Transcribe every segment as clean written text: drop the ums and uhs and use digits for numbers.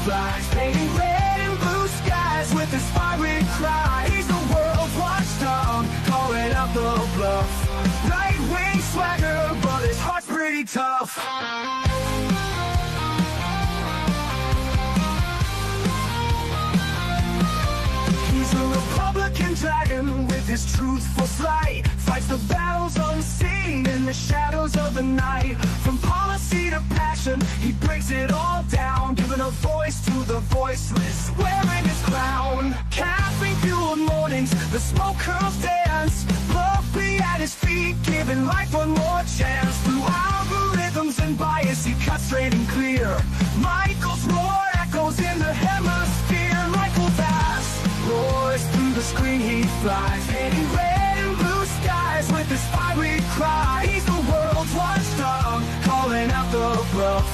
flies, painting red and blue skies with his fiery cry. He's the world's watchdog, calling out the bluff. Right-wing swagger, but his heart's pretty tough. He's a Republican dragon with his truthful slight. Fights the battles unseen in the shadows of the night. From policy to passion, he breaks it all down, giving a voice to the voiceless, wearing his crown. Caffeine-fueled mornings, the smoke curls dance. Fluffy at his feet, giving life one more chance. Through algorithms and bias, he cuts straight and clear. Michael's roar echoes in the hemisphere. Michael Bass roars through the screen, he flies, painting red and blue skies with his fiery cry. He's the world's watchdog, calling out the bluff.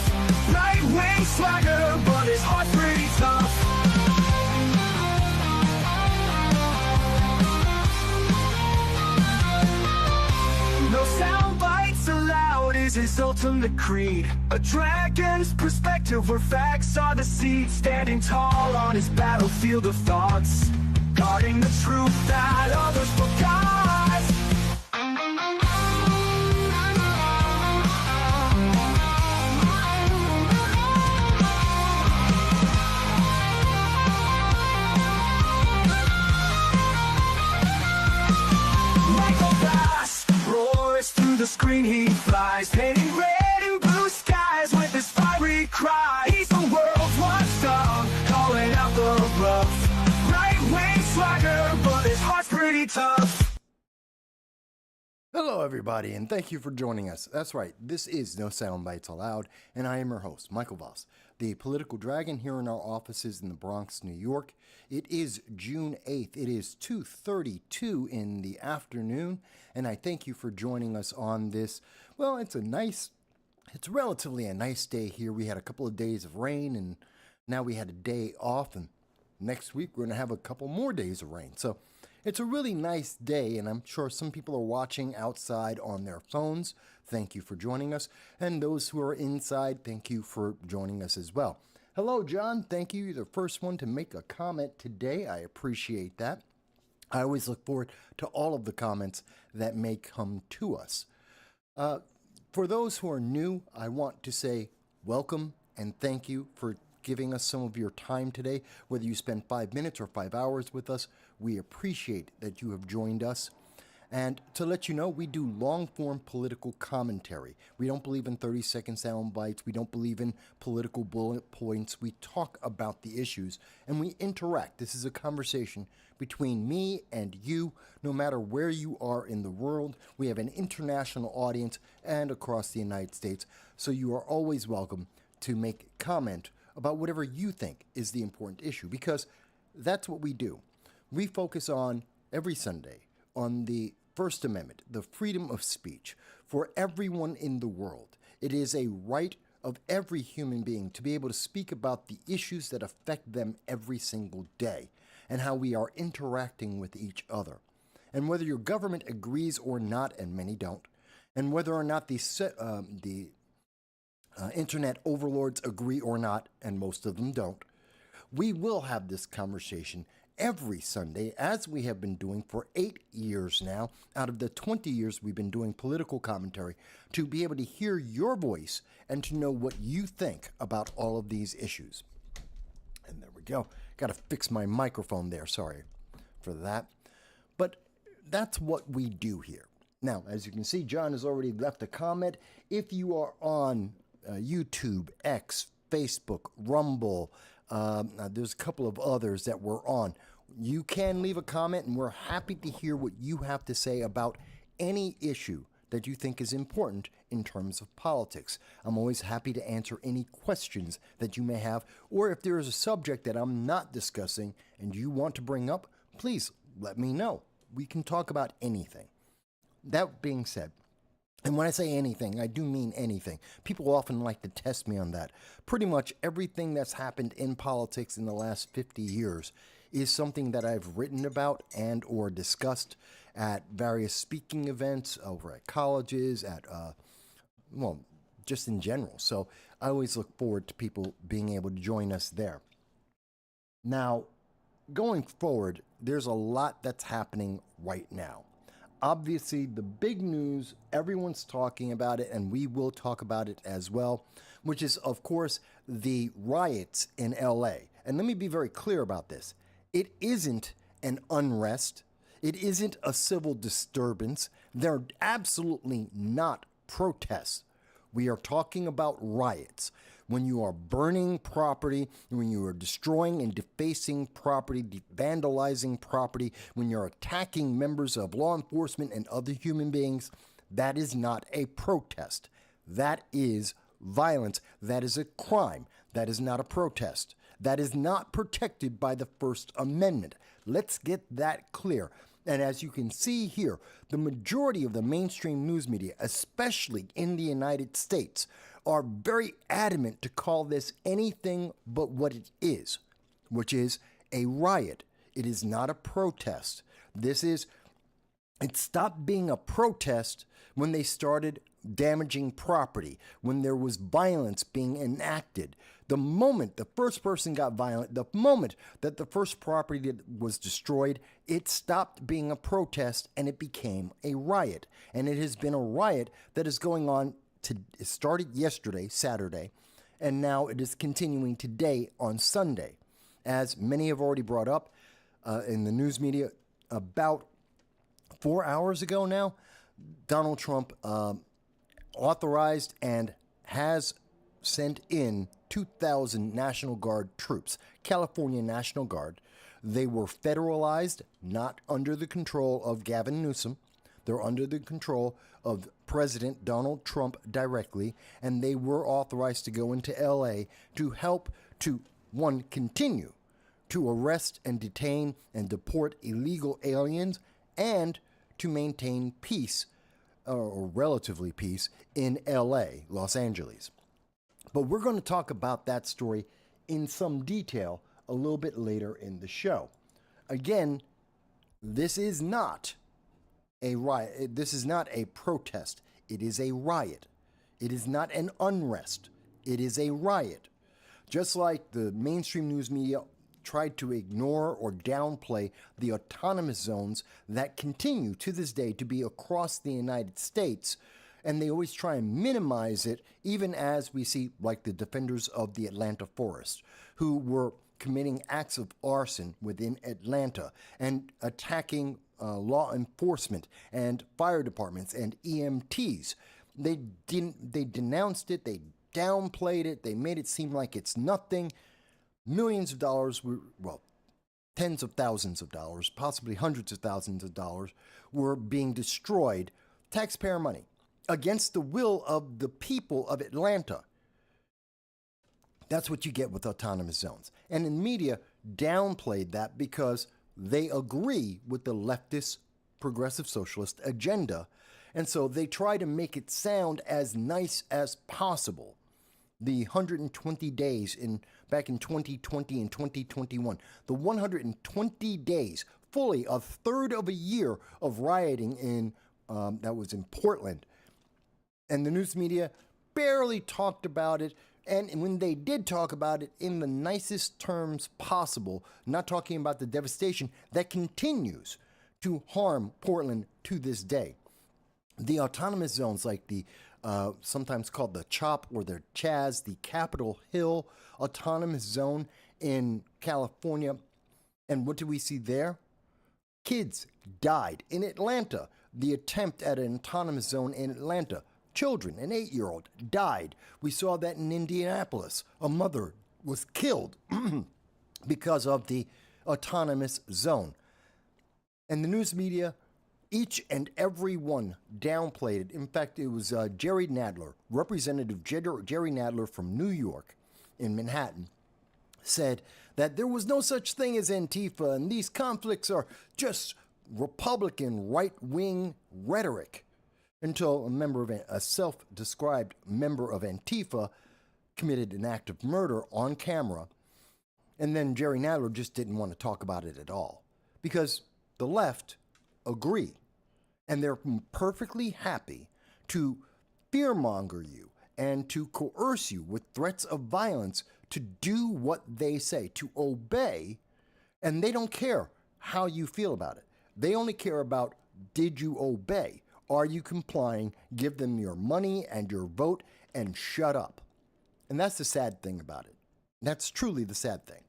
Right-wing swagger, but his heart's pretty tough. No sound bites allowed is his ultimate creed. A dragon's perspective where facts are the seed. Standing tall on his battlefield of thoughts, guarding the truth that others forgot. Michael Bass roars through the screen, he flies, painting red and blue skies with his fiery cry. He's the world's watchdog, calling out the bluff. Right-wing swagger, but his heart's pretty tough. Hello everybody, and thank you for joining us. That's right, this is No Soundbites Allowed, and I am your host, Michael Voss, the political dragon here in our offices in the Bronx, New York. It is June 8th. It is 2:32 in the afternoon, and I thank you for joining us on this. Well, it's relatively a nice day here. We had a couple of days of rain, and now we had a day off, and next week we're going to have a couple more days of rain. So it's a really nice day, and I'm sure some people are watching outside on their phones. Thank you for joining us. And those who are inside, thank you for joining us as well. Hello, John. Thank you. You're the first one to make a comment today. I appreciate that. I always look forward to all of the comments that may come to us. For those who are new, I want to say welcome and thank you for giving us some of your time today. Whether you spend 5 minutes or 5 hours with us, we appreciate that you have joined us. And to let you know, we do long-form political commentary. We don't believe in 30-second sound bites. We don't believe in political bullet points. We talk about the issues, and we interact. This is a conversation between me and you, no matter where you are in the world. We have an international audience and across the United States, so you are always welcome to make comment about whatever you think is the important issue, because that's what we do. We focus on, every Sunday, on the First Amendment, the freedom of speech for everyone in the world. It is a right of every human being to be able to speak about the issues that affect them every single day and how we are interacting with each other. And whether your government agrees or not, and many don't, and whether or not the internet overlords agree or not, and most of them don't, we will have this conversation every Sunday, as we have been doing for 8 years now, out of the 20 years we've been doing political commentary, to be able to hear your voice and to know what you think about all of these issues. And there we go. Got to fix my microphone there. Sorry for that. But that's what we do here. Now, as you can see, John has already left a comment. If you are on YouTube, X, Facebook, Rumble, there's a couple of others that we're on. You can leave a comment, and we're happy to hear what you have to say about any issue that you think is important in terms of politics. I'm always happy to answer any questions that you may have, or if there is a subject that I'm not discussing and you want to bring up, please let me know. We can talk about anything. That being said, and when I say anything, I do mean anything. People often like to test me on that. Pretty much everything that's happened in politics in the last 50 years is something that I've written about and or discussed at various speaking events over at colleges, at, well, just in general. So I always look forward to people being able to join us there. Now, going forward, there's a lot that's happening right now. Obviously, the big news, everyone's talking about it, and we will talk about it as well, which is, of course, the riots in LA. And let me be very clear about this. It isn't an unrest. It isn't a civil disturbance. They're absolutely not protests. We are talking about riots. When you are burning property, when you are destroying and defacing property, vandalizing property, when you're attacking members of law enforcement and other human beings, that is not a protest. That is violence. That is a crime. That is not a protest. That is not protected by the First Amendment. Let's get that clear. And as you can see here, the majority of the mainstream news media, especially in the United States, are very adamant to call this anything but what it is, which is a riot. It is not a protest. It stopped being a protest when they started damaging property, when there was violence being enacted. The moment the first person got violent, the moment that the first property was destroyed, it stopped being a protest and it became a riot. And it has been a riot that is going on. It started yesterday, Saturday, and now it is continuing today on Sunday. As many have already brought up in the news media, about 4 hours ago now, Donald Trump authorized and has sent in 2,000 National Guard troops, California National Guard. They were federalized, not under the control of Gavin Newsom. They're under the control of President Donald Trump directly, and they were authorized to go into LA to help to, one, continue to arrest and detain and deport illegal aliens and to maintain peace, or relatively peace, in LA, Los Angeles. But we're going to talk about that story in some detail a little bit later in the show. Again, this is not a riot. This is not a protest. It is a riot. It is not an unrest. It is a riot. Just like the mainstream news media tried to ignore or downplay the autonomous zones that continue to this day to be across the United States, and they always try and minimize it, even as we see like the defenders of the Atlanta forest, who were committing acts of arson within Atlanta and attacking law enforcement and fire departments and EMTs. They denounced it, they downplayed it, they made it seem like it's nothing. Millions of dollars were, well, tens of thousands of dollars, possibly hundreds of thousands of dollars were being destroyed, taxpayer money, against the will of the people of Atlanta. That's what you get with autonomous zones. And the media downplayed that because they agree with the leftist progressive socialist agenda. And so they try to make it sound as nice as possible. The 120 days back in 2020 and 2021, the 120 days, fully a third of a year of rioting that was in Portland. And the news media barely talked about it. And when they did talk about it in the nicest terms possible, not talking about the devastation that continues to harm Portland to this day. The autonomous zones, like the sometimes called the CHOP or the CHAZ, the Capitol Hill Autonomous Zone in California. And what do we see there? Kids died in Atlanta. The attempt at an autonomous zone in Atlanta. Children, an 8-year-old, died. We saw that in Indianapolis. A mother was killed because of the autonomous zone. And the news media, each and every one, downplayed it. In fact, it was Jerry Nadler, Representative Jerry Nadler from New York in Manhattan, said that there was no such thing as Antifa, and these conflicts are just Republican right-wing rhetoric. Until a self-described member of Antifa committed an act of murder on camera. And then Jerry Nadler just didn't want to talk about it at all. Because the left agree. And they're perfectly happy to fearmonger you and to coerce you with threats of violence to do what they say, to obey, and they don't care how you feel about it. They only care about, did you obey? Are you complying? Give them your money and your vote and shut up. And that's the sad thing about it. That's truly the sad thing.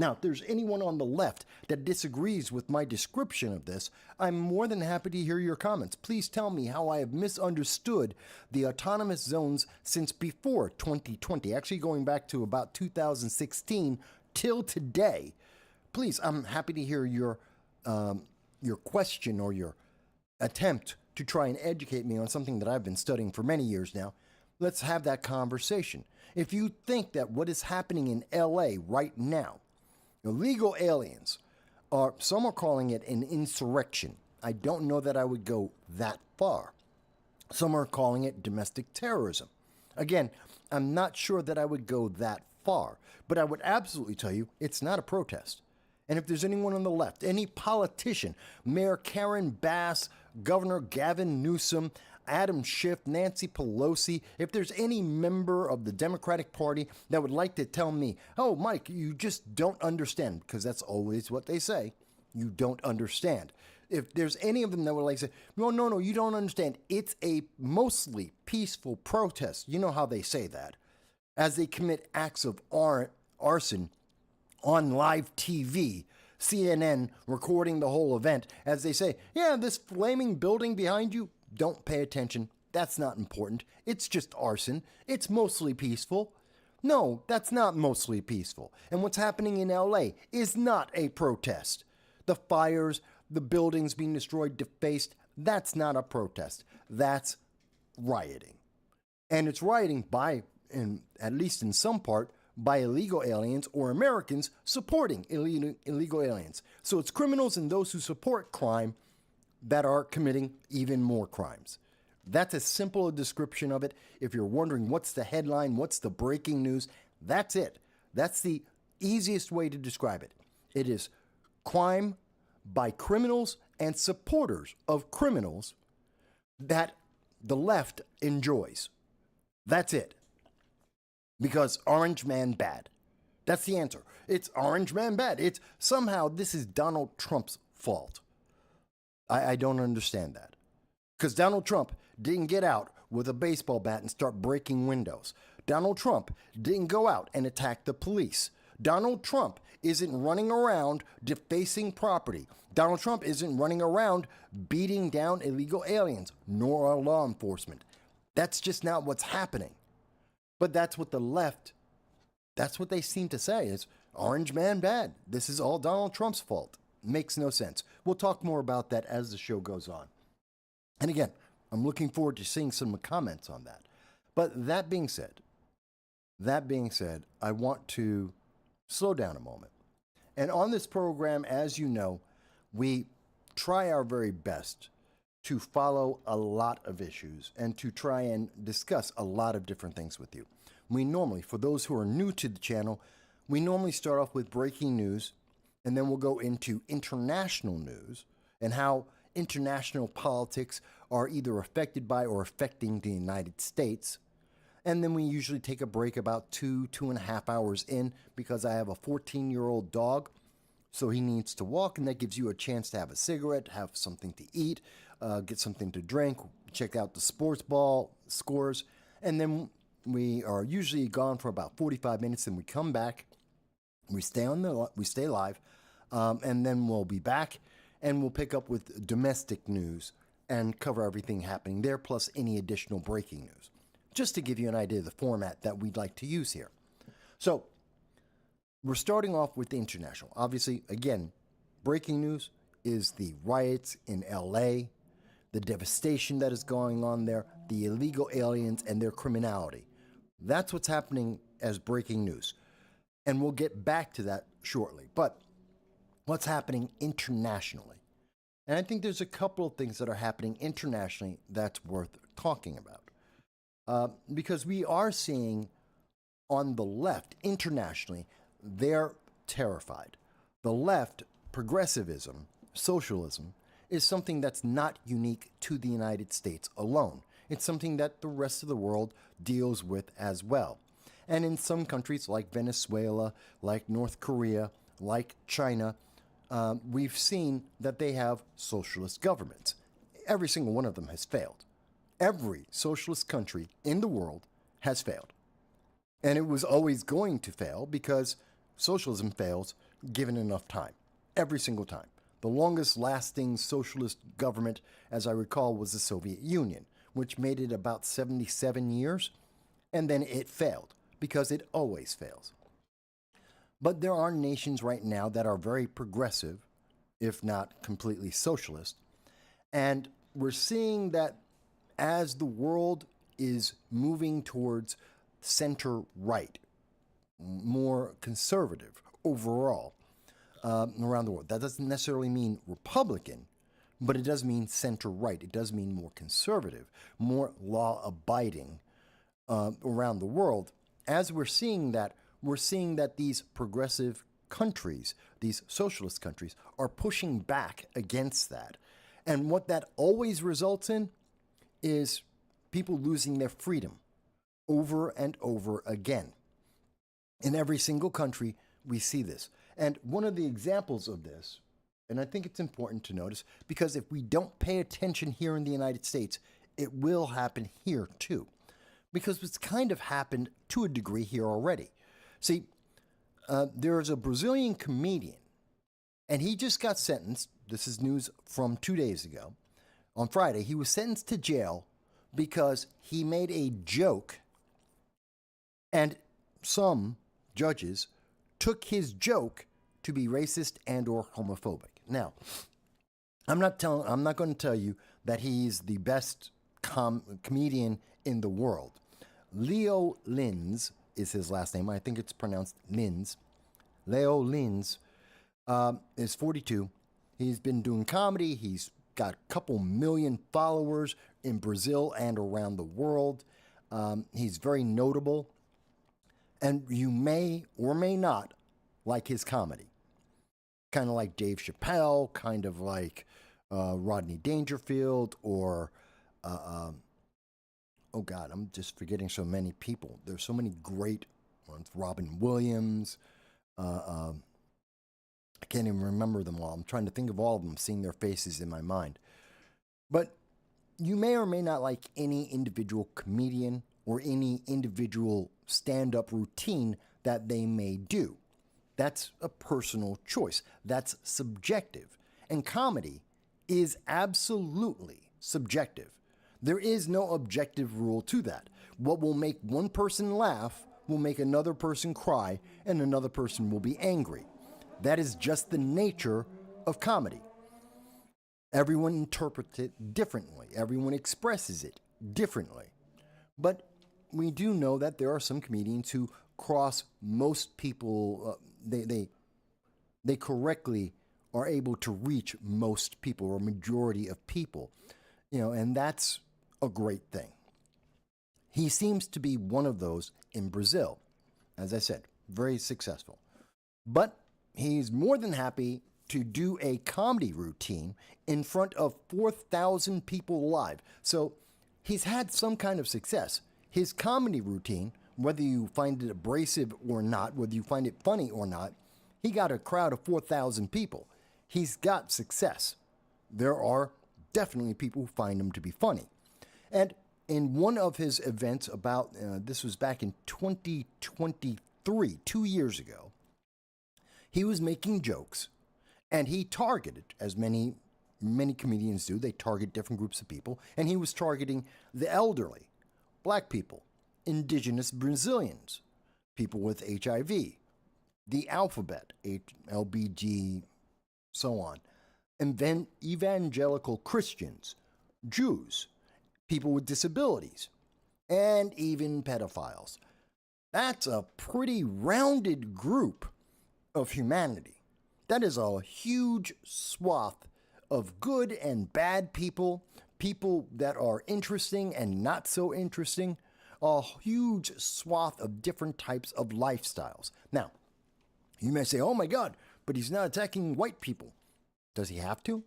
Now, if there's anyone on the left that disagrees with my description of this, I'm more than happy to hear your comments. Please tell me how I have misunderstood the autonomous zones since before 2020, actually going back to about 2016 till today. Please, I'm happy to hear your question or your attempt to try and educate me on something that I've been studying for many years now. Let's have that conversation. If you think that what is happening in LA right now, illegal aliens, some are calling it an insurrection. I don't know that I would go that far. Some are calling it domestic terrorism. Again, I'm not sure that I would go that far, but I would absolutely tell you it's not a protest. And if there's anyone on the left, any politician, Mayor Karen Bass, Governor Gavin Newsom, Adam Schiff, Nancy Pelosi, if there's any member of the Democratic Party that would like to tell me, oh, Mike, you just don't understand, because that's always what they say, you don't understand. If there's any of them that would like to say, no, you don't understand, it's a mostly peaceful protest. You know how they say that. As they commit acts of arson on live TV, CNN recording the whole event, as they say, yeah, this flaming building behind you, don't pay attention. That's not important. It's just arson. It's mostly peaceful. No, that's not mostly peaceful. And what's happening in LA is not a protest. The fires, the buildings being destroyed, defaced, that's not a protest. That's rioting. And it's rioting by, at least in some part, by illegal aliens or Americans supporting illegal aliens. So it's criminals and those who support crime that are committing even more crimes. That's as simple a description of it. If you're wondering what's the headline, what's the breaking news, that's it. That's the easiest way to describe it. It is crime by criminals and supporters of criminals that the left enjoys. That's it. Because Orange Man bad. That's the answer. It's Orange Man bad. It's somehow this is Donald Trump's fault. I don't understand that. Because Donald Trump didn't get out with a baseball bat and start breaking windows. Donald Trump didn't go out and attack the police. Donald Trump isn't running around defacing property. Donald Trump isn't running around beating down illegal aliens, nor our law enforcement. That's just not what's happening. But that's what the left, that's what they seem to say is Orange Man bad. This is all Donald Trump's fault. Makes no sense. We'll talk more about that as the show goes on. And again, I'm looking forward to seeing some comments on that. But that being said, I want to slow down a moment. And on this program, as you know, we try our very best to follow a lot of issues and to try and discuss a lot of different things with you. We normally, for those who are new to the channel, we normally start off with breaking news, and then we'll go into international news and how international politics are either affected by or affecting the United States. And then we usually take a break about 2.5 hours in because I have a 14-year-old dog, so he needs to walk, and that gives you a chance to have a cigarette, have something to eat, get something to drink, check out the sports ball scores, and then we are usually gone for about 45 minutes, and we come back, we stay live, and then we'll be back, and we'll pick up with domestic news and cover everything happening there, plus any additional breaking news, just to give you an idea of the format that we'd like to use here. So we're starting off with the international. Obviously, again, breaking news is the riots in LA, the devastation that is going on there, the illegal aliens and their criminality. That's what's happening as breaking news. And we'll get back to that shortly. But what's happening internationally? And I think there's a couple of things that are happening internationally that's worth talking about. Because we are seeing on the left, internationally, they're terrified. The left, progressivism, socialism, is something that's not unique to the United States alone. It's something that the rest of the world deals with as well. And in some countries like Venezuela, like North Korea, like China, we've seen that they have socialist governments. Every single one of them has failed. Every socialist country in the world has failed. And it was always going to fail because socialism fails given enough time. Every single time. The longest lasting socialist government, as I recall, was the Soviet Union, which made it about 77 years, and then it failed because it always fails. But there are nations right now that are very progressive, if not completely socialist, and we're seeing that as the world is moving towards center-right, more conservative overall around the world. That doesn't necessarily mean Republican, but it does mean center-right. It does mean more conservative, more law-abiding around the world. As we're seeing that these progressive countries, these socialist countries, are pushing back against that. And what that always results in is people losing their freedom over and over again. In every single country, we see this. And one of the examples of this, and I think it's important to notice, because if we don't pay attention here in the United States, it will happen here too. Because it's kind of happened to a degree here already. See, there's a Brazilian comedian, and he just got sentenced. This is news from 2 days ago. On Friday, he was sentenced to jail because he made a joke, and some judges took his joke to be racist and or homophobic. Now, I'm not going to tell you that he's the best comedian in the world. Leo Lins is his last name. I think it's pronounced Lins. Leo Lins is 42. He's been doing comedy. He's got a couple million followers in Brazil and around the world. He's very notable. And you may or may not like his comedy. Kind of like Dave Chappelle, kind of like Rodney Dangerfield, or, oh God, I'm just forgetting so many people. There's so many great ones. Robin Williams. I can't even remember them all. I'm trying to think of all of them, seeing their faces in my mind. But you may or may not like any individual comedian or any individual stand-up routine that they may do. That's a personal choice. That's subjective. And comedy is absolutely subjective. There is no objective rule to that. What will make one person laugh will make another person cry, and another person will be angry. That is just the nature of comedy. Everyone interprets it differently. Everyone expresses it differently. But we do know that there are some comedians who cross most people. They correctly are able to reach most people, or majority of people, and that's a great thing. He seems to be one of those in Brazil. As I said, very successful. But he's more than happy to do a comedy routine in front of 4,000 people live. So he's had some kind of success. His comedy routine, whether you find it abrasive or not, whether you find it funny or not, he got a crowd of 4,000 people. He's got success. There are definitely people who find him to be funny. And in one of his events this was back in 2023, 2 years ago, he was making jokes, and he targeted, as many comedians do, they target different groups of people, and he was targeting the elderly, black people, indigenous Brazilians, people with HIV, the alphabet, LBG, so on, and then evangelical Christians, Jews, people with disabilities, and even pedophiles. That's a pretty rounded group of humanity. That is a huge swath of good and bad people, people that are interesting and not so interesting, a huge swath of different types of lifestyles. Now, you may say, oh my God, but he's not attacking white people. Does he have to?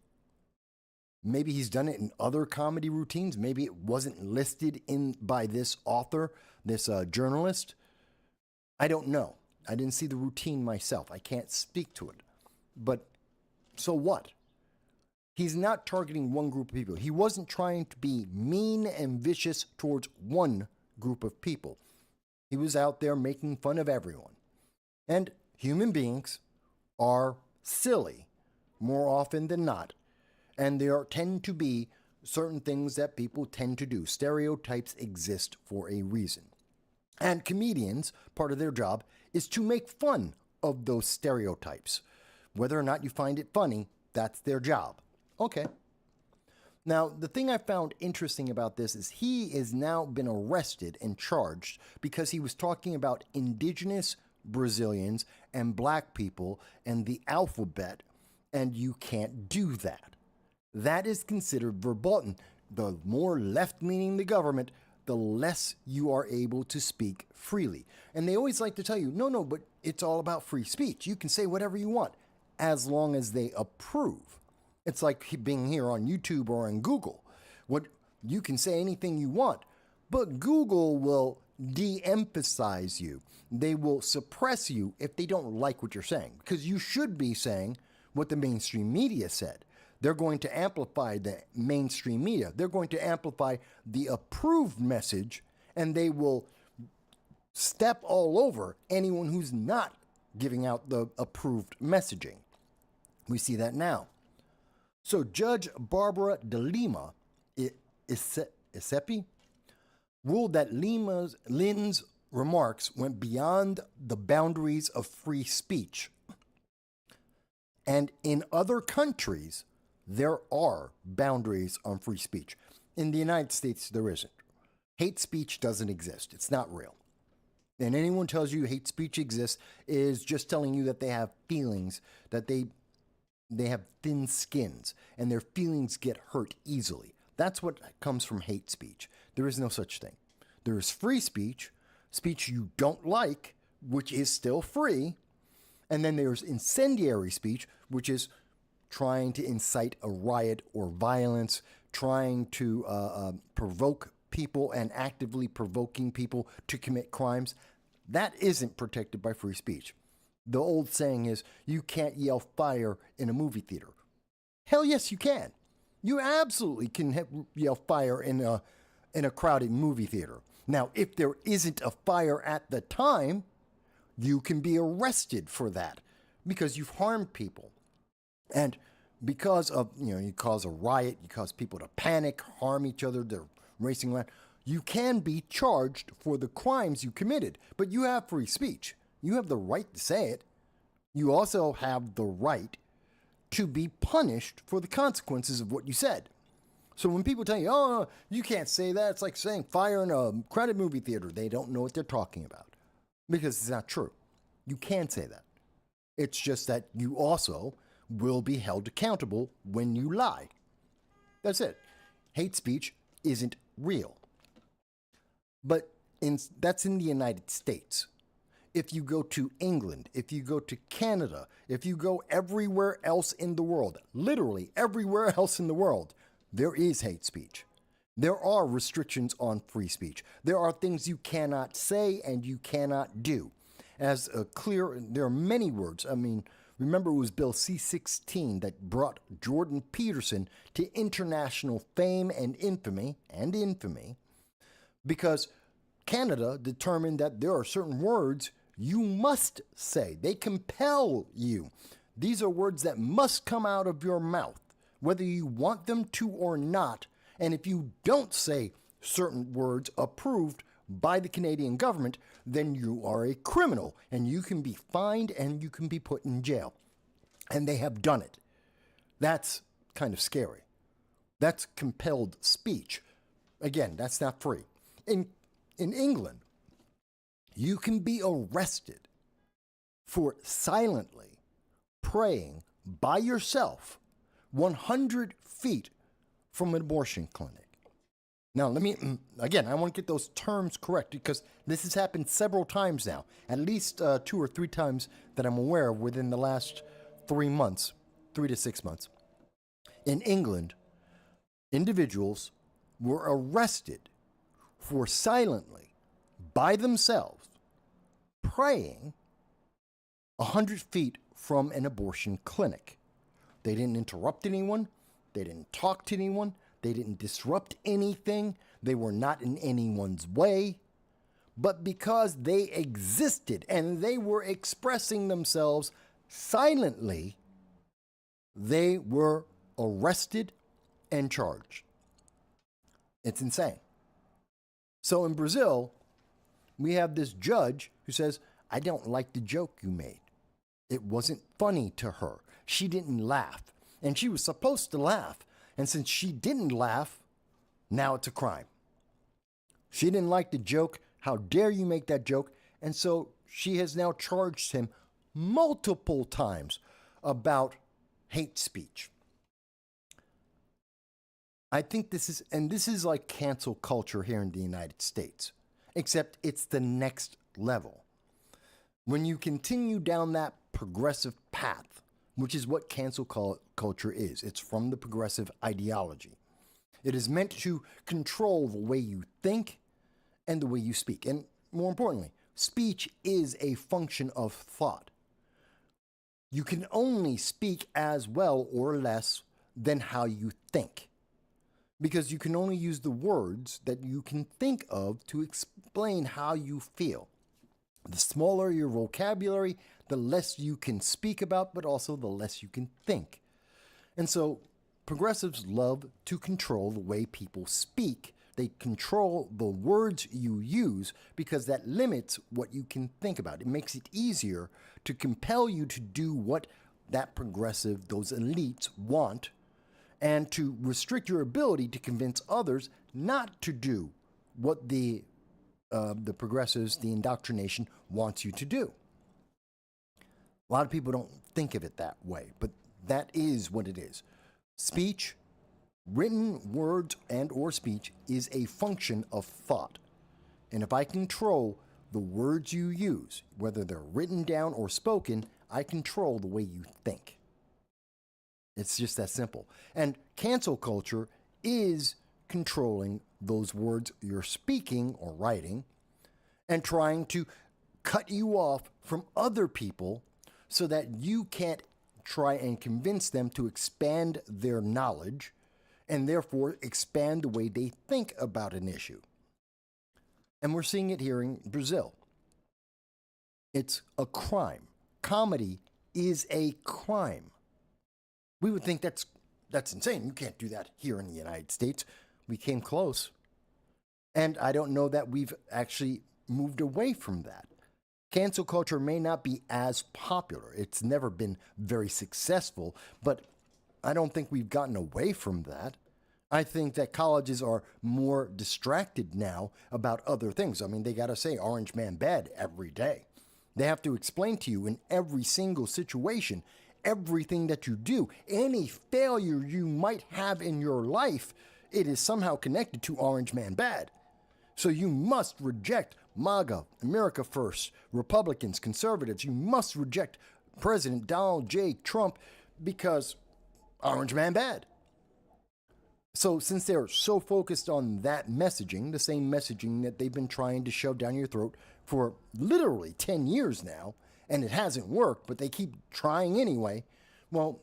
Maybe he's done it in other comedy routines. Maybe it wasn't listed in by this author, this journalist. I don't know. I didn't see the routine myself. I can't speak to it. But so what? He's not targeting one group of people. He wasn't trying to be mean and vicious towards one group of people. He was out there making fun of everyone. And human beings are silly more often than not. And there tend to be certain things that people tend to do. Stereotypes exist for a reason. And comedians, part of their job is to make fun of those stereotypes. Whether or not you find it funny, that's their job. Okay. Now, the thing I found interesting about this is he has now been arrested and charged because he was talking about indigenous Brazilians and black people and the alphabet, and you can't do that. That is considered verboten. The more left-leaning the government, the less you are able to speak freely. And they always like to tell you, no, but it's all about free speech. You can say whatever you want as long as they approve. It's like being here on YouTube or on Google. You can say anything you want, but Google will de-emphasize you. They will suppress you if they don't like what you're saying, because you should be saying what the mainstream media said. They're going to amplify the mainstream media. They're going to amplify the approved message, and they will step all over anyone who's not giving out the approved messaging. We see that now. So Judge Barbara de Lima Isepi ruled that Lin's remarks went beyond the boundaries of free speech. And in other countries, there are boundaries on free speech. In the United States, there isn't. Hate speech doesn't exist. It's not real. And anyone tells you hate speech exists is just telling you that they have feelings, that they have thin skins, and their feelings get hurt easily. That's what comes from hate speech. There is no such thing. There is free speech, speech you don't like, which is still free, and then there's incendiary speech, which is trying to incite a riot or violence, trying to provoke people and actively provoking people to commit crimes. That isn't protected by free speech. The old saying is, you can't yell fire in a movie theater. Hell yes, you can. You absolutely can yell fire in a crowded movie theater. Now, if there isn't a fire at the time, you can be arrested for that because you've harmed people. And because of, you cause a riot, you cause people to panic, harm each other, they're racing around, you can be charged for the crimes you committed. But you have free speech. You have the right to say it. You also have the right to be punished for the consequences of what you said. So when people tell you, oh, you can't say that, it's like saying fire in a crowded movie theater. They don't know what they're talking about because it's not true. You can say that. It's just that you also will be held accountable when you lie. That's it. Hate speech isn't real. But that's in the United States. If you go to England, if you go to Canada, if you go everywhere else in the world, literally everywhere else in the world, there is hate speech. There are restrictions on free speech. There are things you cannot say and you cannot do. There are many words. I mean, remember it was Bill C-16 that brought Jordan Peterson to international fame and infamy, because Canada determined that there are certain words you must say. They compel you. These are words that must come out of your mouth, whether you want them to or not. And if you don't say certain words approved by the Canadian government, then you are a criminal and you can be fined and you can be put in jail. And they have done it. That's kind of scary. That's compelled speech. Again, that's not free. In England, you can be arrested for silently praying by yourself 100 feet from an abortion clinic. Now, I want to get those terms correct because this has happened several times now, at least 2 or 3 times that I'm aware of within the last 3 to 6 months. In England, individuals were arrested for silently, by themselves, praying 100 feet from an abortion clinic. They didn't interrupt anyone. They didn't talk to anyone. They didn't disrupt anything. They were not in anyone's way. But because they existed and they were expressing themselves silently, they were arrested and charged. It's insane. So in Brazil, we have this judge who says, I don't like the joke you made. It wasn't funny to her. She didn't laugh. And she was supposed to laugh. And since she didn't laugh, now it's a crime. She didn't like the joke. How dare you make that joke? And so she has now charged him multiple times about hate speech. I think this is like cancel culture here in the United States, except it's the next level. When you continue down that progressive path, which is what cancel culture is, it's from the progressive ideology. It is meant to control the way you think and the way you speak. And more importantly, speech is a function of thought. You can only speak as well or less than how you think, because you can only use the words that you can think of to explain how you feel. The smaller your vocabulary, the less you can speak about, but also the less you can think. And so progressives love to control the way people speak. They control the words you use because that limits what you can think about. It makes it easier to compel you to do what that progressive, those elites want, and to restrict your ability to convince others not to do what the progressives, the indoctrination wants you to do. A lot of people don't think of it that way, but that is what it is. Speech, written words and or speech, is a function of thought. And if I control the words you use, whether they're written down or spoken, I control the way you think. It's just that simple. And cancel culture is controlling those words you're speaking or writing and trying to cut you off from other people so that you can't try and convince them to expand their knowledge and therefore expand the way they think about an issue. And we're seeing it here in Brazil. It's a crime. Comedy is a crime. We would think that's insane. You can't do that here in the United States. We came close. And I don't know that we've actually moved away from that. Cancel culture may not be as popular. It's never been very successful, but I don't think we've gotten away from that. I think that colleges are more distracted now about other things. I mean, they got to say Orange Man bad every day. They have to explain to you in every single situation, everything that you do, any failure you might have in your life, it is somehow connected to Orange Man bad. So you must reject MAGA, America First, Republicans, conservatives. You must reject President Donald J. Trump because Orange Man bad. So since they're so focused on that messaging, the same messaging that they've been trying to shove down your throat for literally 10 years now, and it hasn't worked, but they keep trying anyway, well,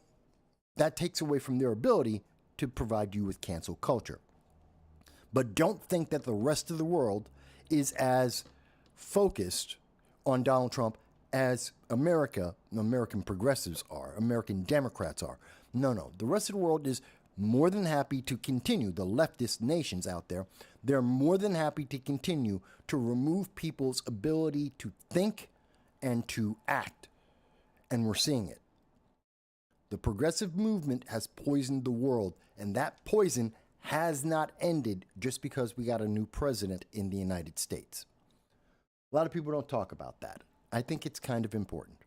that takes away from their ability to provide you with cancel culture. But don't think that the rest of the world is as focused on Donald Trump as American progressives are, American Democrats are. No. The rest of the world is more than happy to continue, the leftist nations out there, they're more than happy to continue to remove people's ability to think and to act. And we're seeing it. The progressive movement has poisoned the world, and that poison has not ended just because we got a new president in the United States. A lot of people don't talk about that. I think it's kind of important.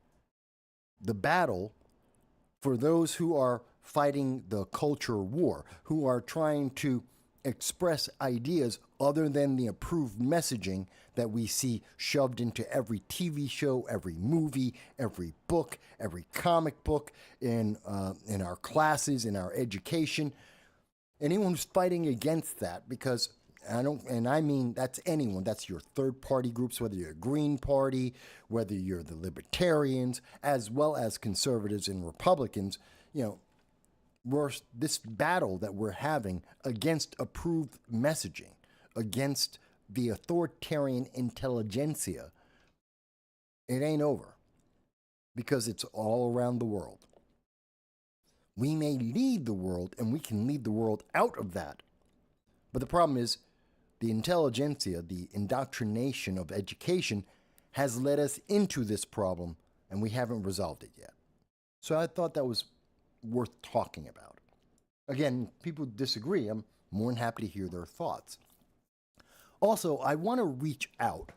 The battle for those who are fighting the culture war, who are trying to express ideas other than the approved messaging that we see shoved into every TV show, every movie, every book, every comic book, in our classes, in our education. anyone who's fighting against that, because I mean that's anyone. That's your third-party groups, whether you're a Green Party, whether you're the Libertarians, as well as conservatives and Republicans. This battle that we're having against approved messaging, against the authoritarian intelligentsia, it ain't over, because it's all around the world. We may lead the world, and we can lead the world out of that. But the problem is, the intelligentsia, the indoctrination of education, has led us into this problem, and we haven't resolved it yet. So I thought that was worth talking about. Again, people disagree. I'm more than happy to hear their thoughts. Also, I want to reach out.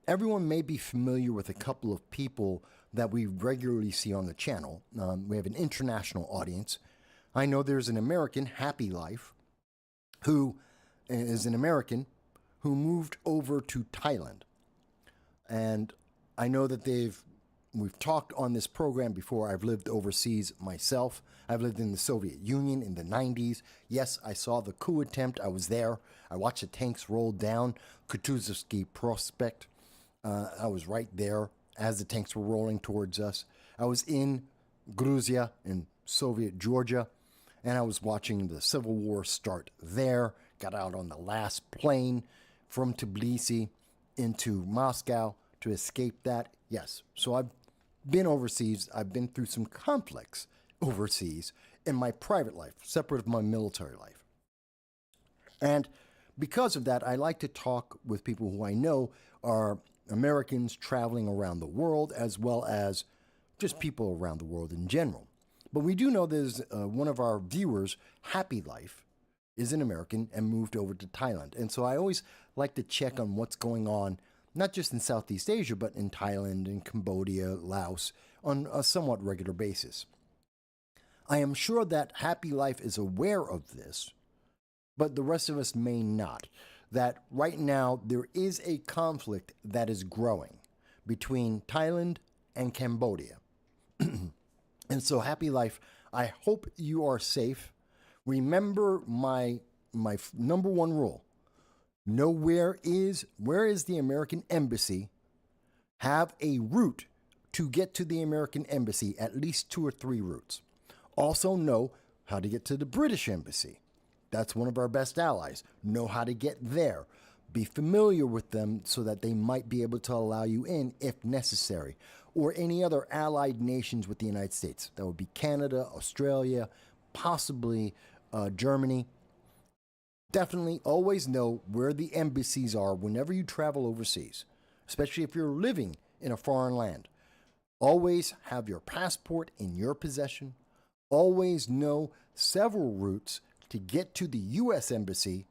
Everyone may be familiar with a couple of people that we regularly see on the channel. We have an international audience. I know there's an American, Happy Life, who is an American who moved over to Thailand. And I know that we've talked on this program before. I've lived overseas myself. I've lived in the Soviet Union in the 90s. Yes, I saw the coup attempt. I was there. I watched the tanks roll down Kutuzovsky Prospect. I was right there as the tanks were rolling towards us. I was in Gruzia, in Soviet Georgia, and I was watching the Civil War start there. Got out on the last plane from Tbilisi into Moscow to escape that. Yes, so I've been overseas. I've been through some conflicts overseas in my private life, separate of my military life. And because of that, I like to talk with people who I know are Americans traveling around the world, as well as just people around the world in general. But we do know there's one of our viewers, Happy Life, is an American and moved over to Thailand. And so I always like to check on what's going on, not just in Southeast Asia, but in Thailand and Cambodia, Laos, on a somewhat regular basis. I am sure that Happy Life is aware of this, but the rest of us may not. That right now there is a conflict that is growing between Thailand and Cambodia. And so, Happy Life, I hope you are safe. Remember my number one rule. Know where is the American embassy. Have a route to get to the American embassy, at least 2 or 3 routes. Also know how to get to the British embassy. That's one of our best allies. Know how to get there. Be familiar with them so that they might be able to allow you in if necessary. Or any other allied nations with the United States. That would be Canada, Australia, possibly Germany. Definitely always know where the embassies are whenever you travel overseas, especially if you're living in a foreign land. Always have your passport in your possession. Always know several routes to get to the U.S. Embassy.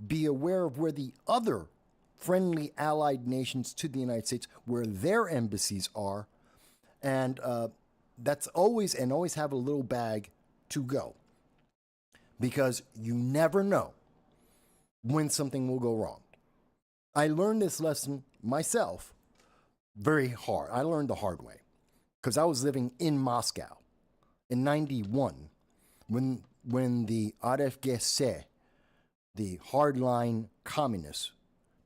Be aware of where the other friendly allied nations to the United States, where their embassies are. And that's always have a little bag to go. Because you never know when something will go wrong. I learned this lesson myself very hard. I learned the hard way. Because I was living in Moscow in 91 when the RFGC, the hardline communists,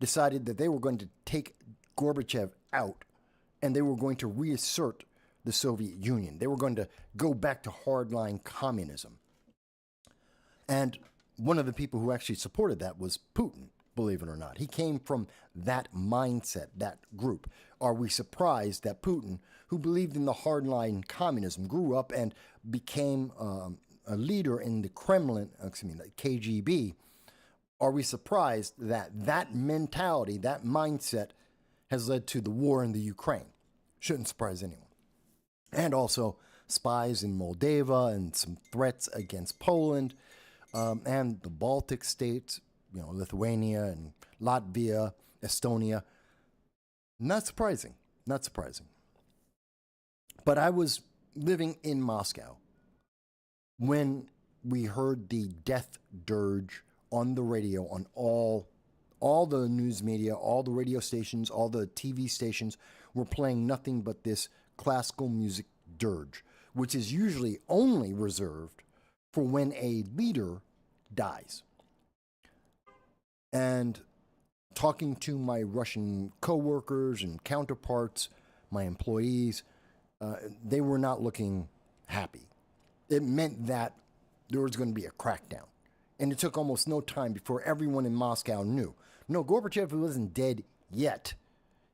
decided that they were going to take Gorbachev out and they were going to reassert the Soviet Union. They were going to go back to hardline communism. And one of the people who actually supported that was Putin, believe it or not. He came from that mindset, that group. Are we surprised that Putin, who believed in the hardline communism, grew up and became a leader in the Kremlin, the KGB? Are we surprised that that mentality, that mindset, has led to the war in the Ukraine? Shouldn't surprise anyone. And also spies in Moldova and some threats against Poland and the Baltic states, Lithuania and Latvia, Estonia. Not surprising. But I was living in Moscow when we heard the death dirge on the radio, on all the news media, all the radio stations, all the TV stations were playing nothing but this classical music dirge, which is usually only reserved for when a leader dies. And talking to my Russian coworkers and counterparts, my employees, they were not looking happy. It meant that there was going to be a crackdown. And it took almost no time before everyone in Moscow knew. No, Gorbachev wasn't dead yet.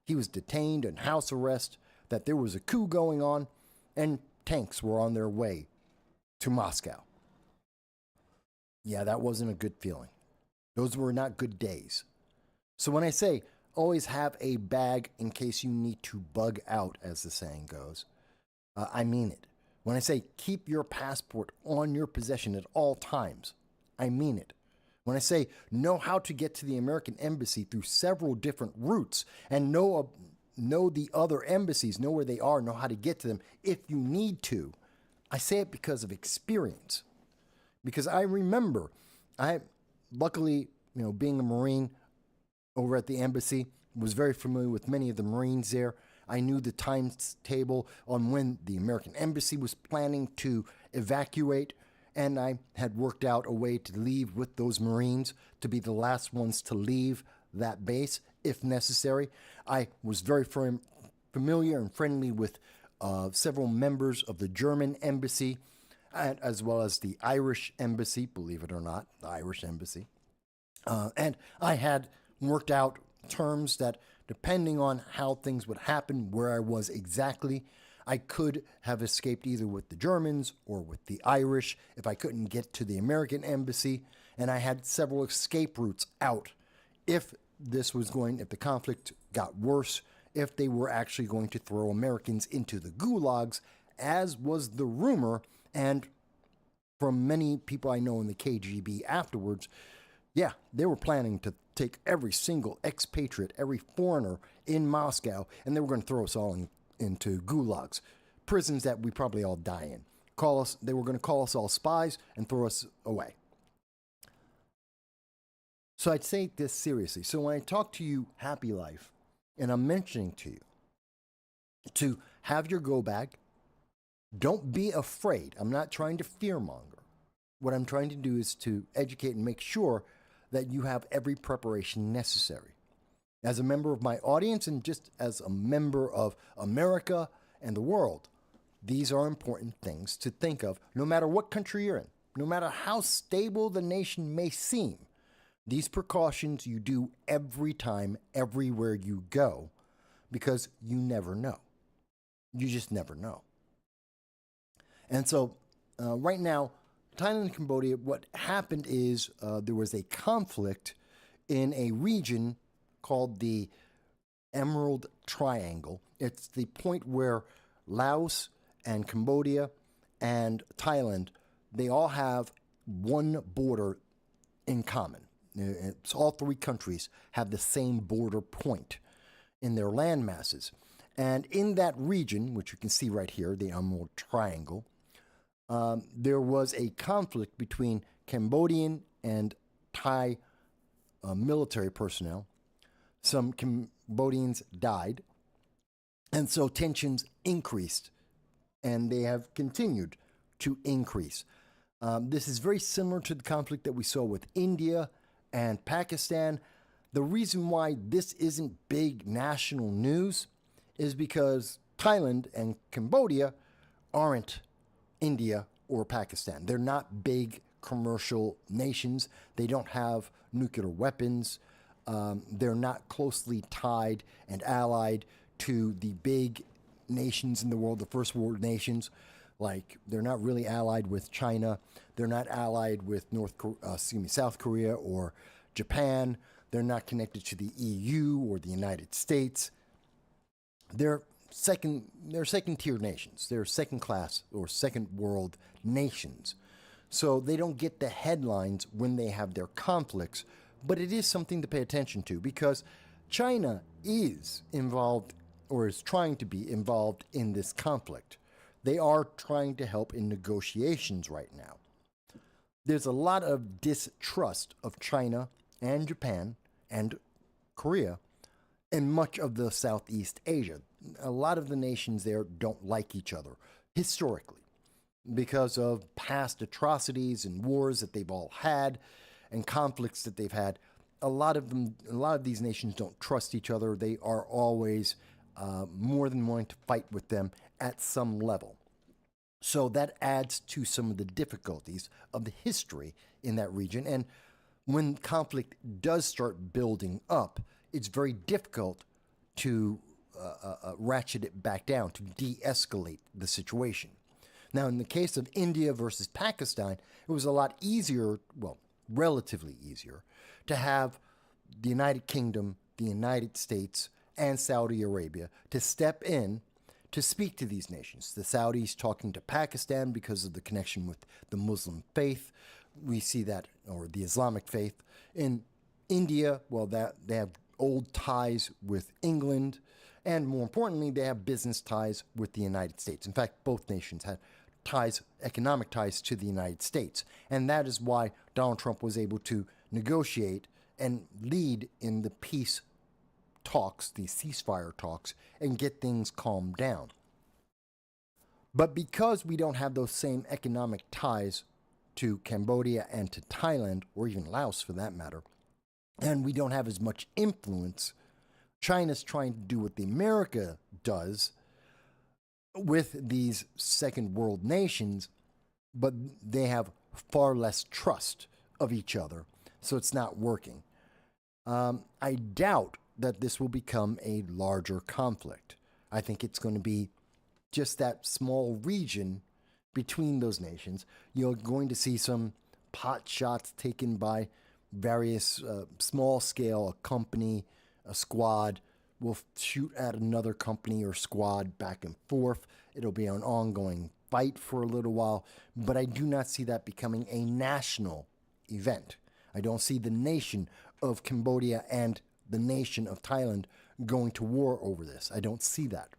He was detained in house arrest, that there was a coup going on, and tanks were on their way to Moscow. Yeah, that wasn't a good feeling. Those were not good days. So when I say always have a bag in case you need to bug out, as the saying goes, I mean it. When I say keep your passport on your possession at all times, I mean it. When I say know how to get to the American embassy through several different routes and know the other embassies, know where they are, know how to get to them if you need to, I say it because of experience. Because I remember, luckily, being a Marine over at the embassy, was very familiar with many of the Marines there. I knew the timetable on when the American embassy was planning to evacuate, and I had worked out a way to leave with those Marines to be the last ones to leave that base if necessary. I was very familiar and friendly with several members of the German embassy, as well as the Irish embassy, believe it or not, the Irish embassy. And I had worked out terms that, depending on how things would happen, where I was exactly, I could have escaped either with the Germans or with the Irish if I couldn't get to the American embassy. And I had several escape routes out if the conflict got worse, if they were actually going to throw Americans into the gulags, as was the rumor. And from many people I know in the KGB afterwards, yeah, they were planning to take every single expatriate, every foreigner in Moscow, and they were going to throw us all into gulags, prisons that we probably all die in. They were going to call us all spies and throw us away. So I'd say this seriously. So when I talk to you happy life, and I'm mentioning to you to have your go bag, don't be afraid. I'm not trying to fearmonger. What I'm trying to do is to educate and make sure that you have every preparation necessary. As a member of my audience and just as a member of America and the world, these are important things to think of no matter what country you're in, no matter how stable the nation may seem. These precautions you do every time, everywhere you go, because you never know. You just never know. And so right now, Thailand and Cambodia, what happened is there was a conflict in a region called the Emerald Triangle. It's the point where Laos and Cambodia and Thailand, they all have one border in common. It's all three countries have the same border point in their land masses. And in that region, which you can see right here, the Emerald Triangle, there was a conflict between Cambodian and Thai military personnel. Some Cambodians died, and so tensions increased, and they have continued to increase. This is very similar to the conflict that we saw with India and Pakistan. The reason why this isn't big national news is because Thailand and Cambodia aren't India or Pakistan. They're not big commercial nations. They don't have nuclear weapons. They're not closely tied and allied to the big nations in the world, the first world nations. Like, they're not really allied with China. They're not allied with South Korea or Japan. They're not connected to the EU or the United States. They're second-tier nations. They're second-class or second-world nations. So they don't get the headlines when they have their conflicts, but it is something to pay attention to because China is involved or is trying to be involved in this conflict. They are trying to help in negotiations right now. There's a lot of distrust of China and Japan and Korea and much of the Southeast Asia. A lot of the nations there don't like each other historically. because of past atrocities and wars that they've all had and conflicts that they've had. A lot of these nations don't trust each other. They are always more than willing to fight with them at some level. So that adds to some of the difficulties of the history in that region. And when conflict does start building up, it's very difficult to ratchet it back down, to de-escalate the situation. Now, in the case of India versus Pakistan, it was a lot easier, well, relatively easier, to have the United Kingdom, the United States, and Saudi Arabia to step in to speak to these nations. The Saudis talking to Pakistan because of the connection with the Muslim faith. We see that, or the Islamic faith. In India, well, that they have old ties with England, and more importantly, they have business ties with the United States. In fact, both nations had ties, economic ties to the United States. And that is why Donald Trump was able to negotiate and lead in the peace talks, the ceasefire talks, and get things calmed down. But because we don't have those same economic ties to Cambodia and to Thailand, or even Laos for that matter, and we don't have as much influence, China's trying to do what the America does with these second world nations, but they have far less trust of each other, so it's not working. I doubt that this will become a larger conflict. I think it's going to be just that small region between those nations. You're going to see some pot shots taken by various small scale, a company, a squad will shoot at another company or squad back and forth. It'll be an ongoing fight for a little while, but I do not see that becoming a national event. I don't see the nation of Cambodia and the nation of Thailand going to war over this. I don't see that.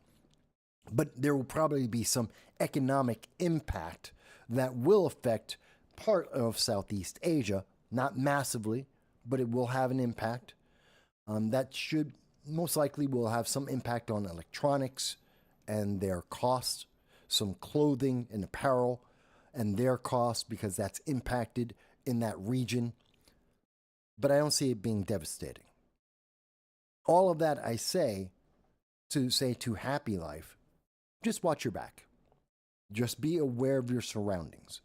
But there will probably be some economic impact that will affect part of Southeast Asia, not massively, but it will have an impact. That should most likely will have some impact on electronics and their costs, some clothing and apparel and their costs, because that's impacted in that region. But I don't see it being devastating. All of that I say to Happy Life, just watch your back. Just be aware of your surroundings.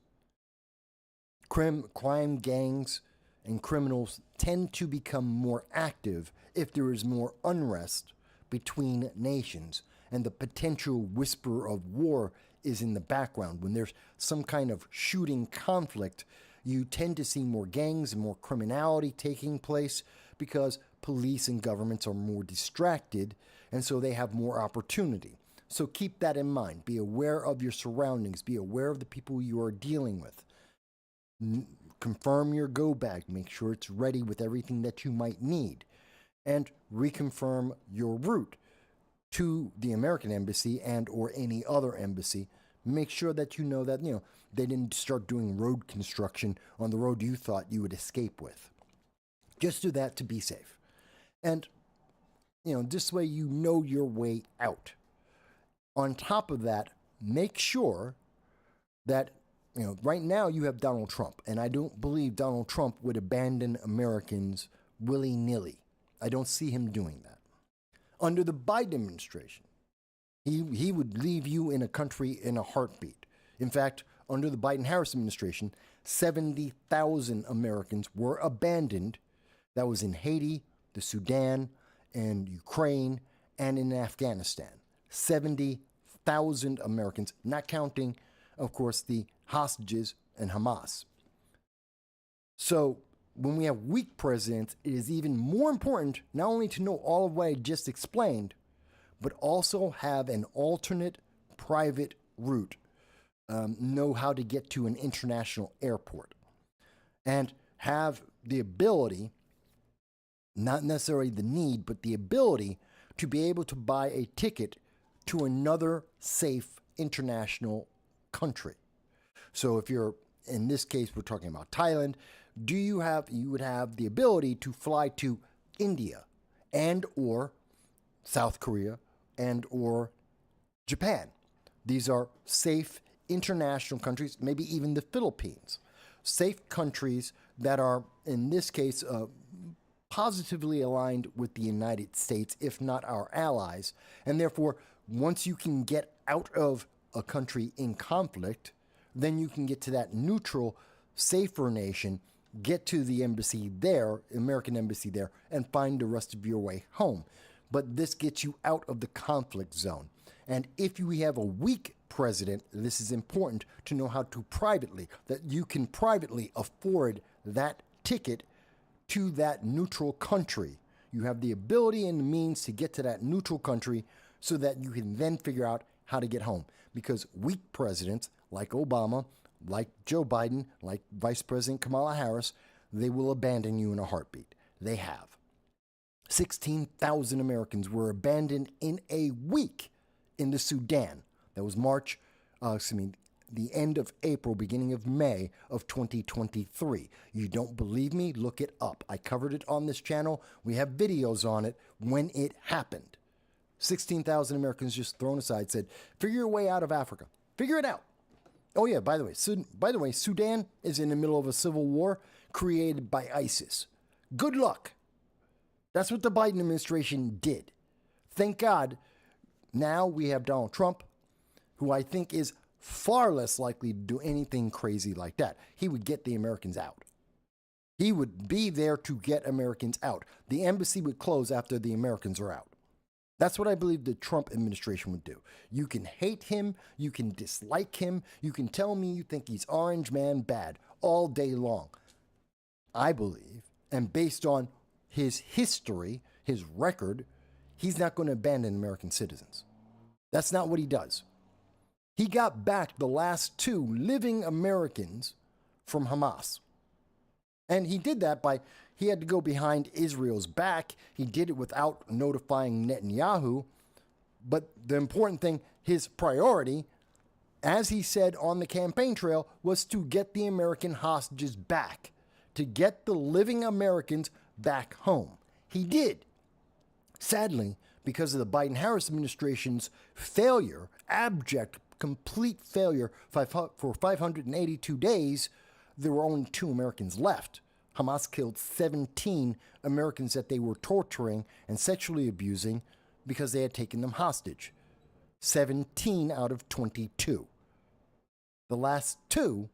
Crime gangs and criminals tend to become more active if there is more unrest between nations and the potential whisper of war is in the background. When there's some kind of shooting conflict, you tend to see more gangs and more criminality taking place because police and governments are more distracted, and so they have more opportunity. So keep that in mind. Be aware of your surroundings. Be aware of the people you are dealing with. Confirm your go bag. Make sure it's ready with everything that you might need. And reconfirm your route to the American embassy and or any other embassy. Make sure that you know that, they didn't start doing road construction on the road you thought you would escape with. Just do that to be safe. And, this way you know your way out. On top of that, make sure that, right now you have Donald Trump, and I don't believe Donald Trump would abandon Americans willy-nilly. I don't see him doing that. Under the Biden administration, he would leave you in a country in a heartbeat. In fact, under the Biden-Harris administration, 70,000 Americans were abandoned. That was in Haiti, the Sudan, and Ukraine, and in Afghanistan. 70,000 Americans, not counting, of course, the hostages and Hamas. So when we have weak presidents, it is even more important not only to know all of what I just explained, but also have an alternate private route, know how to get to an international airport, and have the ability, not necessarily the need, but the ability to be able to buy a ticket to another safe international country. So if you're, in this case, we're talking about Thailand, you would have the ability to fly to India and or South Korea and or Japan. These are safe international countries, maybe even the Philippines, safe countries that are, in this case, positively aligned with the United States, if not our allies. And therefore, once you can get out of a country in conflict, then you can get to that neutral, safer nation, get to the embassy there, American embassy there, and find the rest of your way home. But this gets you out of the conflict zone. And if you have a weak president, this is important to know how to privately, that you can privately afford that ticket to that neutral country. You have the ability and the means to get to that neutral country so that you can then figure out how to get home. Because weak presidents like Obama, like Joe Biden, like Vice President Kamala Harris, they will abandon you in a heartbeat. They have. 16,000 Americans were abandoned in a week in the Sudan. That was the end of April, beginning of May of 2023. You don't believe me? Look it up. I covered it on this channel. We have videos on it when it happened. 16,000 Americans just thrown aside, said, figure your way out of Africa. Figure it out. Oh yeah, by the way, Sudan is in the middle of a civil war created by ISIS. Good luck. That's what the Biden administration did. Thank God, now we have Donald Trump, who I think is far less likely to do anything crazy like that. He would get the Americans out. He would be there to get Americans out. The embassy would close after the Americans are out. That's what I believe the Trump administration would do. You can hate him, you can dislike him, you can tell me you think he's orange man bad all day long. I believe, and based on his history, his record, he's not going to abandon American citizens. That's not what he does. He got back the last 2 living Americans from Hamas. And he did that he had to go behind Israel's back. He did it without notifying Netanyahu. But the important thing, his priority, as he said on the campaign trail, was to get the American hostages back, to get the living Americans back home. He did. Sadly, because of the Biden-Harris administration's failure, abject, complete failure for 582 days, there were only 2 Americans left. Hamas killed 17 Americans that they were torturing and sexually abusing because they had taken them hostage. 17 out of 22. The last 2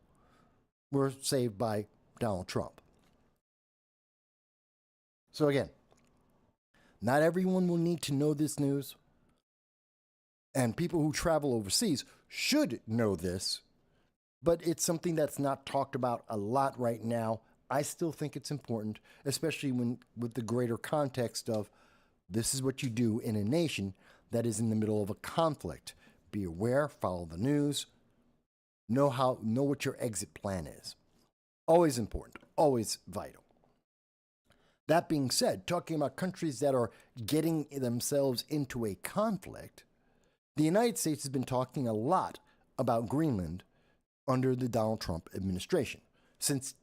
were saved by Donald Trump. So again, not everyone will need to know this news, and people who travel overseas should know this, but it's something that's not talked about a lot right now. I still think it's important, especially with the greater context of this is what you do in a nation that is in the middle of a conflict. Be aware, follow the news, know what your exit plan is. Always important, always vital. That being said, talking about countries that are getting themselves into a conflict, the United States has been talking a lot about Greenland under the Donald Trump administration. Since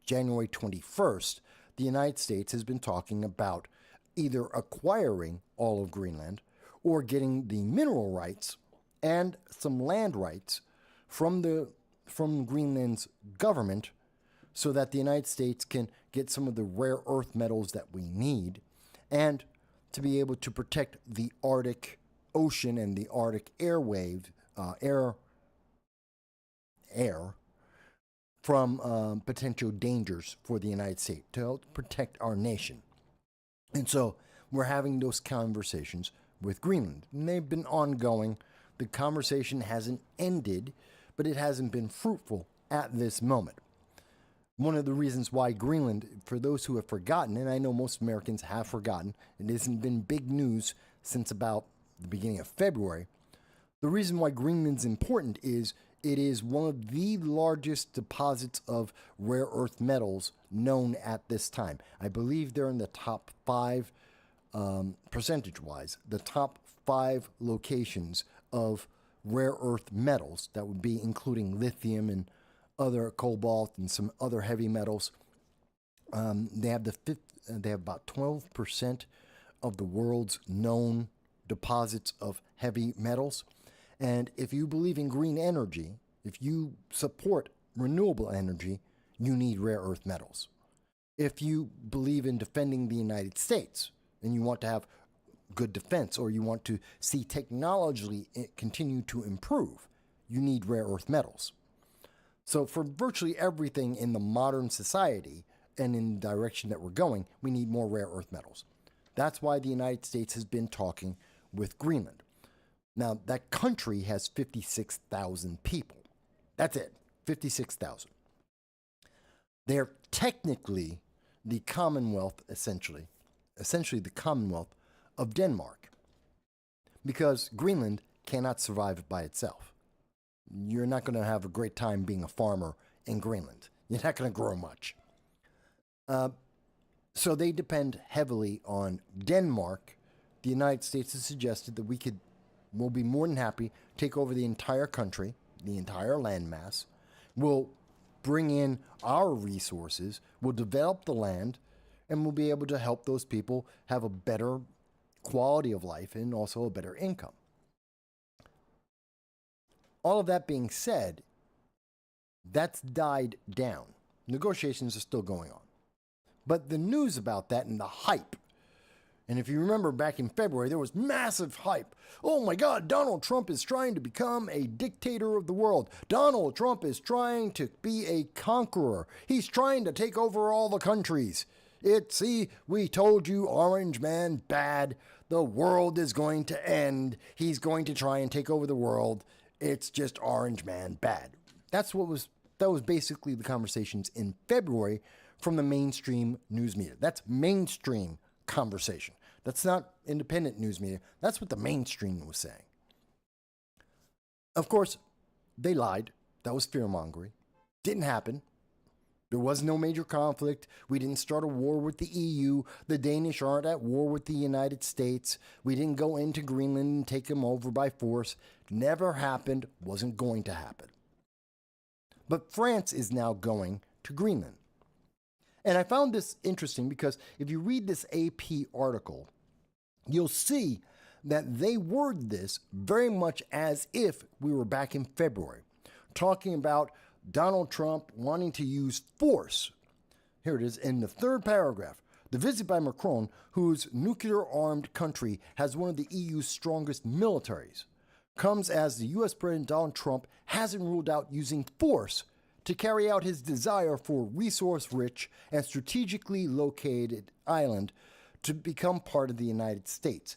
January 21st, the United States has been talking about either acquiring all of Greenland or getting the mineral rights and some land rights from Greenland's government so that the United States can get some of the rare earth metals that we need and to be able to protect the Arctic Ocean and the Arctic air from potential dangers for the United States, to help protect our nation. And so we're having those conversations with Greenland. And they've been ongoing. The conversation hasn't ended, but it hasn't been fruitful at this moment. One of the reasons why Greenland, for those who have forgotten, and I know most Americans have forgotten, it hasn't been big news since about the beginning of February. The reason why Greenland's important is it is one of the largest deposits of rare earth metals known at this time. I believe they're in the top 5, percentage-wise, the top 5 locations of rare earth metals. That would be including lithium and other cobalt and some other heavy metals. They have about 12% of the world's known deposits of heavy metals. And if you believe in green energy, if you support renewable energy, you need rare earth metals. If you believe in defending the United States and you want to have good defense, or you want to see technology continue to improve, you need rare earth metals. So for virtually everything in the modern society and in the direction that we're going, we need more rare earth metals. That's why the United States has been talking with Greenland. Now, that country has 56,000 people. That's it, 56,000. They're technically the Commonwealth, essentially the Commonwealth of Denmark, because Greenland cannot survive by itself. You're not going to have a great time being a farmer in Greenland. You're not going to grow much. So they depend heavily on Denmark. The United States has suggested that we'll be more than happy to take over the entire country, the entire landmass. We'll bring in our resources, we'll develop the land, and we'll be able to help those people have a better quality of life and also a better income. All of that being said, that's died down. Negotiations are still going on. But the news about that and the hype, and if you remember back in February, there was massive hype. Oh my God, Donald Trump is trying to become a dictator of the world. Donald Trump is trying to be a conqueror. He's trying to take over all the countries. See, we told you, Orange Man, bad. The world is going to end. He's going to try and take over the world. It's just Orange Man, bad. That was basically the conversations in February from the mainstream news media. That's mainstream conversation. That's not independent news media. That's what the mainstream was saying. Of course, they lied. That was fear-mongering. Didn't happen. There was no major conflict. We didn't start a war with the EU. The Danish aren't at war with the United States. We didn't go into Greenland and take them over by force. Never happened. Wasn't going to happen. But France is now going to Greenland. And I found this interesting because if you read this AP article, you'll see that they word this very much as if we were back in February, talking about Donald Trump wanting to use force. Here it is in the third paragraph. The visit by Macron, whose nuclear-armed country has one of the EU's strongest militaries, comes as the U.S. President Donald Trump hasn't ruled out using force to carry out his desire for resource-rich and strategically located island to become part of the United States.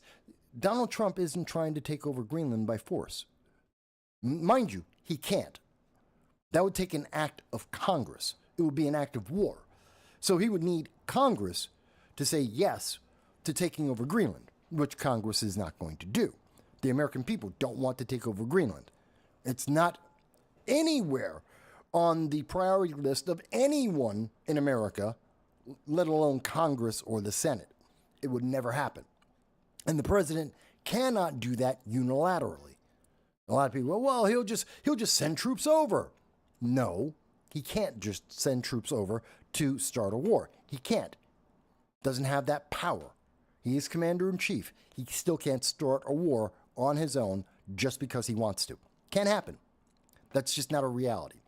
Donald Trump isn't trying to take over Greenland by force. Mind you, he can't. That would take an act of Congress. It would be an act of war. So he would need Congress to say yes to taking over Greenland, which Congress is not going to do. The American people don't want to take over Greenland. It's not anywhere on the priority list of anyone in America, let alone Congress or the Senate. It would never happen. And the president cannot do that unilaterally. A lot of people, well, he'll just send troops over. No, he can't just send troops over to start a war. He can't. Doesn't have that power. He is commander-in-chief. He still can't start a war on his own just because he wants to. Can't happen. That's just not a reality.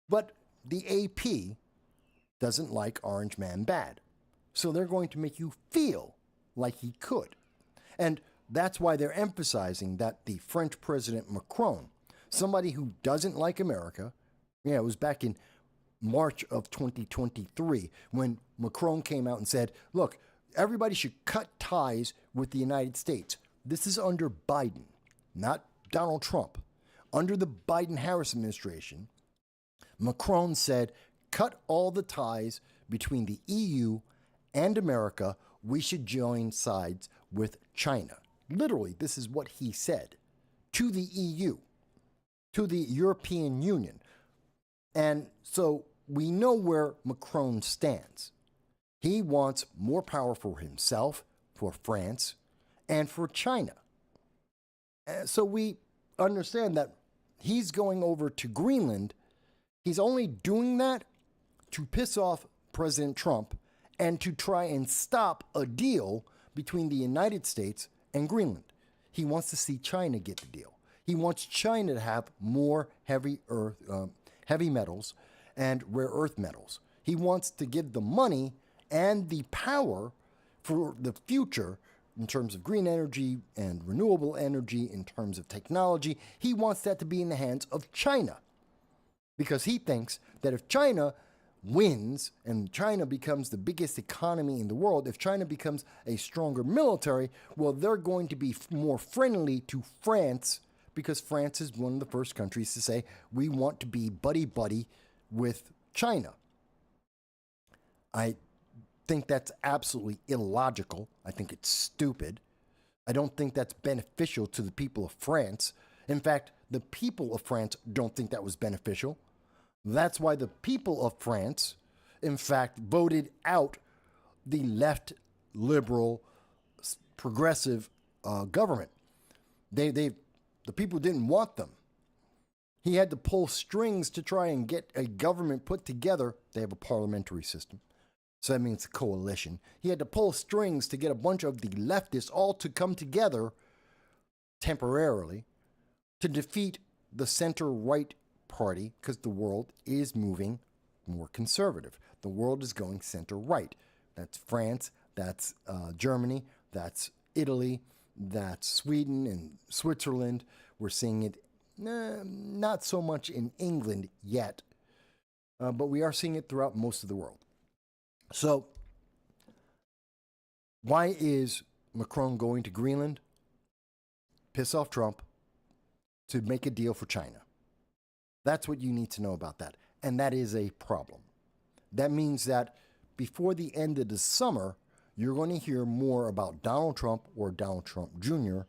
But the AP doesn't like Orange Man bad. So they're going to make you feel like he could. And that's why they're emphasizing that the French President Macron, somebody who doesn't like America, it was back in March of 2023 when Macron came out and said, look, everybody should cut ties with the United States. This is under Biden, not Donald Trump. Under the Biden-Harris administration, Macron said, cut all the ties between the EU and America. We should join sides with China. Literally, this is what he said to the EU, to the European Union. And so we know where Macron stands. He wants more power for himself, for France, and for China. So we understand that he's going over to Greenland. He's only doing that to piss off President Trump and to try and stop a deal between the United States and Greenland. He wants to see China get the deal. He wants China to have more heavy metals and rare earth metals. He wants to give the money and the power for the future in terms of green energy and renewable energy, in terms of technology. He wants that to be in the hands of China, because he thinks that if China wins and China becomes the biggest economy in the world, if China becomes a stronger military, well, they're going to be more friendly to France, because France is one of the first countries to say, we want to be buddy-buddy with China. I think that's absolutely illogical. I think it's stupid. I don't think that's beneficial to the people of France. In fact, the people of France don't think that was beneficial. That's why the people of France, in fact, voted out the left, liberal, progressive government. The people didn't want them. He had to pull strings to try and get a government put together. They have a parliamentary system, so that means a coalition. He had to pull strings to get a bunch of the leftists all to come together temporarily to defeat the center-right party, because the world is moving more conservative. The world is going center-right. That's France, that's Germany, that's Italy, that's Sweden and Switzerland. We're seeing it not so much in England yet, but we are seeing it throughout most of the world. So, why is Macron going to Greenland? Piss off Trump, to make a deal for China. That's what you need to know about that. And that is a problem. That means that before the end of the summer, you're going to hear more about Donald Trump or Donald Trump Jr.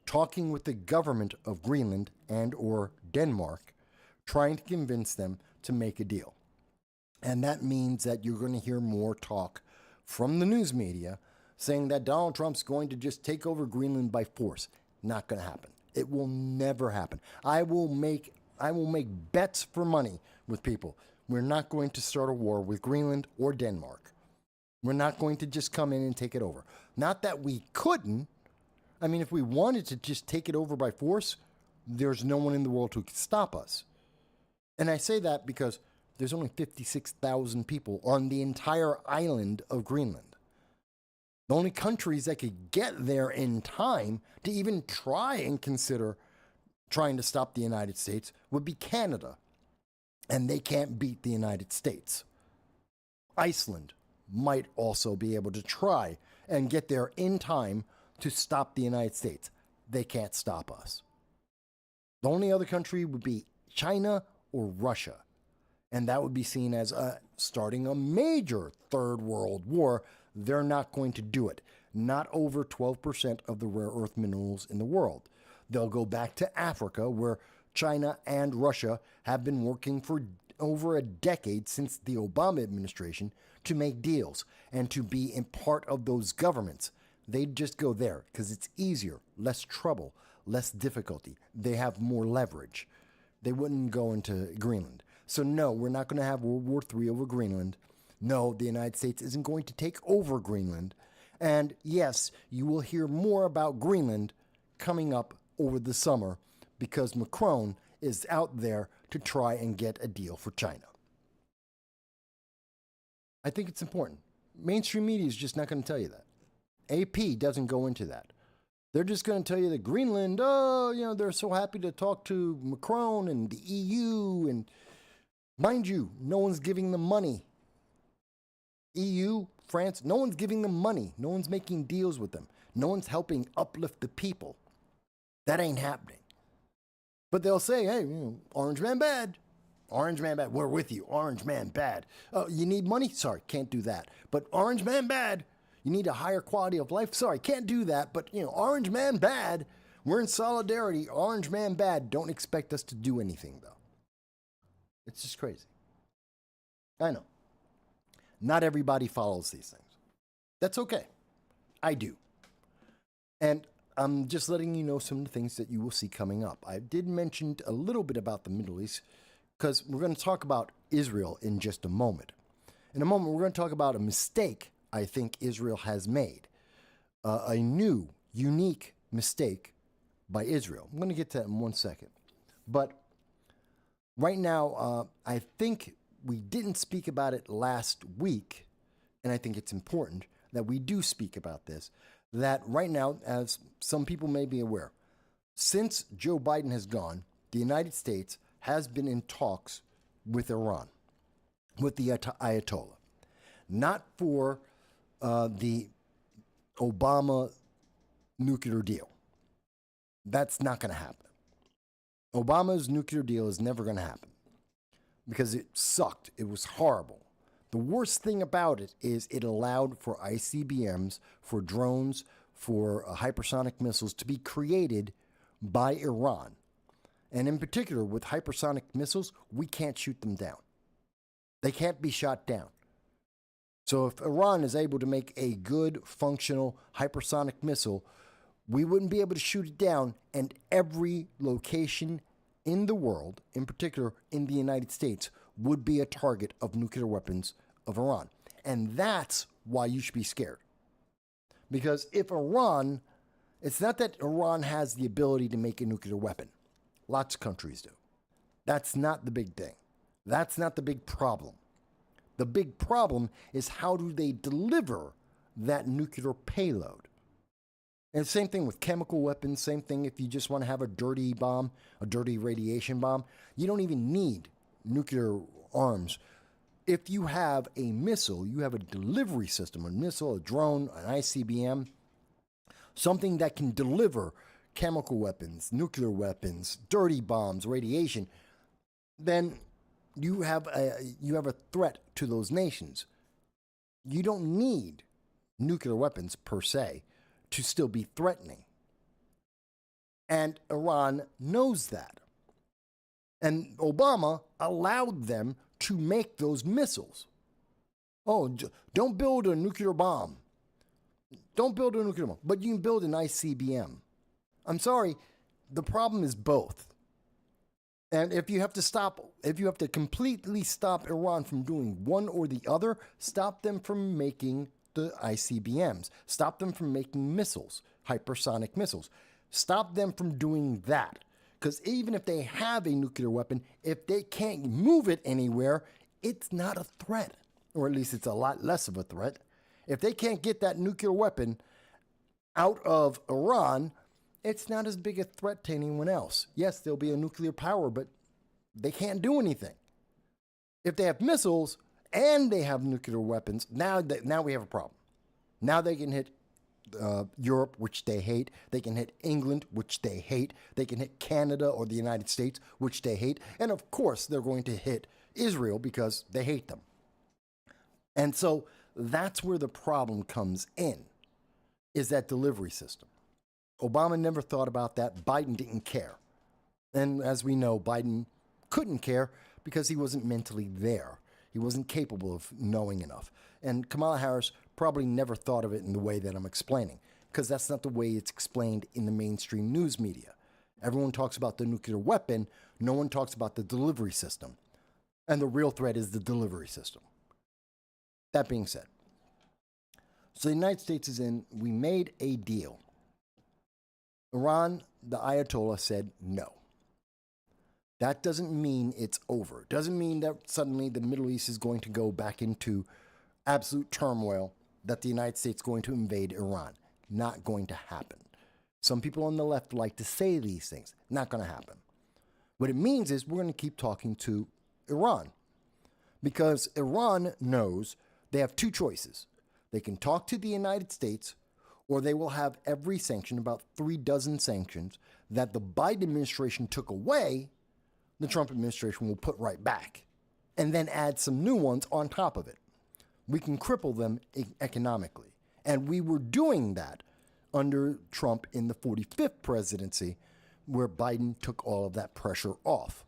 talking with the government of Greenland and or Denmark, trying to convince them to make a deal. And that means that you're going to hear more talk from the news media saying that Donald Trump's going to just take over Greenland by force. Not going to happen. It will never happen. I will make bets for money with people. We're not going to start a war with Greenland or Denmark. We're not going to just come in and take it over. Not that we couldn't. I mean, if we wanted to just take it over by force, there's no one in the world who could stop us. And I say that because there's only 56,000 people on the entire island of Greenland. The only countries that could get there in time to even try and consider trying to stop the United States would be Canada. And they can't beat the United States. Iceland might also be able to try and get there in time to stop the United States. They can't stop us. The only other country would be China or Russia. And that would be seen as starting a major third world war. They're not going to do it. Not over 12% of the rare earth minerals in the world. They'll go back to Africa, where China and Russia have been working for over a decade since the Obama administration to make deals and to be in part of those governments. They'd just go there because it's easier, less trouble, less difficulty. They have more leverage. They wouldn't go into Greenland. So no, we're not going to have World War III over Greenland. No, the United States isn't going to take over Greenland. And yes, you will hear more about Greenland coming up over the summer because Macron is out there to try and get a deal for China. I think it's important. Mainstream media is just not going to tell you that. AP doesn't go into that. They're just going to tell you that Greenland, they're so happy to talk to Macron and the EU. And mind you, no one's giving them money. EU, France, no one's giving them money. No one's making deals with them. No one's helping uplift the people. That ain't happening. But they'll say, hey, Orange Man bad. Orange Man bad. We're with you. Orange Man bad. Oh, you need money? Sorry, can't do that. But Orange Man bad. You need a higher quality of life? Sorry, can't do that. But, Orange Man bad. We're in solidarity. Orange Man bad. Don't expect us to do anything, though. It's just crazy. I know. Not everybody follows these things. That's okay. I do. And I'm just letting you know some of the things that you will see coming up. I did mention a little bit about the Middle East because we're going to talk about Israel in just a moment. In a moment, we're going to talk about a mistake I think Israel has made. A new, unique mistake by Israel. I'm going to get to that in 1 second. But right now, I think we didn't speak about it last week, and I think it's important that we do speak about this, that right now, as some people may be aware, since Joe Biden has gone, the United States has been in talks with Iran, with the Ayatollah, not for the Obama nuclear deal. That's not going to happen. Obama's nuclear deal is never going to happen because it sucked. It was horrible. The worst thing about it is it allowed for ICBMs, for drones, for hypersonic missiles to be created by Iran. And in particular, with hypersonic missiles, we can't shoot them down. They can't be shot down. So if Iran is able to make a good, functional hypersonic missile, we wouldn't be able to shoot it down, and every location in the world, in particular in the United States, would be a target of nuclear weapons of Iran. And that's why you should be scared. Because if Iran, it's not that Iran has the ability to make a nuclear weapon. Lots of countries do. That's not the big thing. That's not the big problem. The big problem is how do they deliver that nuclear payload? And same thing with chemical weapons, same thing if you just want to have a dirty bomb, a dirty radiation bomb. You don't even need nuclear arms. If you have a missile, you have a delivery system, a missile, a drone, an ICBM, something that can deliver chemical weapons, nuclear weapons, dirty bombs, radiation, then you have a threat to those nations. You don't need nuclear weapons per se to still be threatening. And Iran knows that. And Obama allowed them to make those missiles. Oh, don't build a nuclear bomb. Don't build a nuclear bomb, but you can build an ICBM. I'm sorry, the problem is both. And if you have to completely stop Iran from doing one or the other, stop them from making the ICBMs. Stop them from making missiles, hypersonic missiles. Stop them from doing that. Because even if they have a nuclear weapon, if they can't move it anywhere, it's not a threat. Or at least it's a lot less of a threat. If they can't get that nuclear weapon out of Iran, it's not as big a threat to anyone else. Yes, there'll be a nuclear power, but they can't do anything. If they have missiles and they have nuclear weapons, now we have a problem. Now they can hit Europe, which they hate. They can hit England, which they hate. They can hit Canada or the United States, which they hate. And of course, they're going to hit Israel because they hate them. And so that's where the problem comes in, is that delivery system. Obama never thought about that. Biden didn't care. And as we know, Biden couldn't care because he wasn't mentally there. He wasn't capable of knowing enough. And Kamala Harris probably never thought of it in the way that I'm explaining, because that's not the way it's explained in the mainstream news media. Everyone talks about the nuclear weapon. No one talks about the delivery system. And the real threat is the delivery system. That being said, so the United States is in, we made a deal. Iran, the Ayatollah, said no. That doesn't mean it's over. It doesn't mean that suddenly the Middle East is going to go back into absolute turmoil, that the United States is going to invade Iran. Not going to happen. Some people on the left like to say these things. Not going to happen. What it means is we're going to keep talking to Iran, because Iran knows they have two choices. They can talk to the United States, or they will have every sanction, about 36 sanctions, that the Biden administration took away, the Trump administration will put right back, and then add some new ones on top of it. We can cripple them economically. And we were doing that under Trump in the 45th presidency, where Biden took all of that pressure off.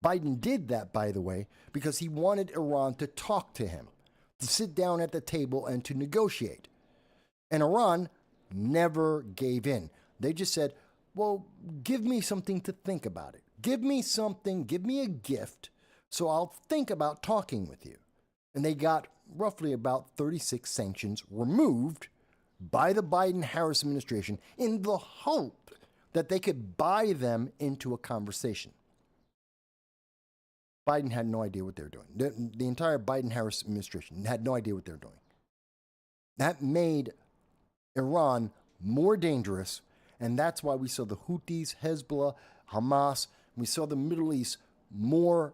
Biden did that, by the way, because he wanted Iran to talk to him, to sit down at the table and to negotiate. And Iran never gave in. They just said, well, give me something to think about it. Give me something, give me a gift, so I'll think about talking with you. And they got roughly about 36 sanctions removed by the Biden-Harris administration in the hope that they could buy them into a conversation. Biden had no idea what they were doing. The entire Biden-Harris administration had no idea what they were doing. That made Iran more dangerous, and that's why we saw the Houthis, Hezbollah, Hamas. We saw the Middle East more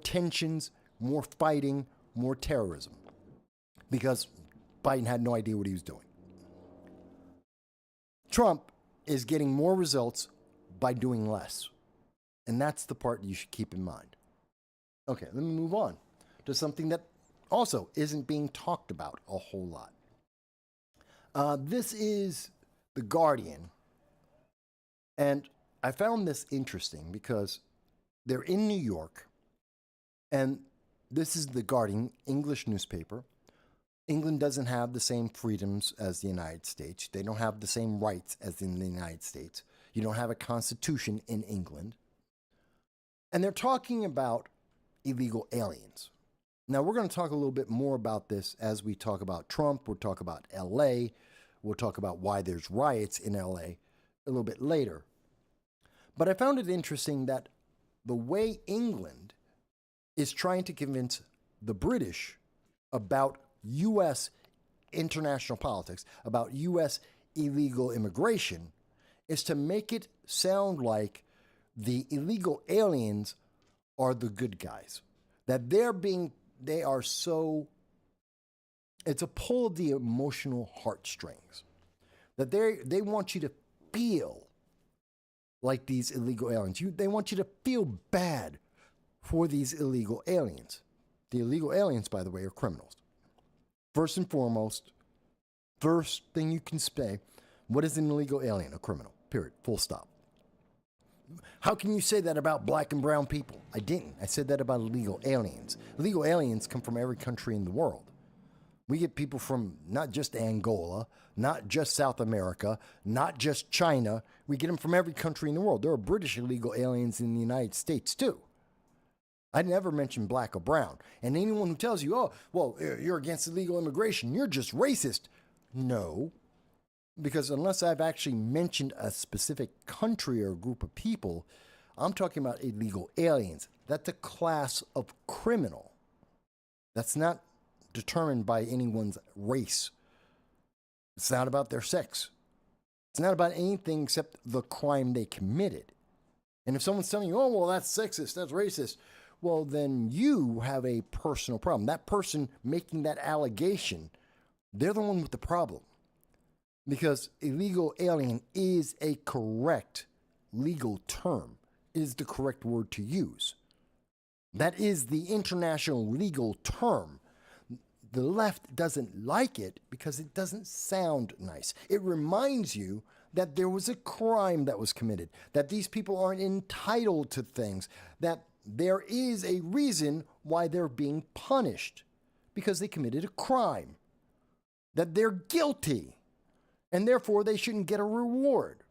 tensions, more fighting, more terrorism, because Biden had no idea what he was doing. Trump is getting more results by doing less. And that's the part you should keep in mind. Okay, let me move on to something that also isn't being talked about a whole lot. This is The Guardian. And I found this interesting because they're in New York. And this is The Guardian, English newspaper. England doesn't have the same freedoms as the United States. They don't have the same rights as in the United States. You don't have a constitution in England. And they're talking about illegal aliens. Now, we're going to talk a little bit more about this as we talk about Trump. We'll talk about LA. We'll talk about why there's riots in LA a little bit later. But I found it interesting that the way England is trying to convince the British about U.S. international politics, about U.S. illegal immigration, is to make it sound like the illegal aliens are the good guys. That they are so, it's a pull of the emotional heartstrings. That they want you to feel like these illegal aliens. They want you to feel bad for these illegal aliens. The illegal aliens, by the way, are criminals. First and foremost, first thing you can say, what is an illegal alien? A criminal, period, full stop. How can you say that about black and brown people? I didn't. I said that about illegal aliens. Illegal aliens come from every country in the world. We get people from not just Angola, not just South America, not just China. We get them from every country in the world. There are British illegal aliens in the United States, too. I never mentioned black or brown. And anyone who tells you, oh, well, you're against illegal immigration, you're just racist. No. Because unless I've actually mentioned a specific country or group of people, I'm talking about illegal aliens. That's a class of criminal. That's not determined by anyone's race. It's not about their sex. It's not about anything except the crime they committed. And if someone's telling you, oh, well, that's sexist, that's racist, well, then you have a personal problem. That person making that allegation, they're the one with the problem. Because illegal alien is a correct legal term. It is the correct word to use. That is the international legal term. The left doesn't like it because it doesn't sound nice. It reminds you that there was a crime that was committed, that these people aren't entitled to things, that there is a reason why they're being punished because they committed a crime, that they're guilty. And therefore, they shouldn't get a reward.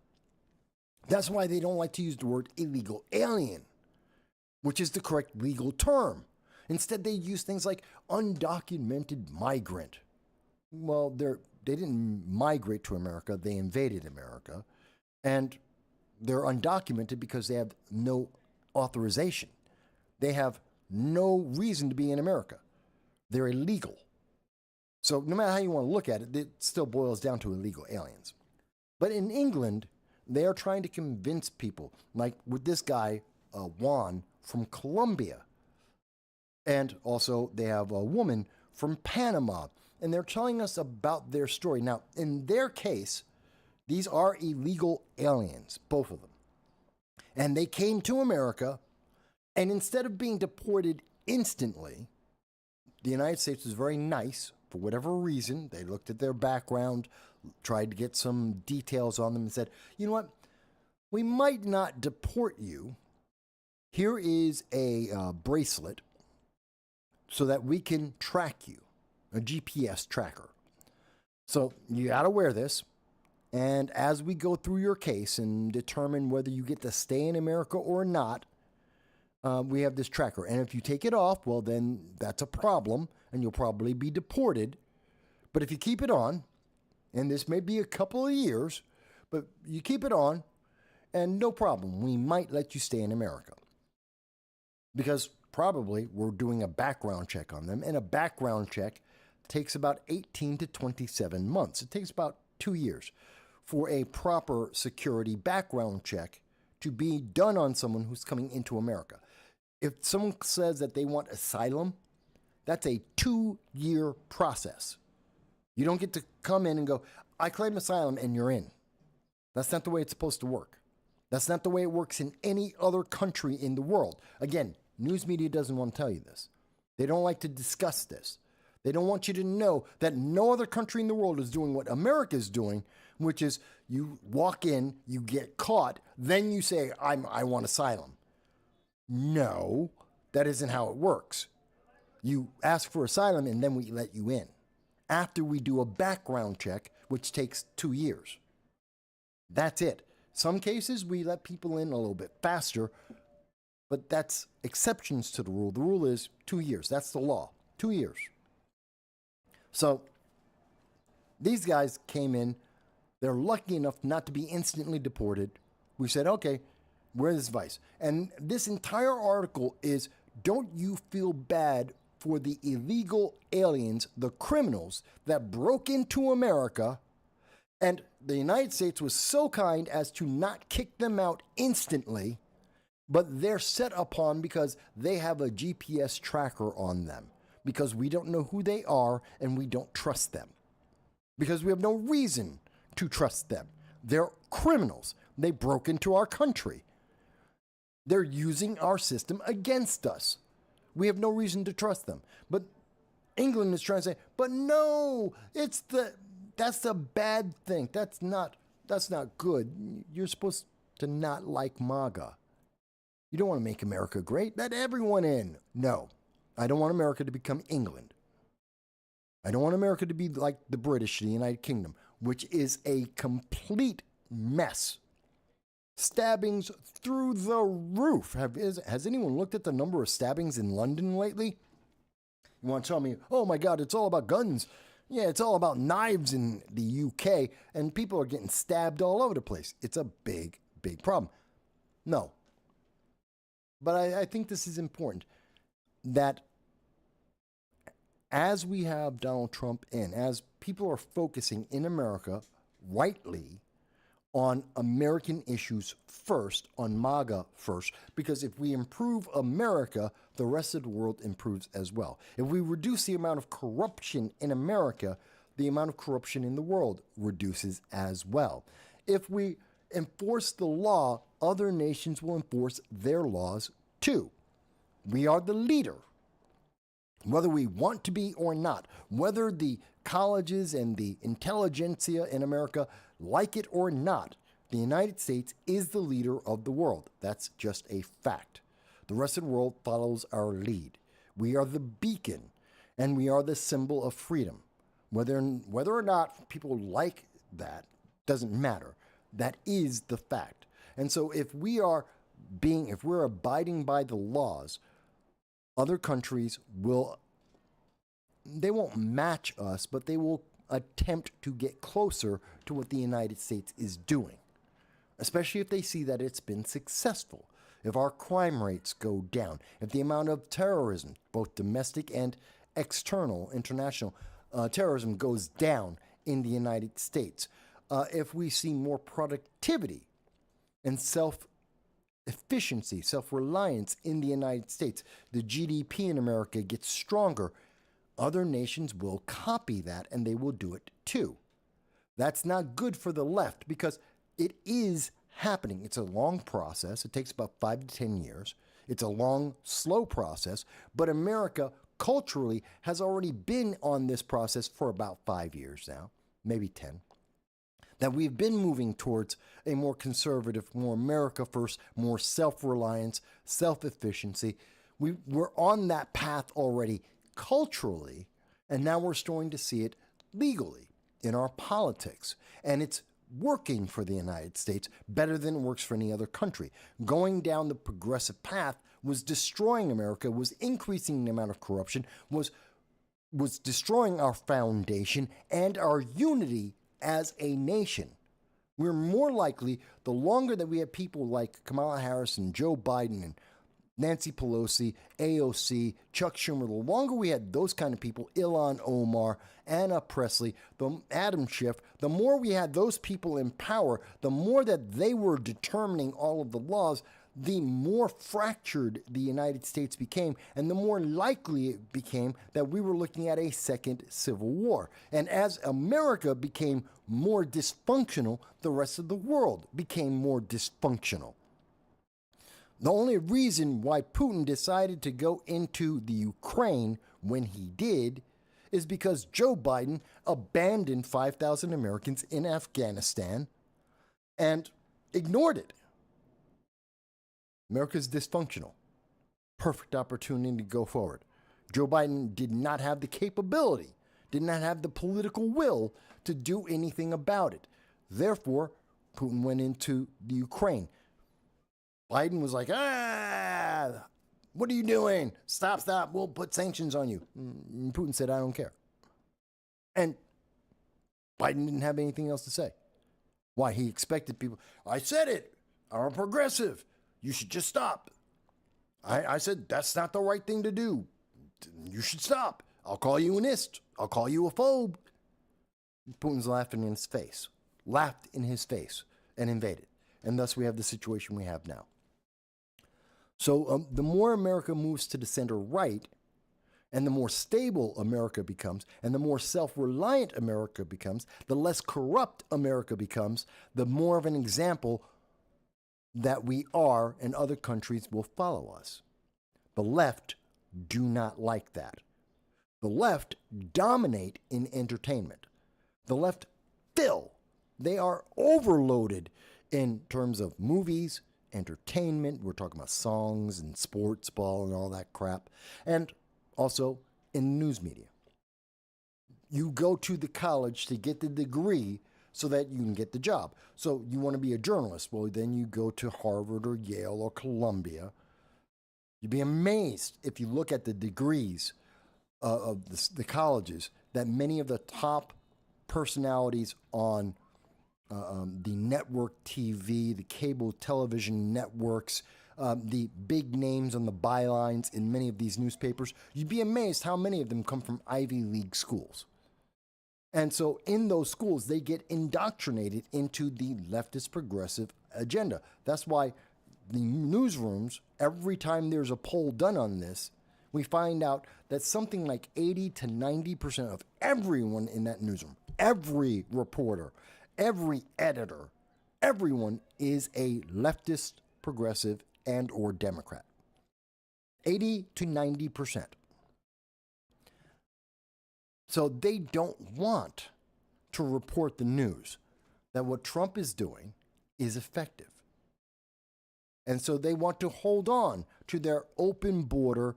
That's why they don't like to use the word illegal alien, which is the correct legal term. Instead, they use things like undocumented migrant. Well, they didn't migrate to America. They invaded America. And they're undocumented because they have no authorization. They have no reason to be in America. They're illegal. So no matter how you want to look at it, it still boils down to illegal aliens. But in England, they are trying to convince people, like with this guy, Juan, from Colombia. And also they have a woman from Panama. And they're telling us about their story. Now, in their case, these are illegal aliens, both of them. And they came to America, and instead of being deported instantly, the United States was very nice. For whatever reason, they looked at their background, tried to get some details on them, and said, you know what, we might not deport you. Here is a bracelet so that we can track you, a GPS tracker. So you got to wear this, and as we go through your case and determine whether you get to stay in America or not, we have this tracker. And if you take it off, well, then that's a problem, and you'll probably be deported. But if you keep it on, and this may be a couple of years, But you keep it on, and no problem. We might let you stay in America. Because probably we're doing a background check on them, and a background check takes about 18 to 27 months. It takes about 2 years for a proper security background check to be done on someone who's coming into America. If someone says that they want asylum, that's a 2-year process. You don't get to come in and go, I claim asylum, and you're in. That's not the way it's supposed to work. That's not the way it works in any other country in the world. Again, news media doesn't want to tell you this. They don't like to discuss this. They don't want you to know that no other country in the world is doing what America is doing, which is you walk in, you get caught, then you say, I want asylum. No, that isn't how it works. You ask for asylum, and then we let you in after we do a background check, which takes 2 years. That's it. Some cases, we let people in a little bit faster, but that's exceptions to the rule. The rule is 2 years. That's the law. 2 years. So these guys came in. They're lucky enough not to be instantly deported. We said, okay, where's this advice? And this entire article is, don't you feel bad for the illegal aliens, the criminals that broke into America, and the United States was so kind as to not kick them out instantly, but they're set upon because they have a GPS tracker on them, because we don't know who they are and we don't trust them, because we have no reason to trust them. They're criminals. They broke into our country. They're using our system against us. We have no reason to trust them. But England is trying to say, but no, that's the bad thing. That's not good. You're supposed to not like MAGA. You don't want to make America great. Let everyone in. No, I don't want America to become England. I don't want America to be like the British, the United Kingdom, which is a complete mess. Stabbings through the roof. Has anyone looked at the number of stabbings in London lately? You want to tell me, oh my God, it's all about guns. Yeah, it's all about knives in the UK, and people are getting stabbed all over the place. It's a big, big problem. No. But I think this is important, that as we have Donald Trump in, as people are focusing in America, rightly, on American issues first, on MAGA first, because if we improve America, the rest of the world improves as well. If we reduce the amount of corruption in America, the amount of corruption in the world reduces as well. If we enforce the law, other nations will enforce their laws too. We are the leader, whether we want to be or not, whether the colleges and the intelligentsia in America like it or not. The United States is the leader of the world. That's just a fact. The rest of the world follows our lead. We are the beacon, and we are the symbol of freedom. Whether or not people like that doesn't matter. That is the fact. And so if we're abiding by the laws, other countries they won't match us, but they will attempt to get closer to what the United States is doing, especially if they see that it's been successful. If our crime rates go down, if the amount of terrorism, both domestic and external, international terrorism goes down in the United States, if we see more productivity and self-efficiency, self-reliance in the United States, the GDP in America gets stronger, other nations will copy that, and they will do it too. That's not good for the left, because it is happening. It's a long process. It takes about 5 to 10 years. It's a long, slow process, but America culturally has already been on this process for about 5 years now, maybe 10. That we've been moving towards a more conservative, more America first, more self-reliance, self-efficiency. We're on that path already culturally, and now we're starting to see it legally in our politics. And it's working for the United States better than it works for any other country. Going down the progressive path was destroying America, was increasing the amount of corruption, was destroying our foundation and our unity as a nation. We're more likely, the longer that we have people like Kamala Harris and Joe Biden and Nancy Pelosi, AOC, Chuck Schumer, the longer we had those kind of people, Ilhan Omar, Anna Presley, Adam Schiff, the more we had those people in power, the more that they were determining all of the laws, the more fractured the United States became, and the more likely it became that we were looking at a second civil war. And as America became more dysfunctional, the rest of the world became more dysfunctional. The only reason why Putin decided to go into the Ukraine when he did is because Joe Biden abandoned 5,000 Americans in Afghanistan and ignored it. America's dysfunctional. Perfect opportunity to go forward. Joe Biden did not have the capability, did not have the political will to do anything about it. Therefore, Putin went into the Ukraine. Biden was like, what are you doing? Stop, we'll put sanctions on you. And Putin said, I don't care. And Biden didn't have anything else to say. Why? He expected people, I said it, I'm a progressive. You should just stop. I said, that's not the right thing to do. You should stop. I'll call you an ist. I'll call you a phobe. Putin's laughing in his face, laughed in his face and invaded. And thus we have the situation we have now. So the more America moves to the center right, and the more stable America becomes, and the more self-reliant America becomes, the less corrupt America becomes, the more of an example that we are and other countries will follow us. The left do not like that. The left dominate in entertainment. The left they are overloaded in terms of movies, entertainment. We're talking about songs and sports ball and all that crap. And also in news media. You go to the college to get the degree so that you can get the job. So you want to be a journalist. Well, then you go to Harvard or Yale or Columbia. You'd be amazed if you look at the degrees of the colleges that many of the top personalities on the network TV, the cable television networks, the big names on the bylines in many of these newspapers, you'd be amazed how many of them come from Ivy League schools. And so in those schools, they get indoctrinated into the leftist progressive agenda. That's why the newsrooms, every time there's a poll done on this, we find out that something like 80 to 90% of everyone in that newsroom, every reporter, every editor, everyone is a leftist, progressive, and or Democrat. 80 to 90%. So they don't want to report the news that what Trump is doing is effective. And so they want to hold on to their open border,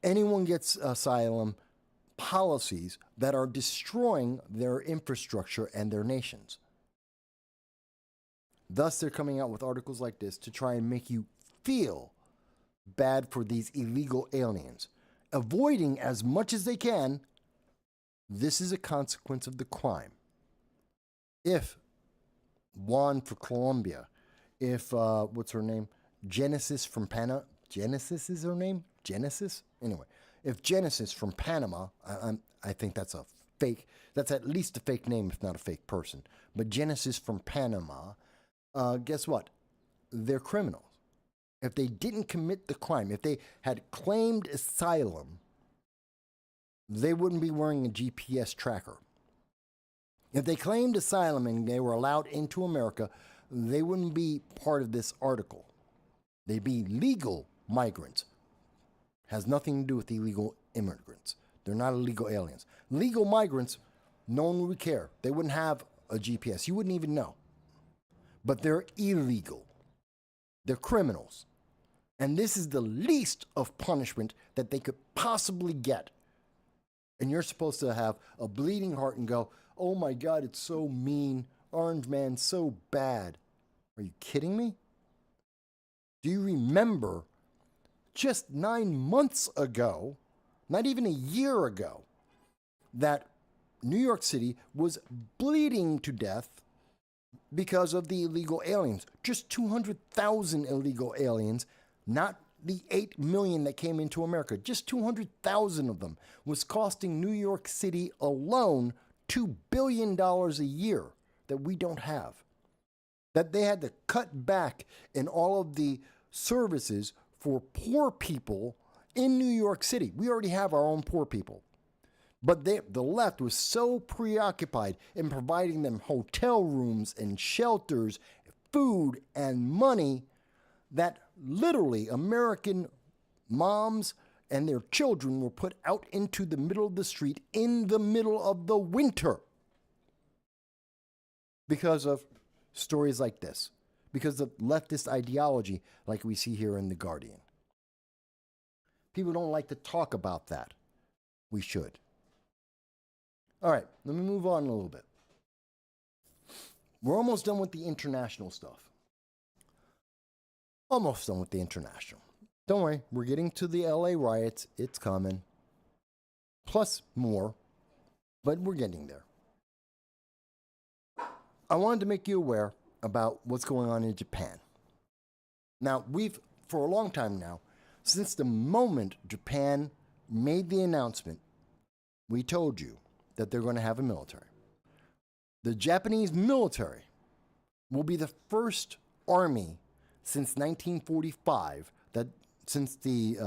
anyone gets asylum policies that are destroying their infrastructure and their nations. Thus, they're coming out with articles like this to try and make you feel bad for these illegal aliens, avoiding as much as they can. This is a consequence of the crime. If Juan for Colombia, if, what's her name? Genesis from Panama. Genesis is her name? Genesis? Anyway, if Genesis from Panama, I think that's a fake, that's at least a fake name, if not a fake person. But Genesis from Panama, guess what? They're criminals. If they didn't commit the crime, if they had claimed asylum, they wouldn't be wearing a GPS tracker. If they claimed asylum and they were allowed into America, they wouldn't be part of this article. They'd be legal migrants. Has nothing to do with illegal immigrants. They're not illegal aliens. Legal migrants, no one would care. They wouldn't have a GPS. You wouldn't even know. But they're illegal. They're criminals. And this is the least of punishment that they could possibly get. And you're supposed to have a bleeding heart and go, oh my God, it's so mean. Orange Man's so bad. Are you kidding me? Do you remember just 9 months ago, not even a year ago, that New York City was bleeding to death because of the illegal aliens. Just 200,000 illegal aliens, not the 8 million that came into America. Just 200,000 of them was costing New York City alone $2 billion a year that we don't have. That they had to cut back in all of the services for poor people in New York City. We already have our own poor people. But the left was so preoccupied in providing them hotel rooms and shelters, food and money, that literally American moms and their children were put out into the middle of the street in the middle of the winter because of stories like this, because of leftist ideology like we see here in The Guardian. People don't like to talk about that. We should. All right, let me move on a little bit. We're almost done with the international stuff. Almost done with the international. Don't worry, we're getting to the LA riots. It's coming. Plus more, but we're getting there. I wanted to make you aware about what's going on in Japan. Now, for a long time now, since the moment Japan made the announcement, we told you that they're going to have a military. The Japanese military will be the first army since 1945, since the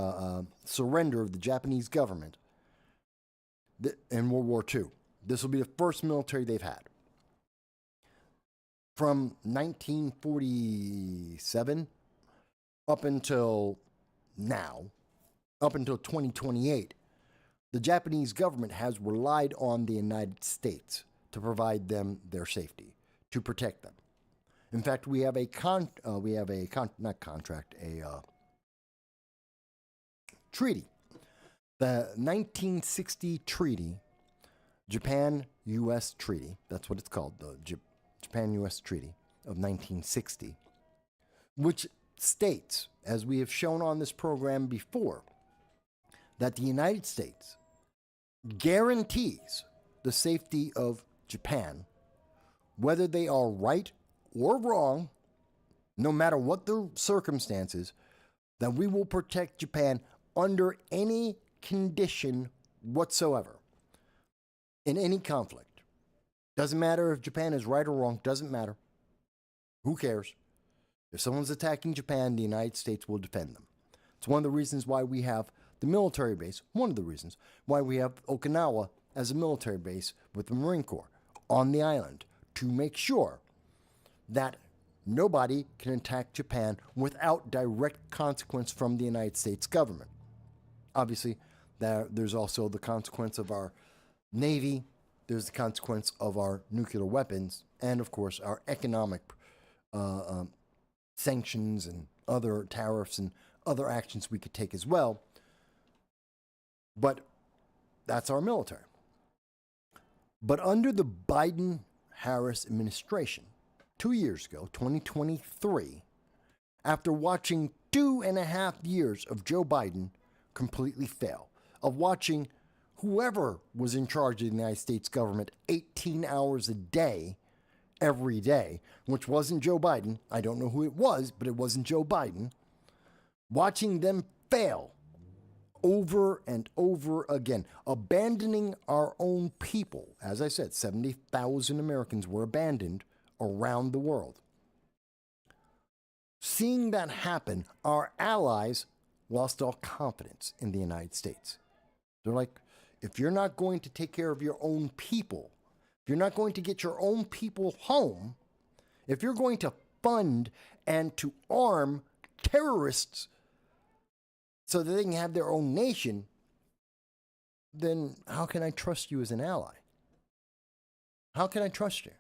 surrender of the Japanese government in World War II. This will be the first military they've had. From 1947 up until now, up until 2028, the Japanese government has relied on the United States to provide them their safety, to protect them. In fact, we have a treaty. The 1960 treaty, Japan-U.S. treaty, that's what it's called, the Japan-U.S. treaty of 1960, which states, as we have shown on this program before, that the United States guarantees the safety of Japan, whether they are right or wrong, no matter what the circumstances, that we will protect Japan under any condition whatsoever, in any conflict. Doesn't matter if Japan is right or wrong, doesn't matter. Who cares? If someone's attacking Japan, the United States will defend them. It's one of the reasons why we have the military base, one of the reasons why we have Okinawa as a military base with the Marine Corps on the island, to make sure that nobody can attack Japan without direct consequence from the United States government. Obviously, there's also the consequence of our Navy, there's the consequence of our nuclear weapons, and of course our economic sanctions and other tariffs and other actions we could take as well. But that's our military. But under the Biden-Harris administration, 2 years ago, 2023, after watching 2.5 years of Joe Biden completely fail, of watching whoever was in charge of the United States government 18 hours a day, every day, which wasn't Joe Biden. I don't know who it was, but it wasn't Joe Biden. Watching them fail over and over again, abandoning our own people. As I said, 70,000 Americans were abandoned around the world. Seeing that happen, our allies lost all confidence in the United States. They're like, if you're not going to take care of your own people, if you're not going to get your own people home, if you're going to fund and to arm terrorists so that they can have their own nation, then how can I trust you as an ally? How can I trust you?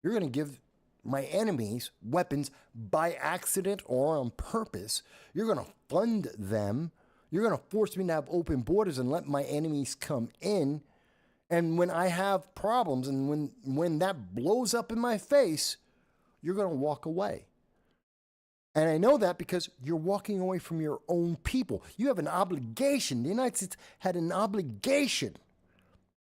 You're going to give my enemies weapons by accident or on purpose. You're going to fund them. You're going to force me to have open borders and let my enemies come in. And when I have problems and when that blows up in my face, you're going to walk away. And I know that because you're walking away from your own people. You have an obligation. The United States had an obligation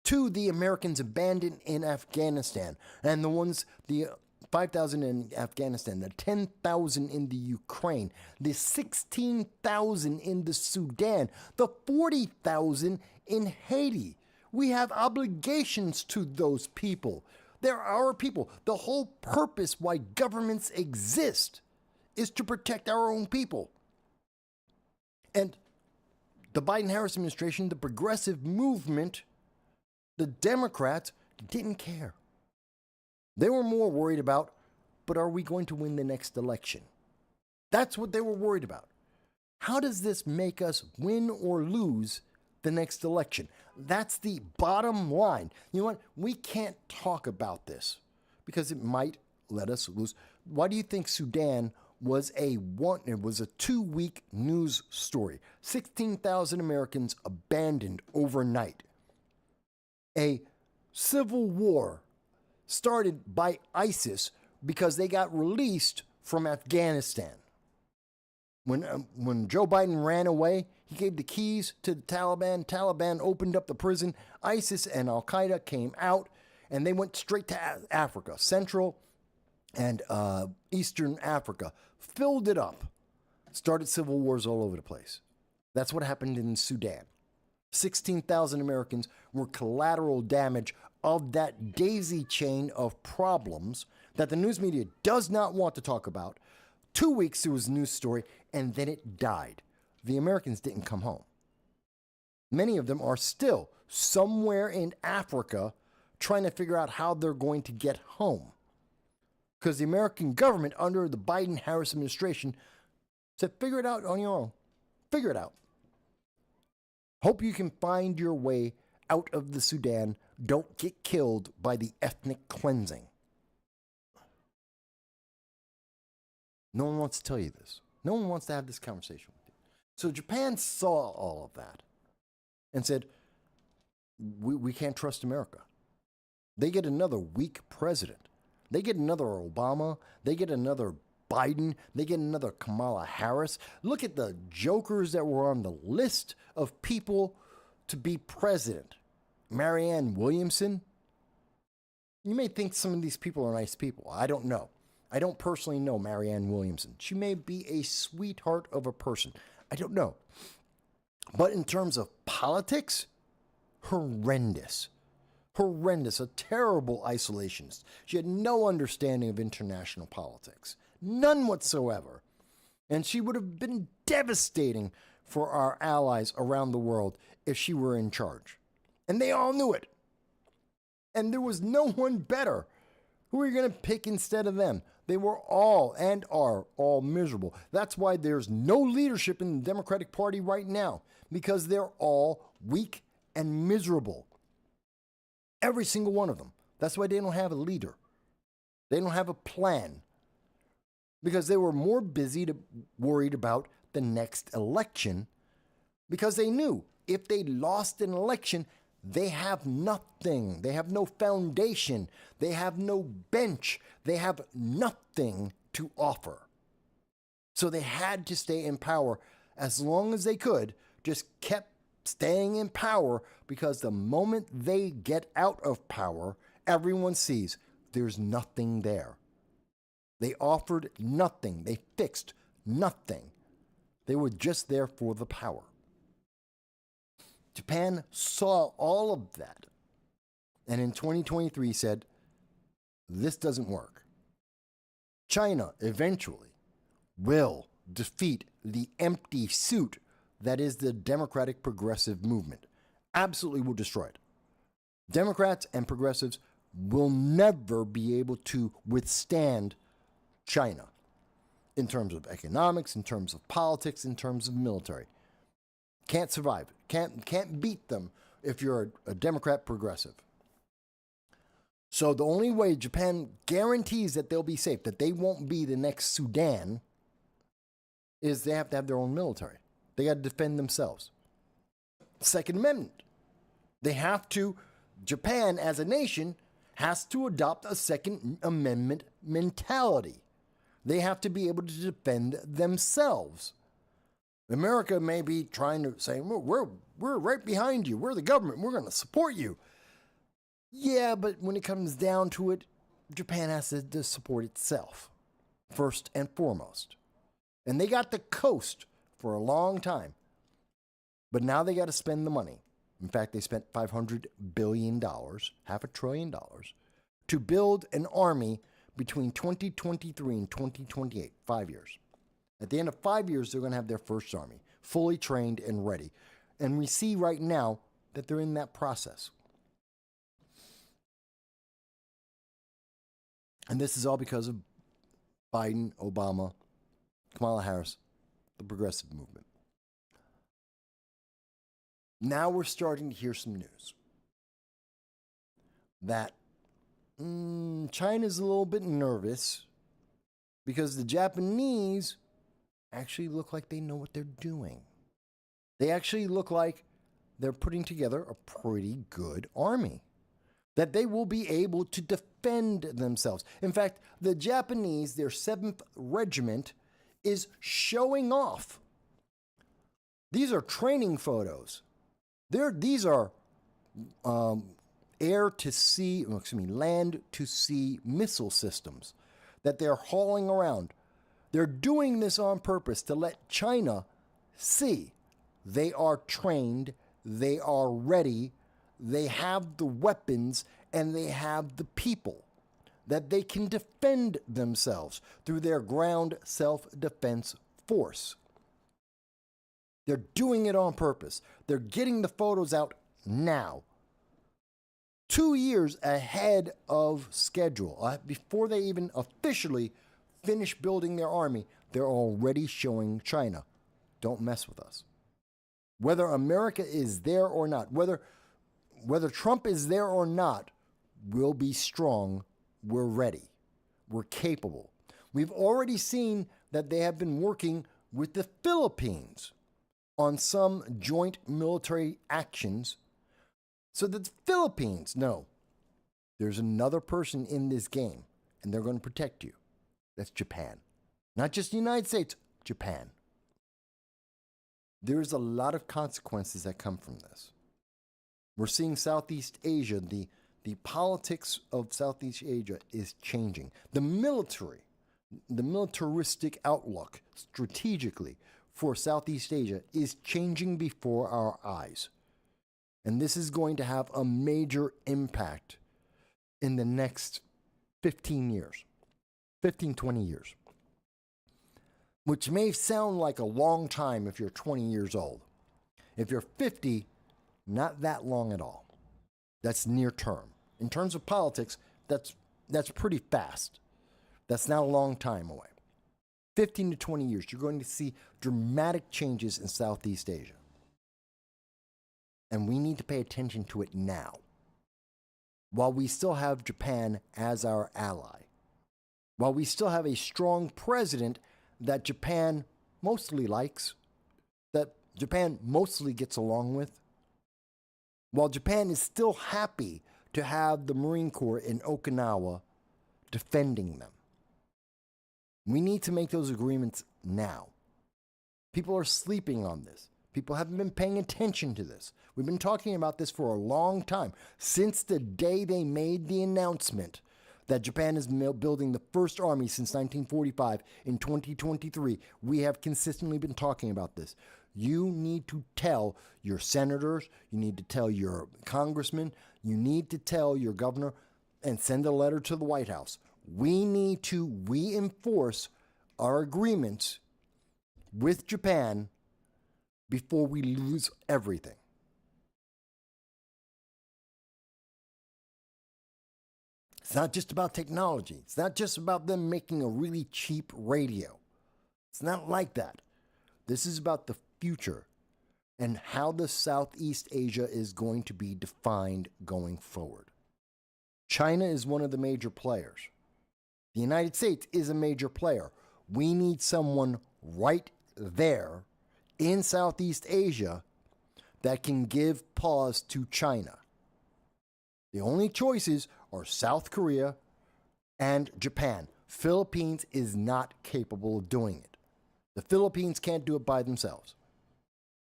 to the Americans abandoned in Afghanistan and the 5,000 in Afghanistan, the 10,000 in the Ukraine, the 16,000 in the Sudan, the 40,000 in Haiti. We have obligations to those people. They're our people. The whole purpose why governments exist is to protect our own people. And the Biden-Harris administration, the progressive movement, the Democrats didn't care. They were more worried about, but are we going to win the next election? That's what they were worried about. How does this make us win or lose the next election? That's the bottom line. You know what? We can't talk about this because it might let us lose. Why do you think Sudan was it was a 2-week news story? 16,000 Americans abandoned overnight. A civil war started by ISIS because they got released from Afghanistan. When Joe Biden ran away, he gave the keys to the Taliban. Taliban opened up the prison. ISIS and Al-Qaeda came out, and they went straight to Africa, Central and Eastern Africa, filled it up, started civil wars all over the place. That's what happened in Sudan. 16,000 Americans were collateral damage of that daisy chain of problems that the news media does not want to talk about. 2 weeks it was a news story, and then it died. The Americans didn't come home. Many of them are still somewhere in Africa trying to figure out how they're going to get home. Because the American government under the Biden-Harris administration said, figure it out on your own. Figure it out. Hope you can find your way out of the Sudan. Don't get killed by the ethnic cleansing. No one wants to tell you this. No one wants to have this conversation with you. So Japan saw all of that and said, we can't trust America. They get another weak president. They get another Obama. They get another Biden. They get another Kamala Harris. Look at the jokers that were on the list of people to be president. Marianne Williamson. You may think some of these people are nice people. I don't know. I don't personally know Marianne Williamson. She may be a sweetheart of a person. I don't know. But in terms of politics, horrendous. Horrendous. A terrible isolationist. She had no understanding of international politics. None whatsoever. And she would have been devastating for our allies around the world if she were in charge. And they all knew it. And there was no one better. Who are you going to pick instead of them? They were all and are all miserable. That's why there's no leadership in the Democratic Party right now, because they're all weak and miserable. Every single one of them. That's why they don't have a leader. They don't have a plan. Because they were more worried about the next election, because they knew if they lost an election, they have nothing. They have no foundation. They have no bench. They have nothing to offer. So they had to stay in power as long as they could, just kept staying in power, because the moment they get out of power, everyone sees there's nothing there. They offered nothing. They fixed nothing. They were just there for the power. Japan saw all of that, and in 2023 said, this doesn't work. China eventually will defeat the empty suit that is the Democratic Progressive Movement. Absolutely will destroy it. Democrats and progressives will never be able to withstand China in terms of economics, in terms of politics, in terms of military. Can't survive it. Can't beat them if you're a Democrat progressive. So the only way Japan guarantees that they'll be safe, that they won't be the next Sudan, is they have to have their own military. They got to defend themselves. Second Amendment. They have to, Japan as a nation has to adopt a Second Amendment mentality. They have to be able to defend themselves. America may be trying to say, we're right behind you. We're the government. We're going to support you. Yeah, but when it comes down to it, Japan has to support itself, first and foremost. And they got the coast for a long time. But now they got to spend the money. In fact, they spent $500 billion, $500 billion, to build an army between 2023 and 2028, 5 years. At the end of 5 years, they're going to have their first army, fully trained and ready. And we see right now that they're in that process. And this is all because of Biden, Obama, Kamala Harris, the progressive movement. Now we're starting to hear some news that China's a little bit nervous because the Japanese actually look like they know what they're doing. They actually look like they're putting together a pretty good army, that they will be able to defend themselves. In fact, the Japanese, their 7th Regiment, is showing off. These are training photos. These are land to sea missile systems that they're hauling around. They're doing this on purpose to let China see they are trained, they are ready, they have the weapons, and they have the people that they can defend themselves through their ground self-defense force. They're doing it on purpose. They're getting the photos out now. 2 years ahead of schedule. Before they even officially finish building their army, they're already showing China, don't mess with us. Whether America is there or not, whether Trump is there or not, we'll be strong, we're ready, we're capable. We've already seen that they have been working with the Philippines on some joint military actions so that the Philippines know there's another person in this game and they're going to protect you. That's Japan. Not just the United States, Japan. There's a lot of consequences that come from this. We're seeing Southeast Asia, the politics of Southeast Asia is changing. The militaristic outlook strategically for Southeast Asia is changing before our eyes. And this is going to have a major impact in the next 15 years, 20 years. Which may sound like a long time if you're 20 years old. If you're 50, not that long at all. That's near term. In terms of politics, that's pretty fast. That's not a long time away. 15 to 20 years, you're going to see dramatic changes in Southeast Asia. And we need to pay attention to it now, while we still have Japan as our ally, while we still have a strong president that Japan mostly likes, that Japan mostly gets along with, while Japan is still happy to have the Marine Corps in Okinawa defending them. We need to make those agreements now. People are sleeping on this. People haven't been paying attention to this. We've been talking about this for a long time, since the day they made the announcement that Japan is building the first army since 1945 in 2023. We have consistently been talking about this. You need to tell your senators, you need to tell your congressmen, you need to tell your governor, and send a letter to the White House. We need to reinforce our agreements with Japan before we lose everything. It's not just about technology. It's not just about them making a really cheap radio. It's not like that. This is about the future and how the Southeast Asia is going to be defined going forward. China is one of the major players. The United States is a major player. We need someone right there in Southeast Asia that can give pause to China. The only choices are South Korea and Japan. Philippines is not capable of doing it. The Philippines can't do it by themselves.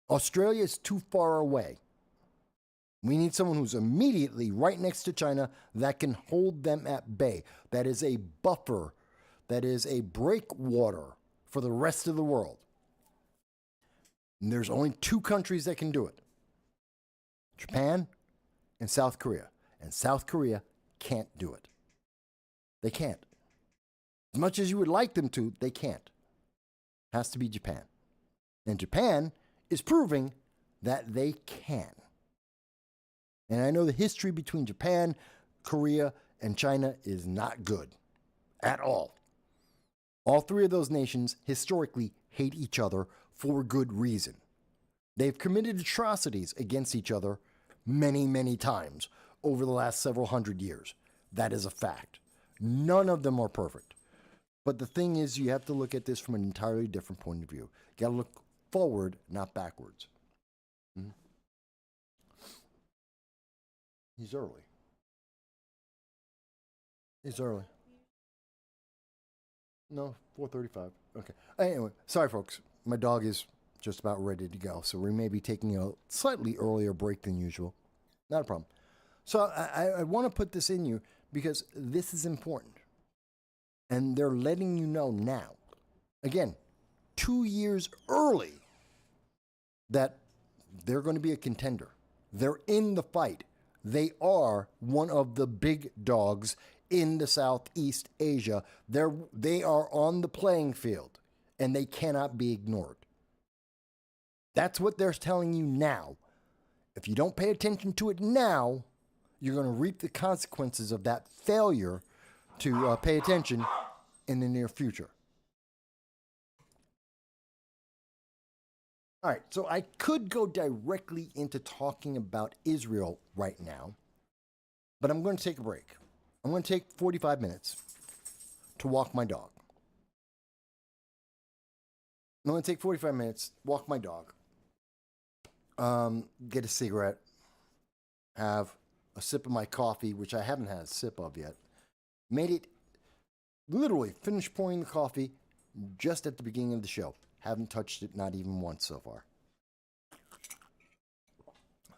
Australia is too far away. We need someone who's immediately right next to China that can hold them at bay. That is a buffer. That is a breakwater for the rest of the world. And there's only two countries that can do it. Japan and South Korea. And South Korea can't do it. They can't. As much as you would like them to, they can't. It has to be Japan. And Japan is proving that they can. And I know the history between Japan, Korea, and China is not good at all. All three of those nations historically hate each other for good reason. They've committed atrocities against each other many, many times over the last several hundred years. That is a fact. None of them are perfect. But the thing is, you have to look at this from an entirely different point of view. You got to look forward, not backwards. He's early. He's early. No, 4:35. Okay. Anyway, sorry, folks. My dog is just about ready to go, so we may be taking a slightly earlier break than usual. Not a problem. So I want to put this in you because this is important. And they're letting you know now, again, 2 years early, that they're going to be a contender. They're in the fight. They are one of the big dogs in the Southeast Asia. They are on the playing field, and they cannot be ignored. That's what they're telling you now. If you don't pay attention to it now, you're going to reap the consequences of that failure to pay attention in the near future. All right, so I could go directly into talking about Israel right now, but I'm going to take a break. I'm going to take 45 minutes to walk my dog. I'm going to take 45 minutes, walk my dog, get a cigarette, have a sip of my coffee, which I haven't had a sip of yet. Made it, literally finished pouring the coffee just at the beginning of the show. Haven't touched it, not even once so far.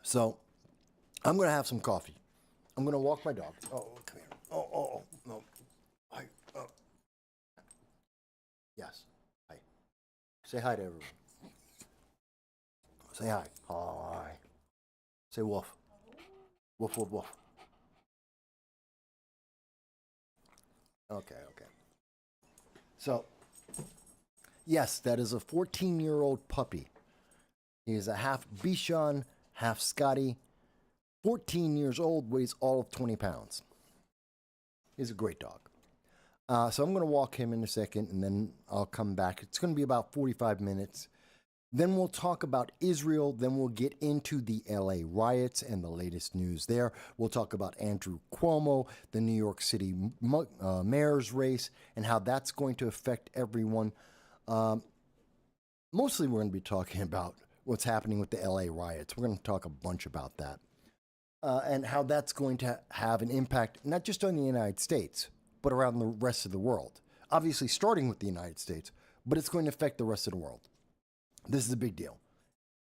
So, I'm going to have some coffee. I'm going to walk my dog. Oh, come here. Oh, no. Hi. Oh. Yes. Hi. Say hi to everyone. Say hi. Hi. Say woof. Woof, woof, woof. Okay. So, yes, that is a 14-year-old puppy. He is a half Bichon, half Scotty. 14 years old, weighs all of 20 pounds. He's a great dog. So I'm going to walk him in a second, and then I'll come back. It's going to be about 45 minutes. Then we'll talk about Israel. Then we'll get into the LA riots and the latest news there. We'll talk about Andrew Cuomo, the New York City mayor's race, and how that's going to affect everyone. Mostly we're going to be talking about what's happening with the LA riots. We're going to talk a bunch about that. And how that's going to have an impact, not just on the United States, but around the rest of the world. Obviously, starting with the United States, but it's going to affect the rest of the world. This is a big deal,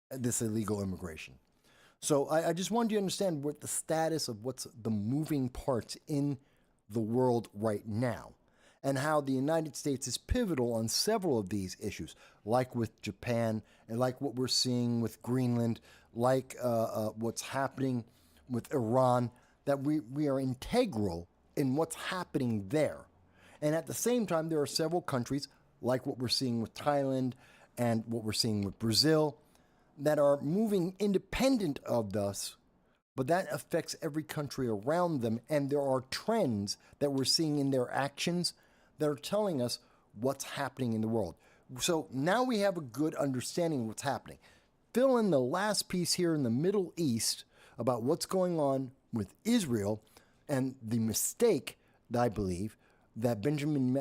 this illegal immigration. So I just wanted you to understand what the status of what's the moving parts in the world right now, and how the United States is pivotal on several of these issues, like with Japan, and like what we're seeing with Greenland, like what's happening with Iran, that we are integral in what's happening there. And at the same time, there are several countries, like what we're seeing with Thailand and what we're seeing with Brazil, that are moving independent of us, but that affects every country around them. And there are trends that we're seeing in their actions that are telling us what's happening in the world. So now we have a good understanding of what's happening. Fill in the last piece here in the Middle East about what's going on with Israel and the mistake, I believe, that Benjamin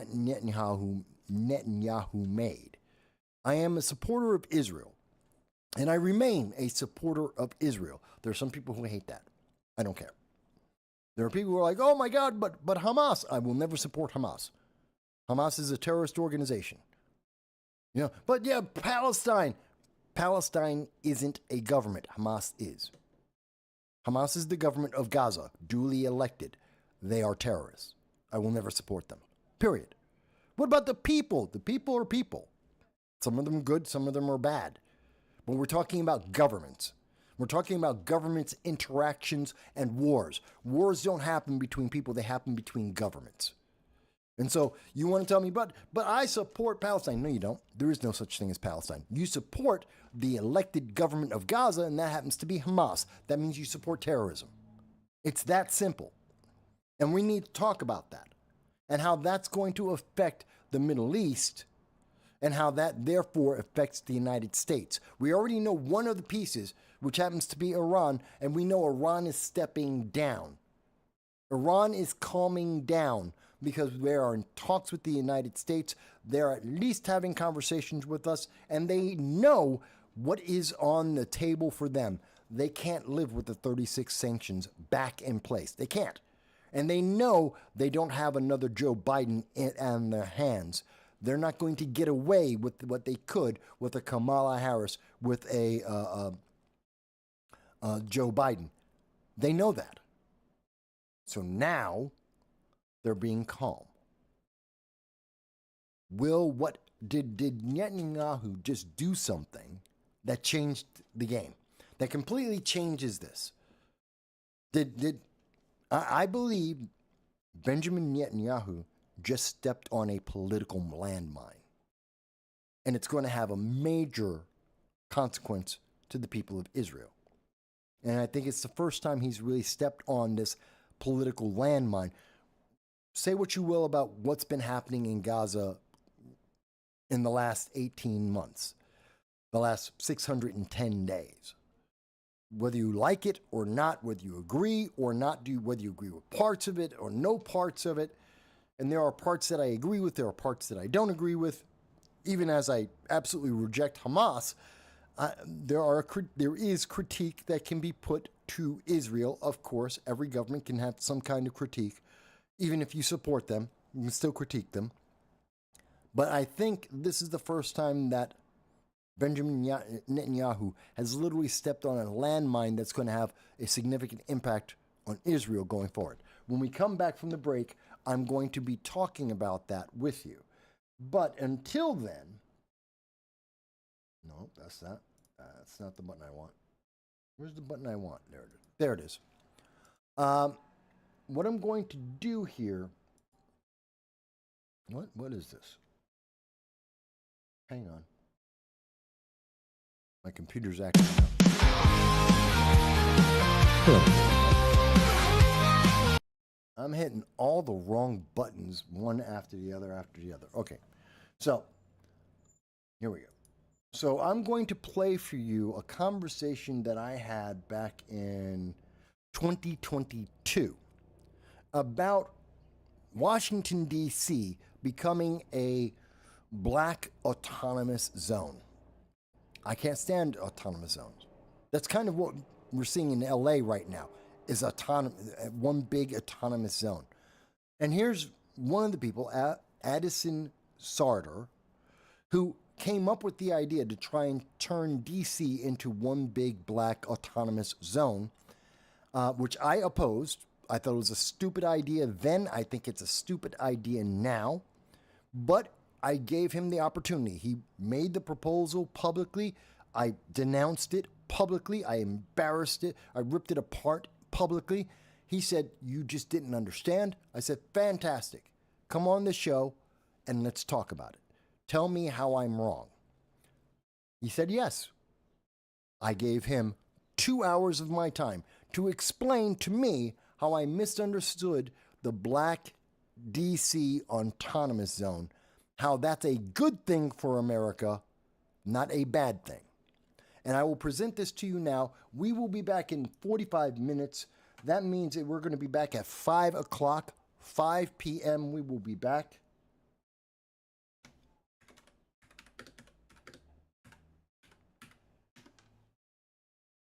Netanyahu made. I am a supporter of Israel, and I remain a supporter of Israel. There are some people who hate that. I don't care. There are people who are like, oh my God, but Hamas. I will never support Hamas. Hamas is a terrorist organization. But yeah, Palestine. Palestine isn't a government. Hamas is. Hamas is the government of Gaza, duly elected. They are terrorists. I will never support them. Period. What about the people? The people are people. Some of them good, some of them are bad. But we're talking about governments. We're talking about governments' interactions and wars. Wars don't happen between people, they happen between governments. And so you want to tell me, but I support Palestine. No, you don't. There is no such thing as Palestine. You support the elected government of Gaza, and that happens to be Hamas. That means you support terrorism. It's that simple. And we need to talk about that and how that's going to affect the Middle East and how that therefore affects the United States. We already know one of the pieces, which happens to be Iran, and we know Iran is stepping down. Iran is calming down because they are in talks with the United States. They're at least having conversations with us, and they know what is on the table for them. They can't live with the 36 sanctions back in place. They can't. And they know they don't have another Joe Biden on their hands. They're not going to get away with what they could with a Kamala Harris, with a Joe Biden. They know that. So now they're being calm. Did Netanyahu just do something that changed the game, that completely changes this? I believe Benjamin Netanyahu just stepped on a political landmine, and it's going to have a major consequence to the people of Israel. And I think it's the first time he's really stepped on this political landmine. Say what you will about what's been happening in Gaza in the last 18 months, the last 610 days. Whether you like it or not, whether you agree or not, whether you agree with parts of it or no parts of it, and there are parts that I agree with, there are parts that I don't agree with, even as I absolutely reject Hamas, there is critique that can be put to Israel. Of course, every government can have some kind of critique. Even if you support them, you can still critique them. But I think this is the first time that Benjamin Netanyahu has literally stepped on a landmine that's going to have a significant impact on Israel going forward. When we come back from the break, I'm going to be talking about that with you. But until then, no, that's not the button I want. Where's the button I want? There it is. There it is. What I'm going to do here, what is this? Hang on. My computer's acting up. I'm hitting all the wrong buttons, one after the other after the other. Okay, so here we go. So I'm going to play for you a conversation that I had back in 2022 about Washington, D.C. becoming a black autonomous zone. I can't stand autonomous zones. That's kind of what we're seeing in L.A. right now, is one big autonomous zone. And here's one of the people, Addison Sarter, who came up with the idea to try and turn D.C. into one big black autonomous zone, which I opposed. I thought it was a stupid idea then. I think it's a stupid idea now. But I gave him the opportunity. He made the proposal publicly. I denounced it publicly. I embarrassed it. I ripped it apart publicly. He said, "You just didn't understand." I said, "Fantastic. Come on the show and let's talk about it. Tell me how I'm wrong." He said yes. I gave him 2 hours of my time to explain to me how I misunderstood the black DC autonomous zone, how that's a good thing for America, not a bad thing. And I will present this to you now. We will be back in 45 minutes. That means that we're going to be back at 5 o'clock, 5 p.m. We will be back.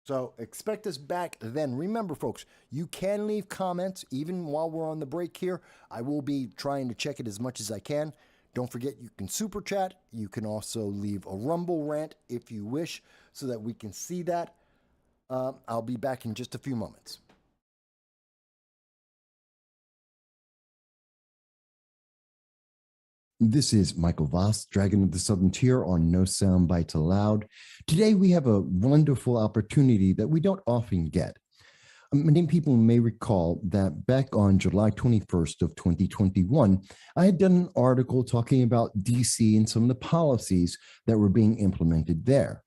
So expect us back then. Remember, folks, you can leave comments even while we're on the break here. I will be trying to check it as much as I can. Don't forget, you can super chat. You can also leave a Rumble rant if you wish so that we can see that. I'll be back in just a few moments. This is Michael Voss, Dragon of the Southern Tier on No Sound Bites Allowed. Today we have a wonderful opportunity that we don't often get. Many people may recall that back on July 21st of 2021, I had done an article talking about DC and some of the policies that were being implemented there.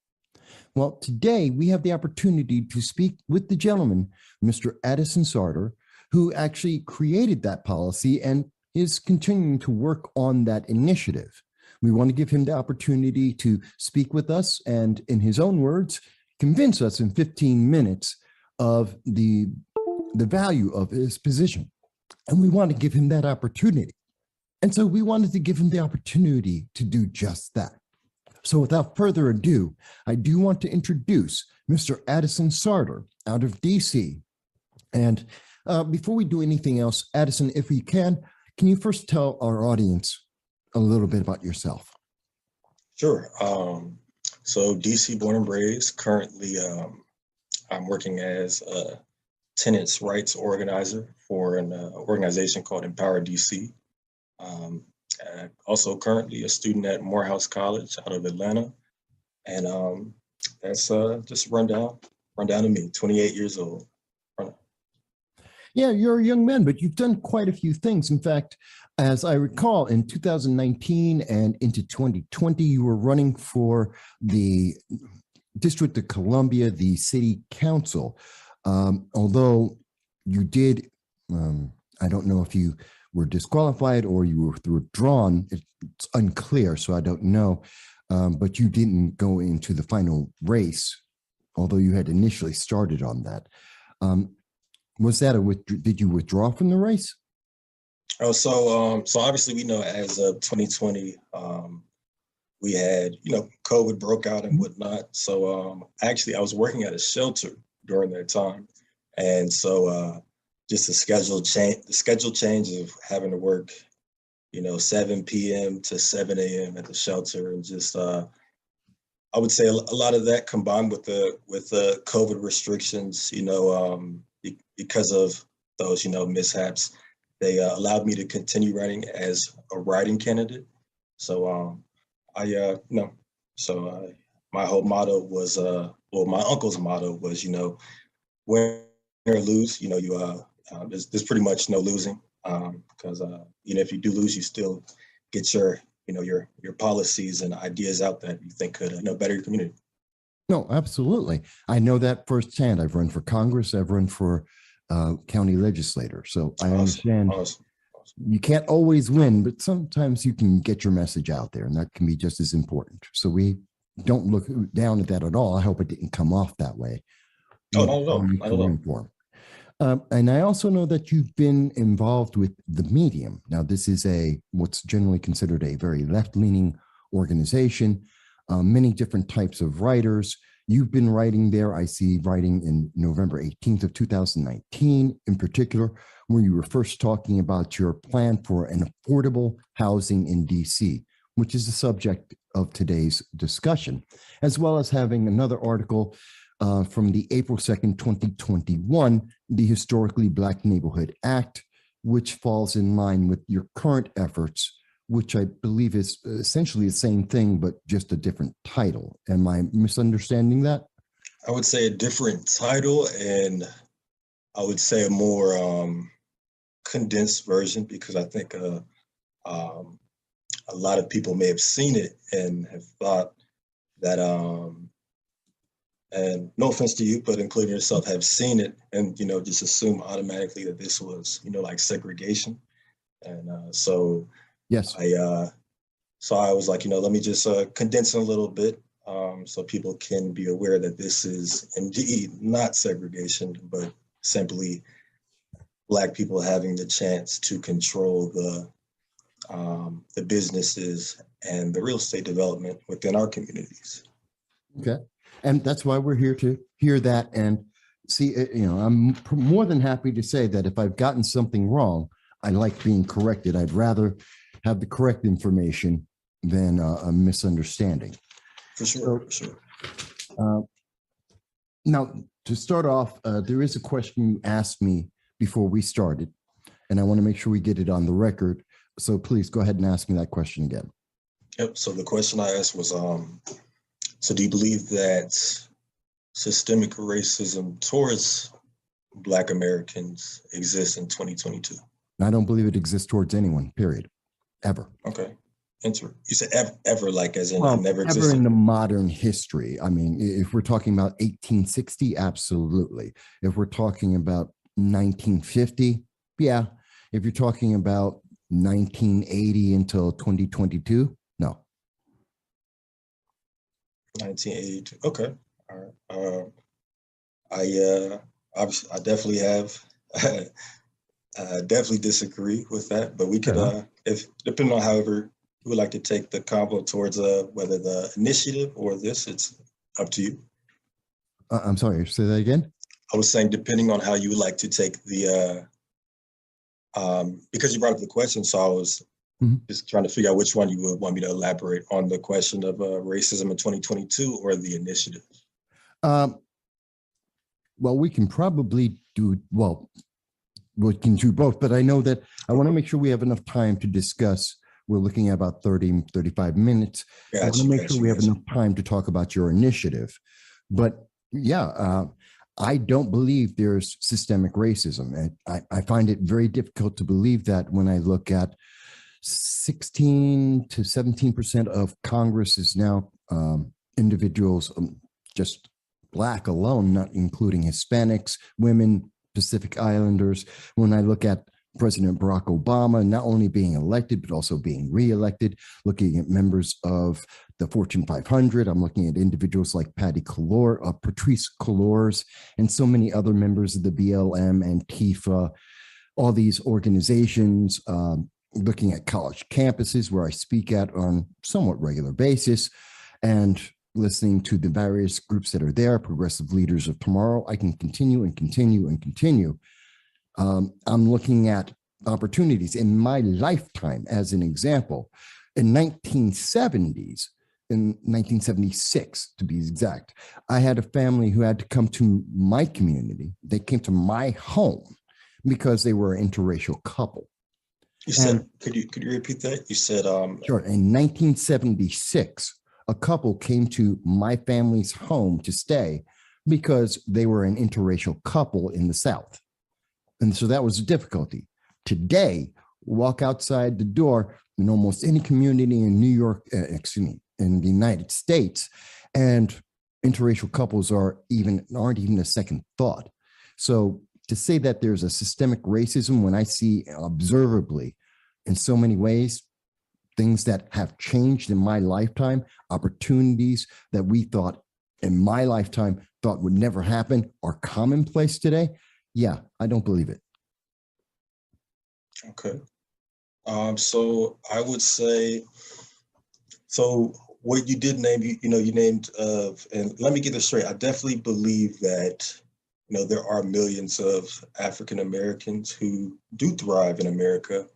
Well, today we have the opportunity to speak with the gentleman, Mr. Addison Sartor, who actually created that policy and is continuing to work on that initiative. We want to give him the opportunity to speak with us and, in his own words, convince us in 15 minutes of the value of his position. And we want to give him that opportunity. And so we wanted to give him the opportunity to do just that. So without further ado, I do want to introduce Mr. Addison Sartor out of DC. And before we do anything else, Addison, if we can you first tell our audience a little bit about yourself? Sure. So DC born and raised. Currently, I'm working as a tenants' rights organizer for an organization called Empower DC. Also currently a student at Morehouse College out of Atlanta. And that's just rundown of me, 28 years old. Yeah, you're a young man, but you've done quite a few things. In fact, as I recall, in 2019 and into 2020, you were running for the District of Columbia, the city council. Although you did, I don't know if you were disqualified or you were withdrawn. It's unclear, so I don't know. But you didn't go into the final race, although you had initially started on that. Was that did you withdraw from the race? Oh, so obviously we know as of 2020, we had, COVID broke out and whatnot. So actually I was working at a shelter during that time. And so just the schedule change of having to work, 7 p.m. to 7 a.m. at the shelter, and just I would say a lot of that combined with the COVID restrictions, because of those, mishaps, they allowed me to continue running as a writing candidate. So my whole motto was, my uncle's motto was, win or lose, there's pretty much no losing, because if you do lose, you still get your policies and ideas out that you think could better your community. No, absolutely. I know that firsthand. I've run for Congress. I've run for county legislator. So I understand. Awesome. You can't always win, but sometimes you can get your message out there, and that can be just as important. So we don't look down at that at all. I hope it didn't come off that way. Oh, not at all. Not at all. And I also know that you've been involved with The Medium. Now, this is what's generally considered a very left-leaning organization. Many different types of writers. You've been writing there. I see writing in November 18th of 2019, in particular, where you were first talking about your plan for an affordable housing in DC, which is the subject of today's discussion, as well as having another article from the April 2nd, 2021, the Historically Black Neighborhood Act, which falls in line with your current efforts, which I believe is essentially the same thing, but just a different title. Am I misunderstanding that? I would say a different title, and I would say a more condensed version, because I think a lot of people may have seen it and have thought that, and no offense to you, but including yourself, have seen it and, just assume automatically that this was, like segregation. And so yes, I was like, let me just condense it a little bit so people can be aware that this is indeed not segregation, but simply Black people having the chance to control the businesses and the real estate development within our communities. Okay. And that's why we're here to hear that and see, I'm more than happy to say that if I've gotten something wrong, I like being corrected. I'd rather have the correct information than a misunderstanding. For sure. Now, to start off, there is a question you asked me before we started, and I want to make sure we get it on the record. So please go ahead and ask me that question again. Yep. So the question I asked was, so do you believe that systemic racism towards Black Americans exists in 2022? I don't believe it exists towards anyone, period, ever. Okay. You said ever, like as in Well, it never ever existed? in the modern history. I mean, if we're talking about 1860, absolutely. If we're talking about 1950, yeah. If you're talking about 1980 until 2022, no. 1982. Okay. All right. Obviously, I definitely have. Definitely disagree with that, but we could, if depending on however you would like to take the combo towards whether the initiative or this, it's up to you. I'm sorry, say that again. I was saying, depending on how you would like to take the, because you brought up the question, so I was just trying to figure out which one you would want me to elaborate on, the question of racism in 2022 or the initiative. Well, we can probably do, we can do both, but I know that I want to make sure we have enough time to discuss. We're looking at about 30, 35 minutes. I want to make sure we have enough time to talk about your initiative. But yeah, I don't believe there's systemic racism. And I find it very difficult to believe that when I look at 16 to 17% of Congress is now individuals, just Black alone, not including Hispanics, women, Pacific Islanders. When I look at President Barack Obama not only being elected, but also being reelected, looking at members of the Fortune 500, I'm looking at individuals like Patrice Cullors, and so many other members of the BLM, Antifa, all these organizations, looking at college campuses where I speak at on somewhat regular basis, and listening to the various groups that are there, Progressive Leaders of Tomorrow. I can continue and continue and continue. I'm looking at opportunities in my lifetime. As an example, in 1970s, in 1976 to be exact, I had a family who had to come to my community. They came to my home because they were an interracial couple. You said, could you repeat that? You said, sure. In 1976, a couple came to my family's home to stay because they were an interracial couple in the South. And so that was a difficulty. Today, walk outside the door in almost any community in New York, in the United States, and interracial couples aren't even a second thought. So to say that there's a systemic racism when I see observably in so many ways, things that have changed in my lifetime, opportunities that we thought in my lifetime thought would never happen are commonplace today. Yeah, I don't believe it. Okay. So I would say, so what you did name, you named, and let me get this straight. I definitely believe that, there are millions of African Americans who do thrive in America.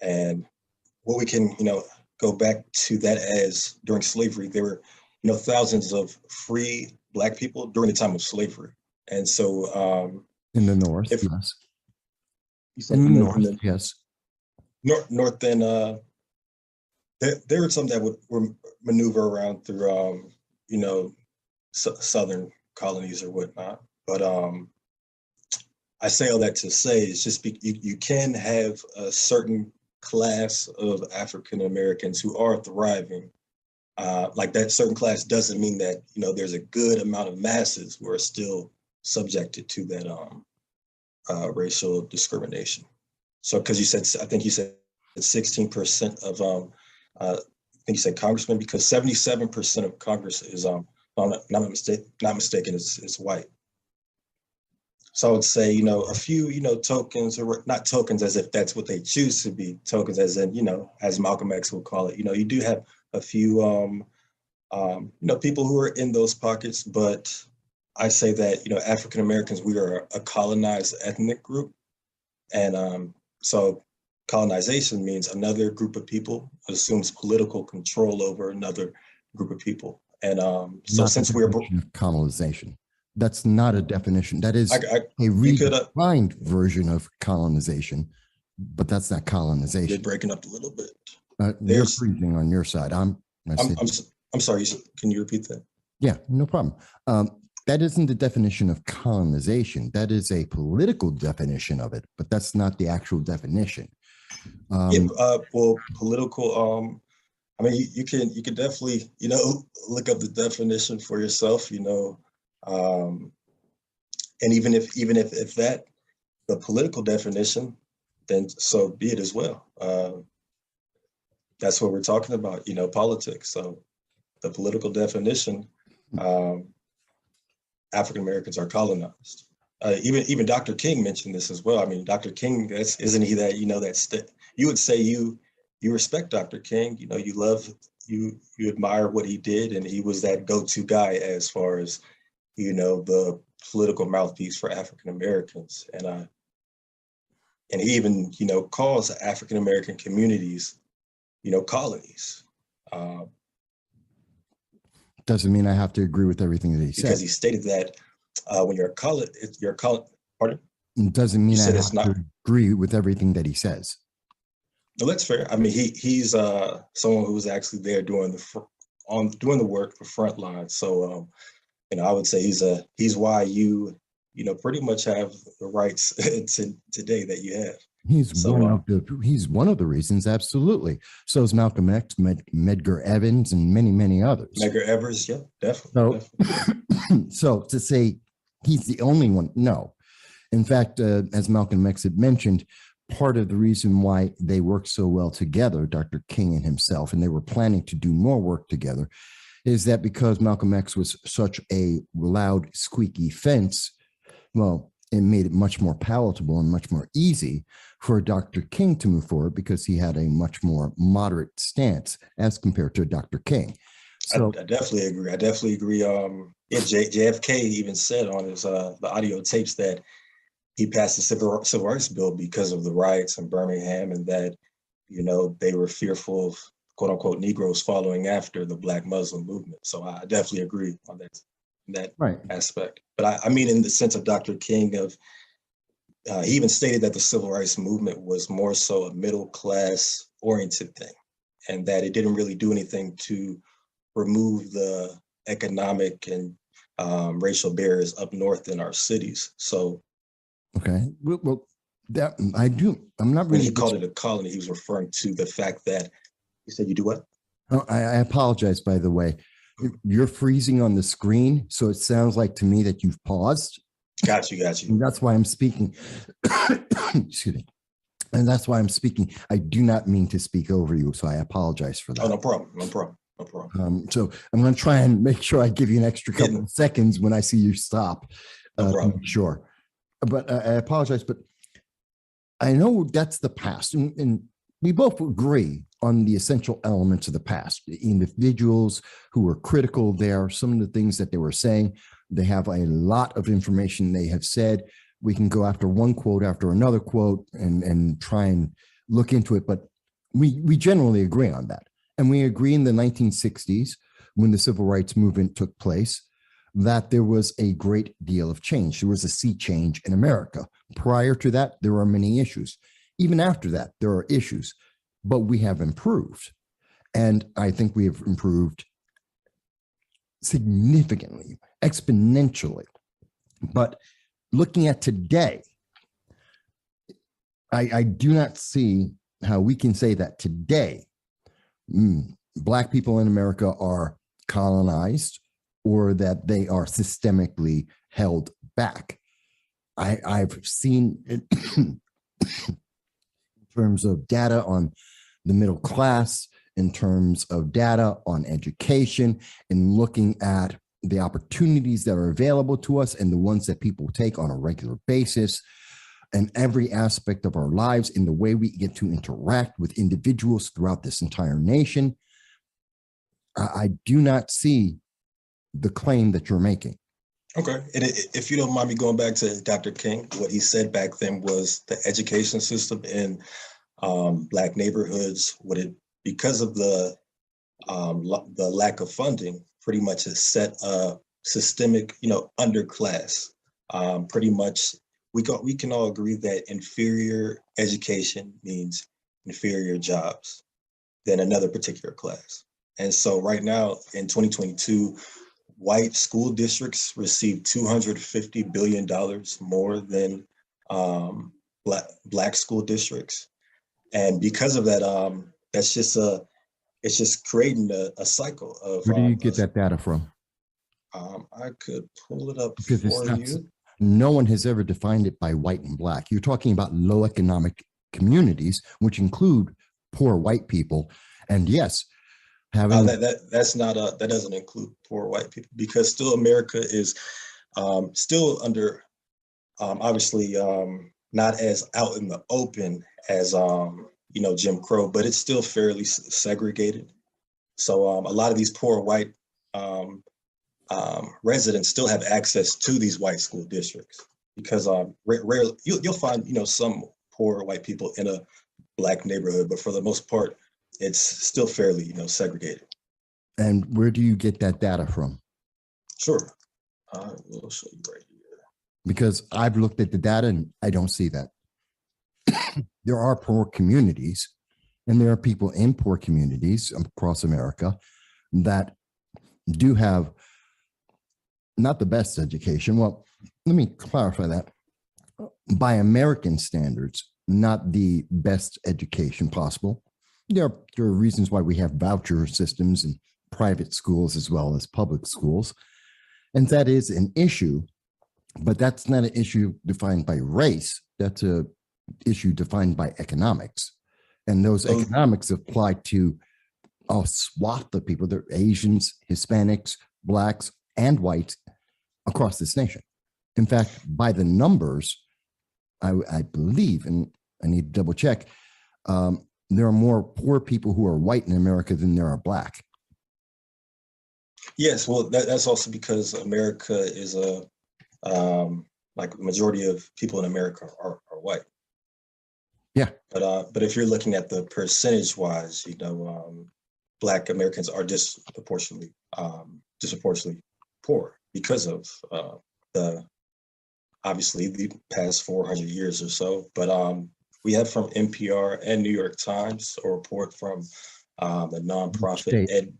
And what we can, go back to that as during slavery, there were, thousands of free Black people during the time of slavery. And so in the North, yes. In the North, yes. North, then there were some that would maneuver around through, Southern colonies or whatnot. But I say all that to say it's just you can have a certain class of African Americans who are thriving. Like that certain class doesn't mean that, there's a good amount of masses who are still subjected to that racial discrimination. So, because I think you said 16% of, I think you said congressmen, because 77% of Congress is, not mistaken, is white. So I would say, a few, tokens, or not tokens as if that's what they choose to be, tokens as in, as Malcolm X would call it, you do have a few, people who are in those pockets, but I say that, African Americans, we are a colonized ethnic group. And so colonization means another group of people assumes political control over another group of people. And so Not the since we're, definition of colonization. That's not a definition. That is a you could, redefined version of colonization, but that's not colonization. you're breaking up a little bit. You're There's, freezing on your side. I said, I'm sorry. Can you repeat that? yeah, no problem. That isn't the definition of colonization. That is a political definition of it, but that's not the actual definition. Well, political. I mean, you can definitely, look up the definition for yourself, and even if that the political definition, then so be it as well. That's what we're talking about, politics. So the political definition, African Americans are colonized. Even Dr. King mentioned this as well. I mean, Dr. King, isn't he that, you would say you respect Dr. King, you love, you admire what he did, and he was that go-to guy as far as, the political mouthpiece for African Americans. And he even, calls African American communities, colonies. Doesn't mean I have to agree with everything that he said. Because he stated that when you're a pardon? It doesn't mean I have to agree with everything that he says. No, that's fair. I mean, he's someone who was actually there doing the work, the front line. So, I would say he's why you pretty much have the rights today that you have. He's one of the reasons, absolutely. So is Malcolm X, Medgar Evers, and many, many others. Medgar Evers, yeah, definitely. So to say he's the only one, no. In fact, as Malcolm X had mentioned, part of the reason why they worked so well together, Dr. King and himself, and they were planning to do more work together, is that because Malcolm X was such a loud, squeaky fence, well, it made it much more palatable and much more easy for Dr. King to move forward because he had a much more moderate stance as compared to Dr. King. So I definitely agree. JFK even said on his the audio tapes that he passed the civil rights bill because of the riots in Birmingham, and that they were fearful of quote unquote Negroes following after the Black Muslim movement. So I definitely agree on that right. aspect. But I mean, in the sense of Dr. King, he even stated that the civil rights movement was more so a middle class oriented thing, and that it didn't really do anything to remove the economic and racial barriers up north in our cities. So, okay, well, that I do. I'm not really. When he called it a colony, he was referring to the fact that he said, "You do what?" Oh, I apologize, by the way. You're freezing on the screen, so it sounds like to me that you've paused. Got you. And that's why I'm speaking. Excuse me. And that's why I'm speaking. I do not mean to speak over you, so I apologize for that. Oh, no problem. So I'm going to try and make sure I give you an extra couple of seconds when I see you stop. No problem. Sure. But I apologize, but I know that's the past. And we both agree on the essential elements of the past. The individuals who were critical there, some of the things that they were saying, they have a lot of information they have said. We can go after one quote after another quote and try and look into it, but we generally agree on that. And we agree in the 1960s, when the civil rights movement took place, that there was a great deal of change. There was a sea change in America. Prior to that, there are many issues. Even after that, there are issues, but we have improved. And I think we have improved significantly, exponentially. But looking at today, I do not see how we can say that today, Black people in America are colonized or that they are systemically held back. I've seen it in terms of data on the middle class, in terms of data on education, and looking at the opportunities that are available to us and the ones that people take on a regular basis, and every aspect of our lives in the way we get to interact with individuals throughout this entire nation. I do not see the claim that you're making. Okay. And if you don't mind me going back to Dr. King, what he said back then was the education system in Black neighborhoods, because of the lack of funding pretty much a set of systemic, underclass. Pretty much, we can all agree that inferior education means inferior jobs than another particular class. And so right now in 2022, white school districts receive $250 billion more than black school districts. And because of that, it's just creating a cycle of. Where do you get that data from? I could pull it up Because it's for not, you. no one has ever defined it by white and black. You're talking about low economic communities, which include poor white people. And yes, having that's not that doesn't include poor white people, because still America is still under obviously not as out in the open as Jim Crow, but it's still fairly segregated. So a lot of these poor white residents still have access to these white school districts, because rarely you'll find some poor white people in a black neighborhood, but for the most part, it's still fairly segregated. And where do you get that data from? Sure, I will show you right here. Because I've looked at the data and I don't see that. There are poor communities, and there are people in poor communities across America that do have not the best education. Well, let me clarify that. By American standards, not the best education possible. There are reasons why we have voucher systems in private schools as well as public schools. And that is an issue, but that's not an issue defined by race. That's a issue defined by economics. And those economics apply to a swath of people. They're Asians, Hispanics, blacks, and whites across this nation. In fact, by the numbers, I believe, and I need to double check, there are more poor people who are white in America than there are black. Yes, well, that's also because America is like the majority of people in America are white. Yeah. But if you're looking at the percentage wise, Black Americans are disproportionately poor because of obviously the past 400 years or so. But we have from NPR and New York Times a report from the nonprofit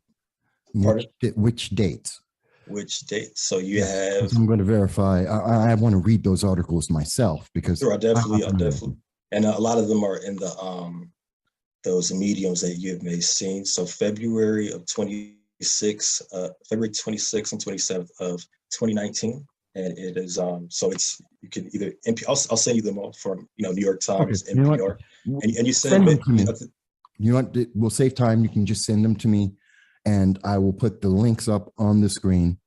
Which dates? Which dates? So you have. I'm going to verify. I want to read those articles myself because. Sure, I definitely. And a lot of them are in the those mediums that you may have seen. So February 26th and 27th of 2019. And it is so it's, you can either I'll send you them all from New York Times, okay. NPR, and you send them to me. You know what? We'll save time. You can just send them to me, and I will put the links up on the screen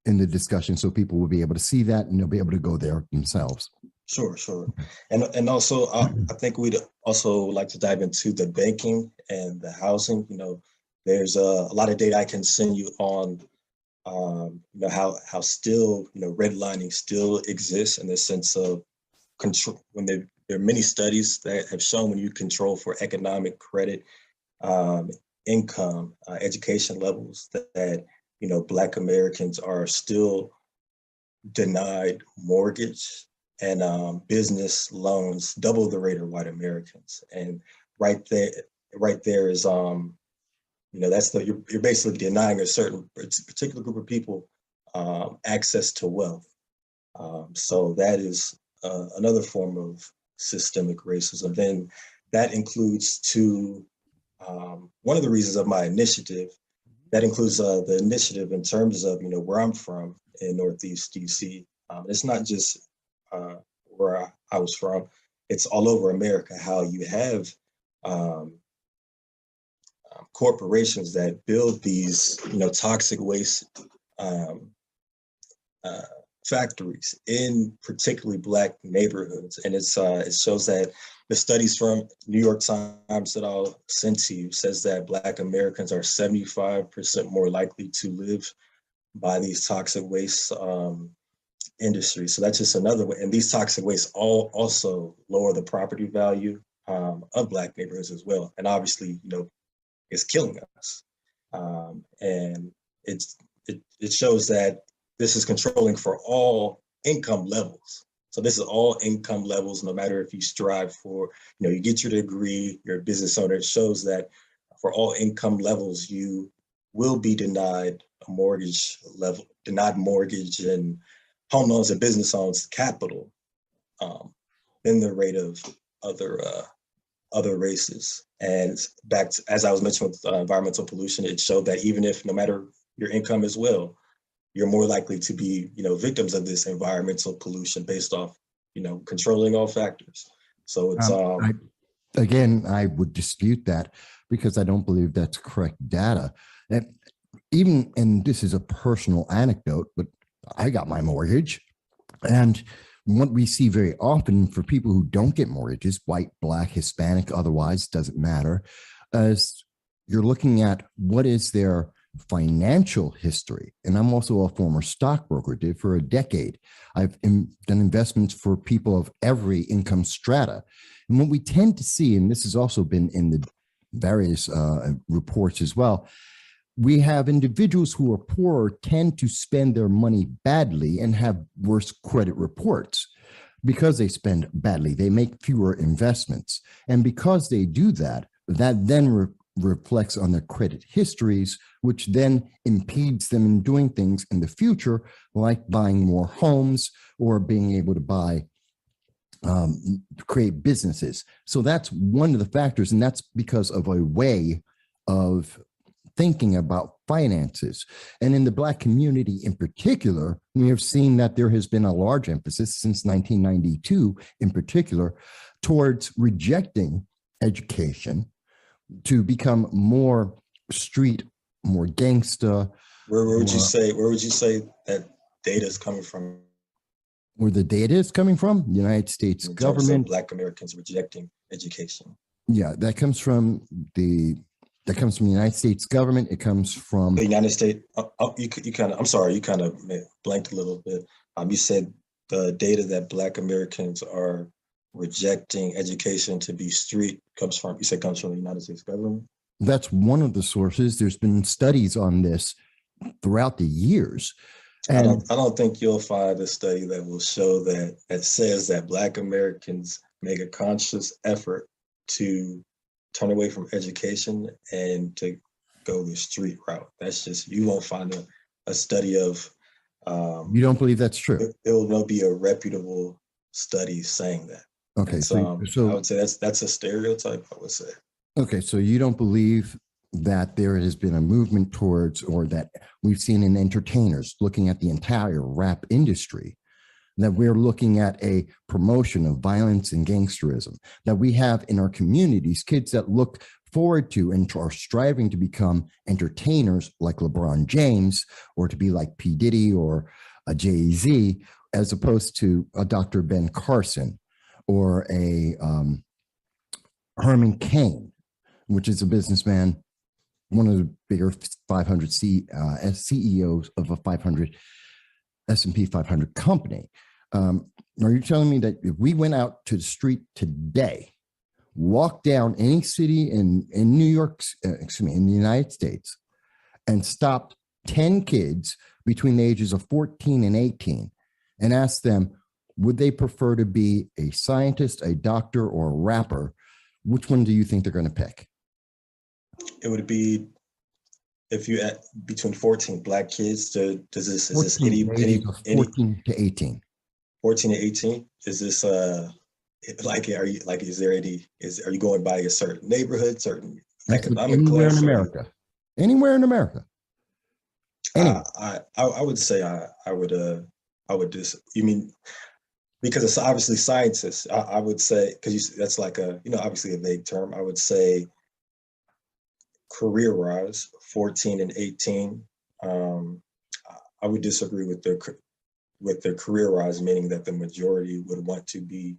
in the discussion so people will be able to see that and they'll be able to go there themselves. Sure. And also I think we'd also like to dive into the banking and the housing. There's a lot of data I can send you on how still redlining still exists in the sense of control. When there are many studies that have shown when you control for economic, credit, income, education levels, that Black Americans are still denied mortgage and business loans double the rate of white Americans. And right there is that's you're basically denying a certain particular group of people access to wealth. So that is another form of systemic racism. Then that includes one of the reasons of my initiative. That includes the initiative in terms of where I'm from in Northeast DC. It's not just where I was from; it's all over America. How you have corporations that build these toxic waste factories in particularly Black neighborhoods, and it shows that the studies from New York Times that I'll send to you says that Black Americans are 75% more likely to live by these toxic waste industries. So that's just another way. And these toxic wastes also lower the property value of Black neighborhoods as well. And obviously, it's killing us. And it it shows that this is controlling for all income levels. So this is all income levels, no matter if you strive for, you get your degree, you're a business owner. It shows that for all income levels, you will be denied a mortgage level, denied mortgage and home loans and business loans capital than the rate of other races. And back to, as I was mentioning with environmental pollution, it showed that even if no matter your income as well, you're more likely to be, victims of this environmental pollution based off, controlling all factors. So it's I would dispute that because I don't believe that's correct data. And even, and this is a personal anecdote, but I got my mortgage, and what we see very often for people who don't get mortgages, white, black, Hispanic, otherwise, doesn't matter, is you're looking at what is their financial history. And I'm also a former stockbroker, did for a decade. I've done investments for people of every income strata. And what we tend to see, and this has also been in the various reports as well, we have individuals who are poorer tend to spend their money badly and have worse credit reports because they spend badly. They make fewer investments. And because they do that, that then reflects on their credit histories, which then impedes them in doing things in the future, like buying more homes or being able to buy, create businesses. So that's one of the factors, and that's because of a way of thinking about finances. And in the Black community in particular, we have seen that there has been a large emphasis since 1992 in particular towards rejecting education to become more street, more gangsta. Where would you say that data is coming from? Where the data is coming from? The United States government. Black Americans rejecting education. Yeah, that comes from the United States government. It comes from the United States. You kind of, I'm sorry, you kind of blanked a little bit. You said the data that Black Americans are rejecting education to be street comes from the United States government. That's one of the sources. There's been studies on this throughout the years. And I don't think you'll find a study that will show that says that Black Americans make a conscious effort to turn away from education and to go the street route. That's just, you won't find a study of. You don't believe that's true? It will not be a reputable study saying that. Okay, so I would say that's a stereotype, I would say. Okay, so you don't believe that there has been a movement towards, or that we've seen in entertainers looking at the entire rap industry, that we're looking at a promotion of violence and gangsterism, that we have in our communities kids that look forward to and are striving to become entertainers like LeBron James, or to be like P. Diddy or a Jay-Z, as opposed to a Dr. Ben Carson or a Herman Cain, which is a businessman, one of the bigger 500 CEOs of a 500 S&P 500 company. Are you telling me that if we went out to the street today, walked down any city in New York, in the United States, and stopped 10 kids between the ages of 14 and 18 and asked them, would they prefer to be a scientist, a doctor, or a rapper? Which one do you think they're going to pick? It would be, if you at between 14 Black kids, is this any 14 to 18? 14 to 18? Is this are you going by a certain neighborhood, certain economic anywhere class? In America. Anywhere in America. Anyway. I would say I would just, you mean, because it's obviously scientists. I would say, because that's like obviously a vague term. I would say career-wise, 14 and 18. I would disagree with their career-wise, meaning that the majority would want to be,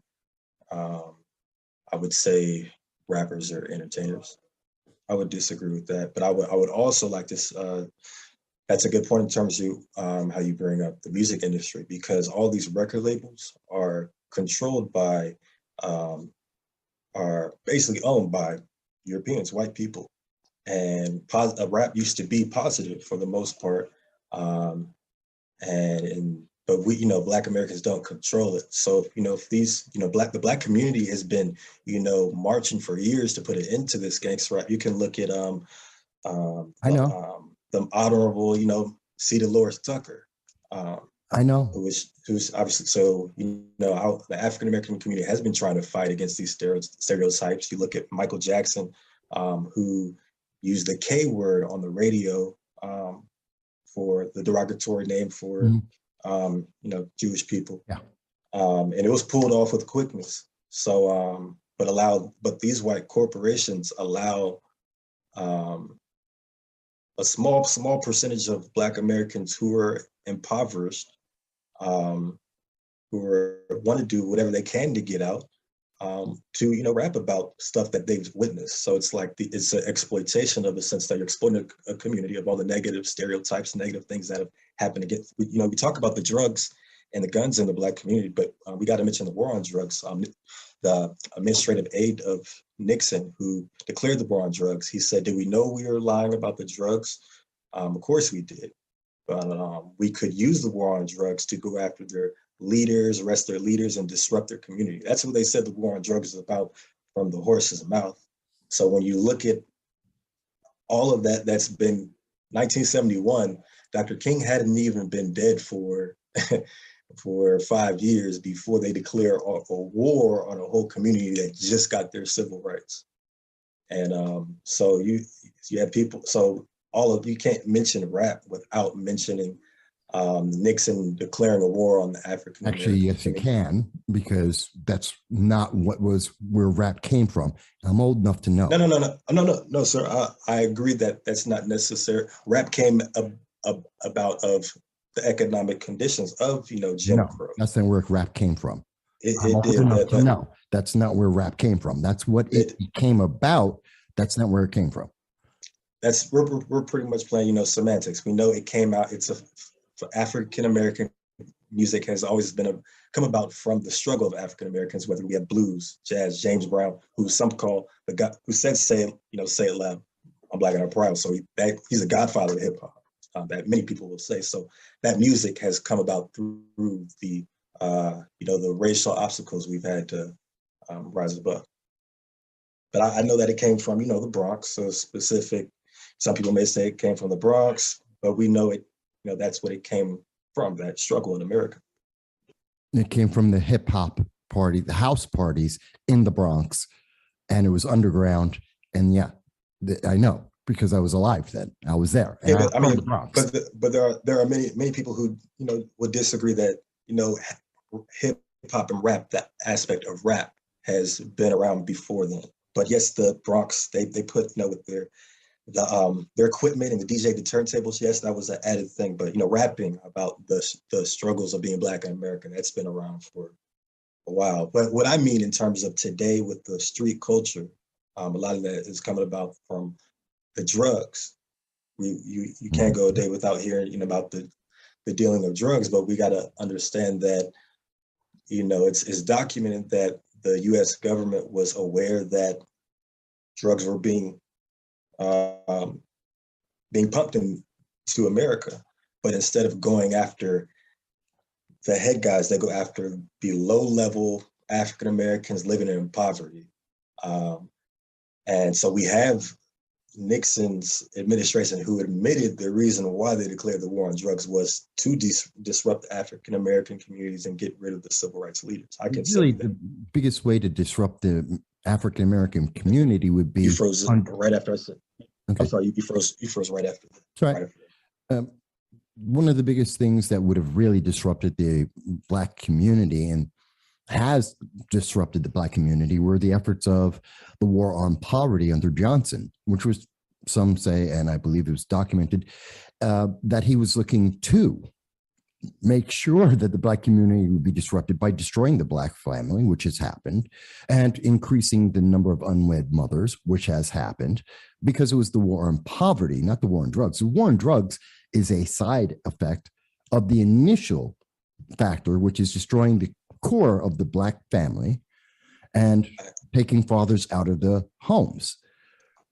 I would say, rappers or entertainers. I would disagree with that, but I would also like to. That's a good point in terms of how you bring up the music industry, because all these record labels are controlled by, are basically owned by Europeans, white people. And rap used to be positive for the most part, But we, Black Americans don't control it. So, if these, the Black community has been, marching for years to put an end to this gangster rap. You can look at I know. the honorable, C. Dolores Tucker. I know. Who's obviously, so, the African American community has been trying to fight against these stereotypes. You look at Michael Jackson, who used the K word on the radio for the derogatory name for, Jewish people. Yeah. And it was pulled off with quickness. So, but these white corporations allow a small percentage of Black Americans who are impoverished, who want to do whatever they can to get out, to rap about stuff that they've witnessed. So it's like it's an exploitation of a sense that you're exploiting a community of all the negative stereotypes, negative things that have happened against. We talk about the drugs and the guns in the Black community, but we got to mention the war on drugs. The administrative aide of Nixon, who declared the war on drugs, he said, "Did we know we were lying about the drugs? Of course we did. But we could use the war on drugs to go after their leaders, arrest their leaders, and disrupt their community." That's what they said the war on drugs is about from the horse's mouth. So when you look at all of that, that's been 1971, Dr. King hadn't even been dead for for 5 years before they declare a war on a whole community that just got their civil rights. And so you have people, so you can't mention rap without mentioning Nixon declaring a war on the African American. Actually, yes, you can, because that's not where rap came from. I'm old enough to know. No, sir. I agree that that's not necessary. Rap came about of the economic conditions of Jim Crow. That's not where rap came from. It did. No, that's not where rap came from. That's what it came about. That's not where it came from. We're pretty much playing semantics. We know it came out. For African American music has always come about from the struggle of African Americans, whether we have blues, jazz, James Brown, who some call the guy who said say it loud, I'm Black and I'm proud. So he's a godfather of hip hop. That many people will say. So that music has come about through the the racial obstacles we've had to rise above. But I know that it came from the Bronx, so specific. Some people may say it came from the Bronx, but we know it. That's what it came from, that struggle in America. It came from the hip hop party, the house parties in the Bronx, and it was underground. And yeah, I know, because I was alive then. I was there. And the Bronx. But there are many people who would disagree that hip hop and rap, that aspect of rap, has been around before then. But yes, the Bronx, they put with their equipment and the DJ, the turntables. Yes, that was an added thing. But rapping about the struggles of being Black and American, that's been around for a while. But what I mean in terms of today with the street culture, a lot of that is coming about from the drugs. You can't go a day without hearing about the dealing of drugs, but we got to understand that it's documented that the U.S. government was aware that drugs were being pumped into America, but instead of going after the head guys, they go after the low-level African Americans living in poverty. And so we have Nixon's administration, who admitted the reason why they declared the war on drugs was to disrupt African American communities and get rid of the civil rights leaders. I can say that. The biggest way to disrupt the African American community would be. You froze right after I said. Okay. I'm sorry, you froze right after. That's right. After. One of the biggest things that would have really disrupted the Black community and has disrupted the Black community were the efforts of the war on poverty under Johnson, which was, some say, and I believe it was documented, that he was looking to make sure that the Black community would be disrupted by destroying the Black family, which has happened, and increasing the number of unwed mothers, which has happened, because it was the war on poverty, not the war on drugs. The war on drugs is a side effect of the initial factor, which is destroying the core of the Black family and taking fathers out of the homes,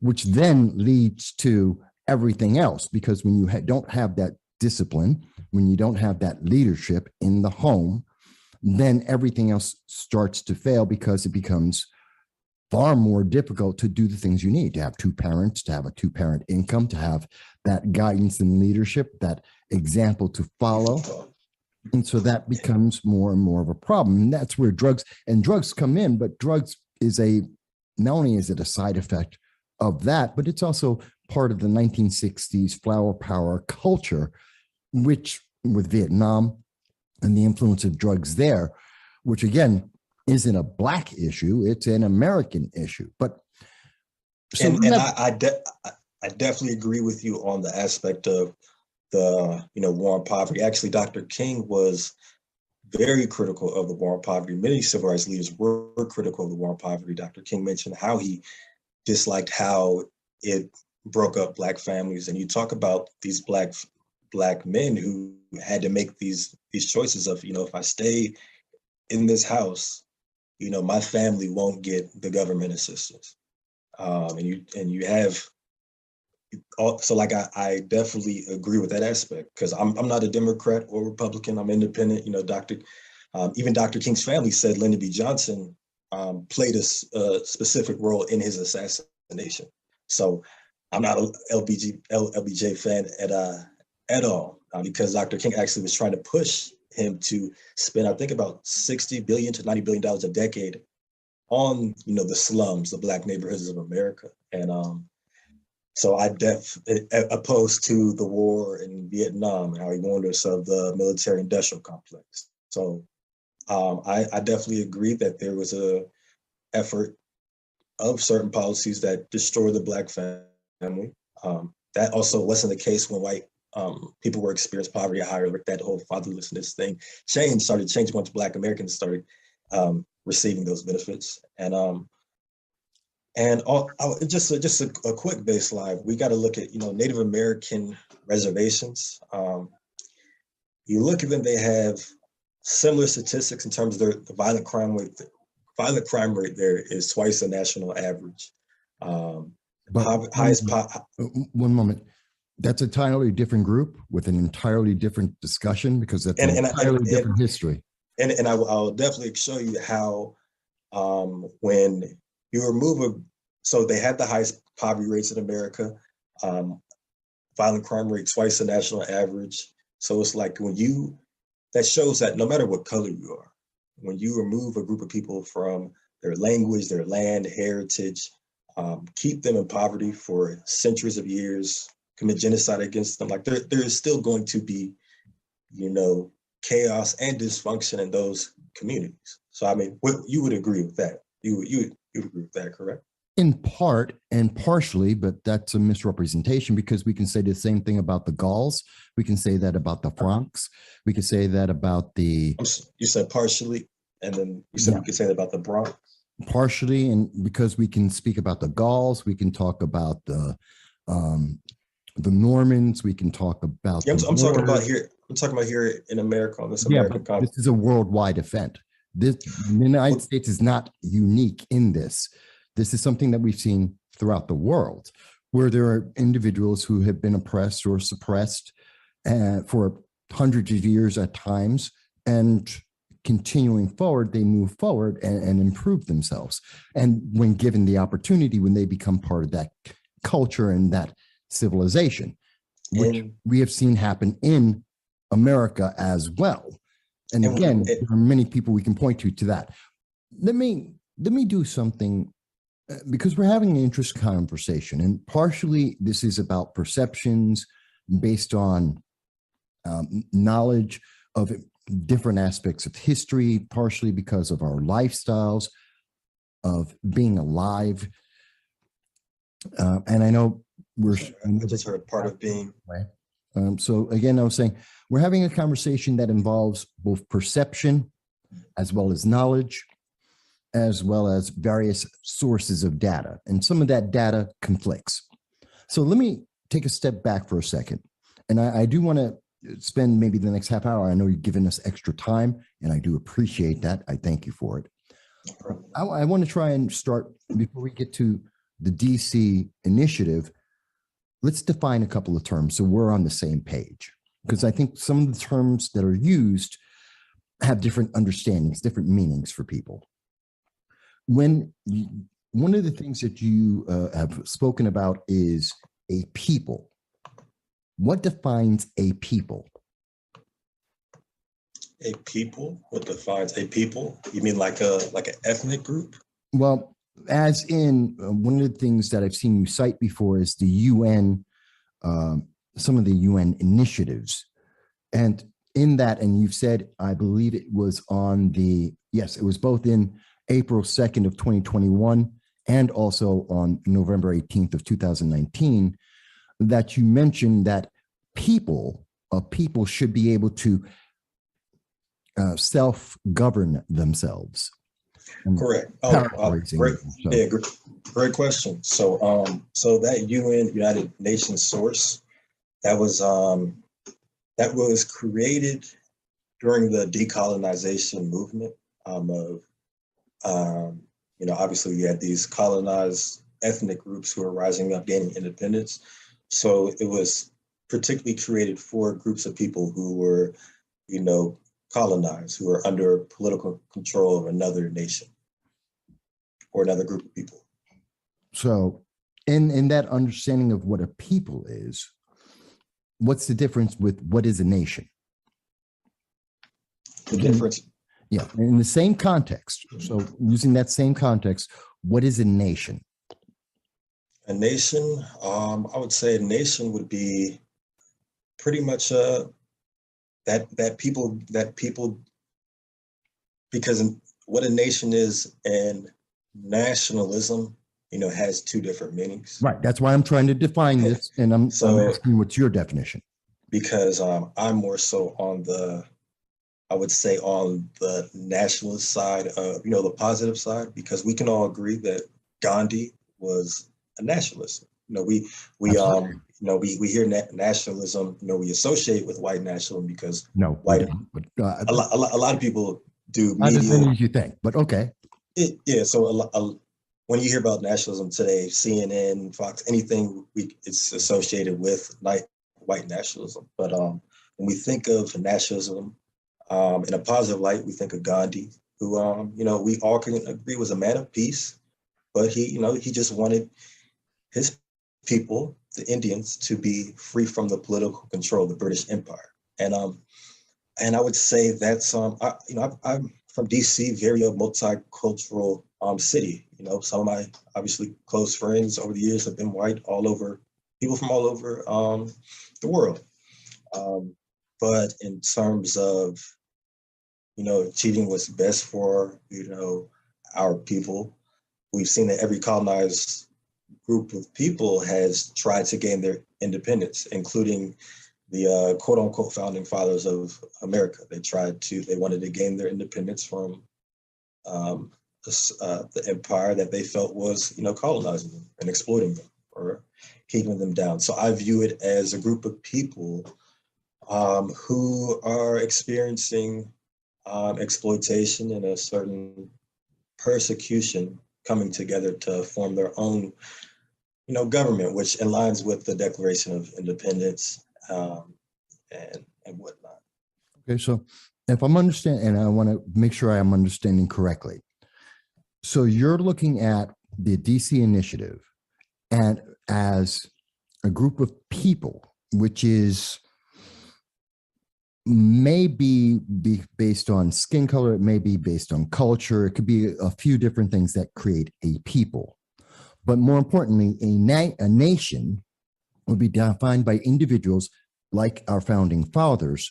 which then leads to everything else, because when you don't have that discipline, when you don't have that leadership in the home, then everything else starts to fail because it becomes far more difficult to do the things you need, to have two parents, to have a two-parent income, to have that guidance and leadership, that example to follow. And so that becomes more and more of a problem. And that's where drugs come in, but drugs is not only is it a side effect of that, but it's also part of the 1960s flower power culture, which with Vietnam and the influence of drugs there, which again, isn't a Black issue, it's an American issue. But so I definitely agree with you on the aspect of the war on poverty. Actually, Dr. King was very critical of the war on poverty. Many civil rights leaders were critical of the war on poverty. Dr. King mentioned how he disliked how it broke up Black families. And you talk about these black men who had to make these choices of, if I stay in this house, my family won't get the government assistance. And you have, so like I definitely agree with that aspect, because I'm not a Democrat or Republican. I'm independent. Even Dr. King's family said Lyndon B. Johnson played a specific role in his assassination. So I'm not a LBJ fan at all, because Dr. King actually was trying to push him to spend, I think, about $60 billion to $90 billion a decade on, the slums, the Black neighborhoods of America. And so I opposed to the war in Vietnam and how he warned us of the military industrial complex. So I definitely agree that there was a effort of certain policies that destroy the Black family. That also wasn't the case when white people were experiencing poverty at higher, like that whole fatherlessness thing started changing once Black Americans started receiving those benefits. Just a quick baseline, we got to look at Native American reservations. You look at them; they have similar statistics in terms of the violent crime rate. Violent crime rate there is twice the national average. One moment. That's an entirely different group with an entirely different discussion, because that's an entirely different history. And I'll definitely show you how when you remove so they had the highest poverty rates in America, violent crime rate twice the national average. So it's like that shows that no matter what color you are, when you remove a group of people from their language, their land, heritage, keep them in poverty for centuries of years, commit genocide against them, like there is still going to be, chaos and dysfunction in those communities. So I mean, you would agree with that? You would agree with that, correct? In part and partially, but that's a misrepresentation, because we can say the same thing about the Gauls. We can say that about the Franks. We can say that about the. You said partially, and then you said we could say that about the Bronx. Partially, and because we can speak about the Gauls, we can talk about the Normans. We can talk about. Yeah, I'm talking about here. I'm talking about here in America on this American continent. This is a worldwide event. The United States is not unique in this. This is something that we've seen throughout the world, where there are individuals who have been oppressed or suppressed for hundreds of years at times, and continuing forward, they move forward and improve themselves. And when given the opportunity, when they become part of that culture and that civilization, which we have seen happen in America as well. And again, there are many people we can point to that. Let me do something, because we're having an interesting conversation, and partially this is about perceptions based on knowledge of different aspects of history, partially because of our lifestyles, of being alive. And I know I just heard part of being. Right. So again, I was saying, we're having a conversation that involves both perception as well as knowledge, as well as various sources of data. And some of that data conflicts. So let me take a step back for a second. And I do want to spend maybe the next half hour. I know you've given us extra time, and I do appreciate that. I thank you for it. I want to try and start, before we get to the DC initiative, let's define a couple of terms so we're on the same page. because I think some of the terms that are used have different understandings, different meanings for people. One of the things that you have spoken about is a people. What defines a people? A people? What defines a people? You mean like an ethnic group? Well, as in one of the things that I've seen you cite before is the UN, some of the UN initiatives. And in that, and you've said, I believe it was it was both in April 2nd of 2021 and also on November 18th of 2019, that you mentioned that people should be able to self-govern themselves. Correct. Great. So. Yeah, great question. So, that UN, United Nations source, that was created during the decolonization movement obviously you had these colonized ethnic groups who were rising up, gaining independence. So it was particularly created for groups of people who were, colonized, who were under political control of another nation or another group of people. So in that understanding of what a people is, what's the difference with what is a nation? The difference? Yeah, in the same context. So using that same context, what is a nation? A nation, I would say a nation would be pretty much that people, because what a nation is and nationalism, has two different meanings. Right. That's why I'm trying to define this, and I'm asking what's your definition? Because I'm more so on the nationalist side of, the positive side, because we can all agree that Gandhi was a nationalist. We hear nationalism, we associate with white nationalism because white, a lot of people do not media. As many as you think, but okay. So when you hear about nationalism today, CNN, Fox, anything, it's associated with white nationalism. But when we think of nationalism in a positive light, we think of Gandhi, who we all can agree was a man of peace, but he just wanted his people, the Indians, to be free from the political control of the British Empire. And I would say that's I'm from DC, very multicultural city. Some of my obviously close friends over the years have been white, people from all over the world. But in terms of achieving what's best for our people, we've seen that every colonized group of people has tried to gain their independence, including the quote unquote founding fathers of America. They wanted to gain their independence from the empire that they felt was, colonizing them and exploiting them or keeping them down. So I view it as a group of people who are experiencing exploitation and a certain persecution coming together to form their own, government, which aligns with the Declaration of Independence and whatnot. Okay, so if I'm understanding, and I want to make sure I am understanding correctly. So you're looking at the DC initiative and as a group of people, which is maybe be based on skin color, it may be based on culture, it could be a few different things that create a people. But more importantly, a nation would be defined by individuals like our founding fathers,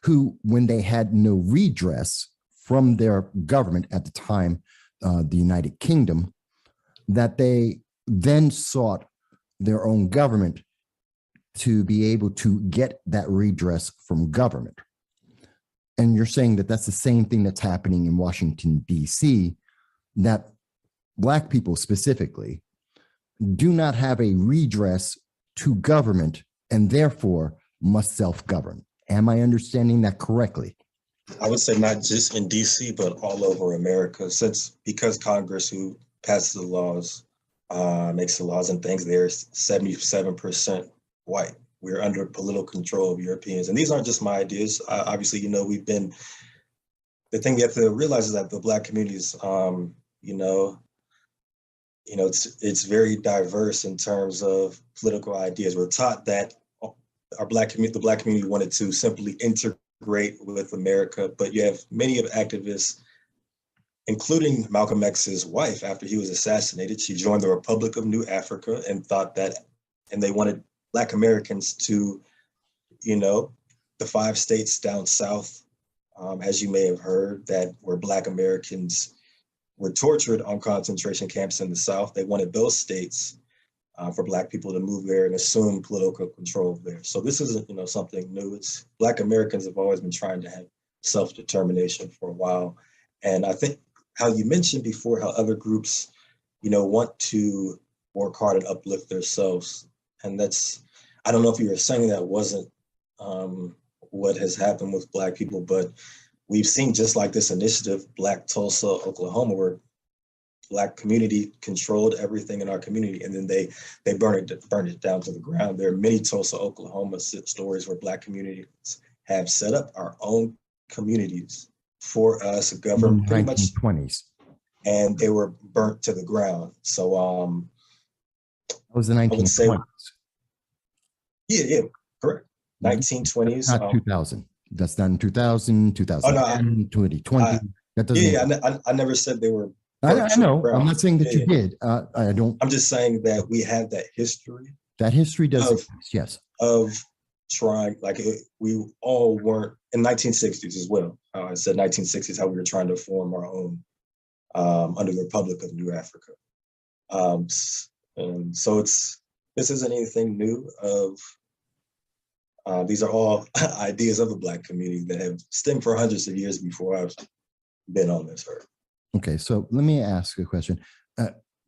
who, when they had no redress from their government at the time, the United Kingdom, that they then sought their own government to be able to get that redress from government. And you're saying that that's the same thing that's happening in Washington, D.C., that Black people specifically do not have a redress to government and therefore must self-govern. Am I understanding that correctly? I would say not just in DC, but all over America, because Congress, who passes the laws, makes the laws and things, they're 77% white. we're under political control of Europeans. And these aren't just my ideas. Obviously, you know, the thing we have to realize is that the Black communities, it's very diverse in terms of political ideas. We're taught that the Black community wanted to simply integrate with America, but you have many of activists, including Malcolm X's wife, after he was assassinated. She joined the Republic of New Africa and they wanted Black Americans to, the 5 states down south, as you may have heard, that where Black Americans were tortured on concentration camps in the South. They wanted those states for Black people to move there and assume political control there. So this isn't, something new. It's Black Americans have always been trying to have self-determination for a while. And I think how you mentioned before, how other groups, want to work hard and uplift themselves. And I don't know if you were saying that wasn't what has happened with Black people, but we've seen just like this initiative, Black Tulsa, Oklahoma, where Black community controlled everything in our community, and then they burned it down to the ground. There are many Tulsa, Oklahoma stories where Black communities have set up our own communities for us, governed pretty much 1920s, and they were burnt to the ground. So that was the 1920s. Yeah, correct. 1920s. Not 2000. That's done in 2000, 2010, 2020. That doesn't. Yeah, I never said they were. I know. I'm not saying that you did. I don't. I'm just saying that we have that history. That history does exist, yes. Of trying, we all weren't in 1960s as well. I said 1960s, how we were trying to form our own under the Republic of New Africa. And so this isn't anything new. These are all ideas of the Black community that have stemmed for hundreds of years before I've been on this earth. Okay, so let me ask a question.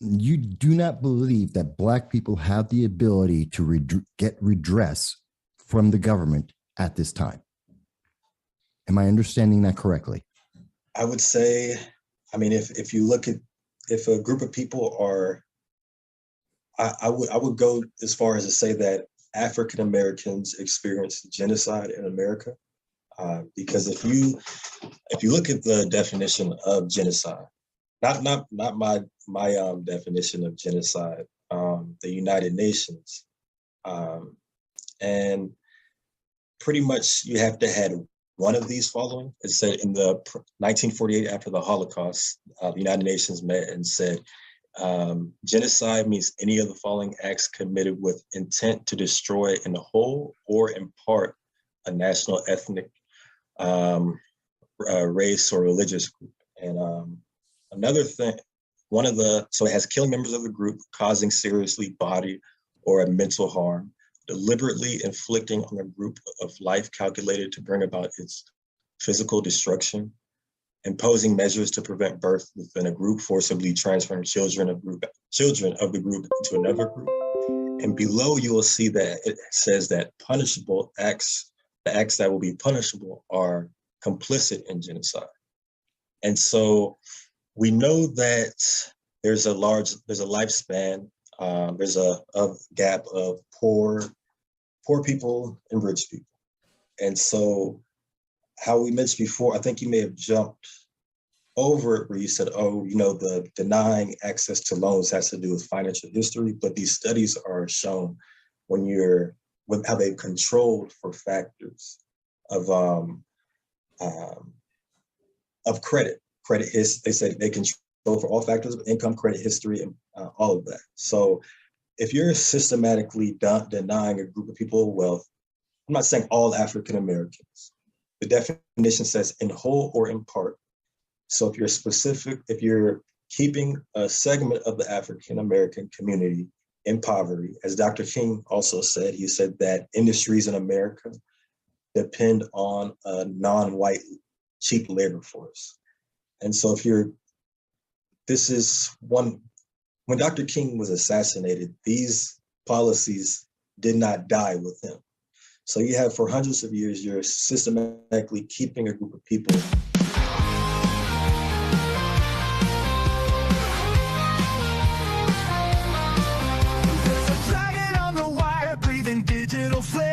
You do not believe that Black people have the ability to get redress from the government at this time. Am I understanding that correctly? I would say, if you look at, if a group of people are, I would go as far as to say that African Americans experienced genocide in America, because if you look at the definition of genocide, not my definition of genocide, the United Nations, and pretty much you have to have one of these following. It said in the 1948, after the Holocaust, the United Nations met and said, genocide means any of the following acts committed with intent to destroy in whole or in part a national, ethnic, race, or religious group. And another thing, so it has killing members of the group, causing seriously body or a mental harm, deliberately inflicting on a group of life calculated to bring about its physical destruction, imposing measures to prevent birth within a group, forcibly transferring children of the group into another group. And below you will see that it says that punishable acts, the acts that will be punishable, are complicit in genocide. And so we know that there's a lifespan, there's a gap of poor people and rich people. And so how we mentioned before, I think you may have jumped over it where you said, the denying access to loans has to do with financial history, but these studies are shown with how they've controlled for factors of credit. They say they control for all factors of income, credit history, and all of that. So if you're systematically denying a group of people wealth, I'm not saying all African Americans. The definition says in whole or in part. So if you're keeping a segment of the African American community in poverty, as Dr. King also said, he said that industries in America depend on a non-white cheap labor force. And so when Dr. King was assassinated, these policies did not die with him. So you have, for hundreds of years, you're systematically keeping a group of people. There's a dragon on the wire, breathing digital flame.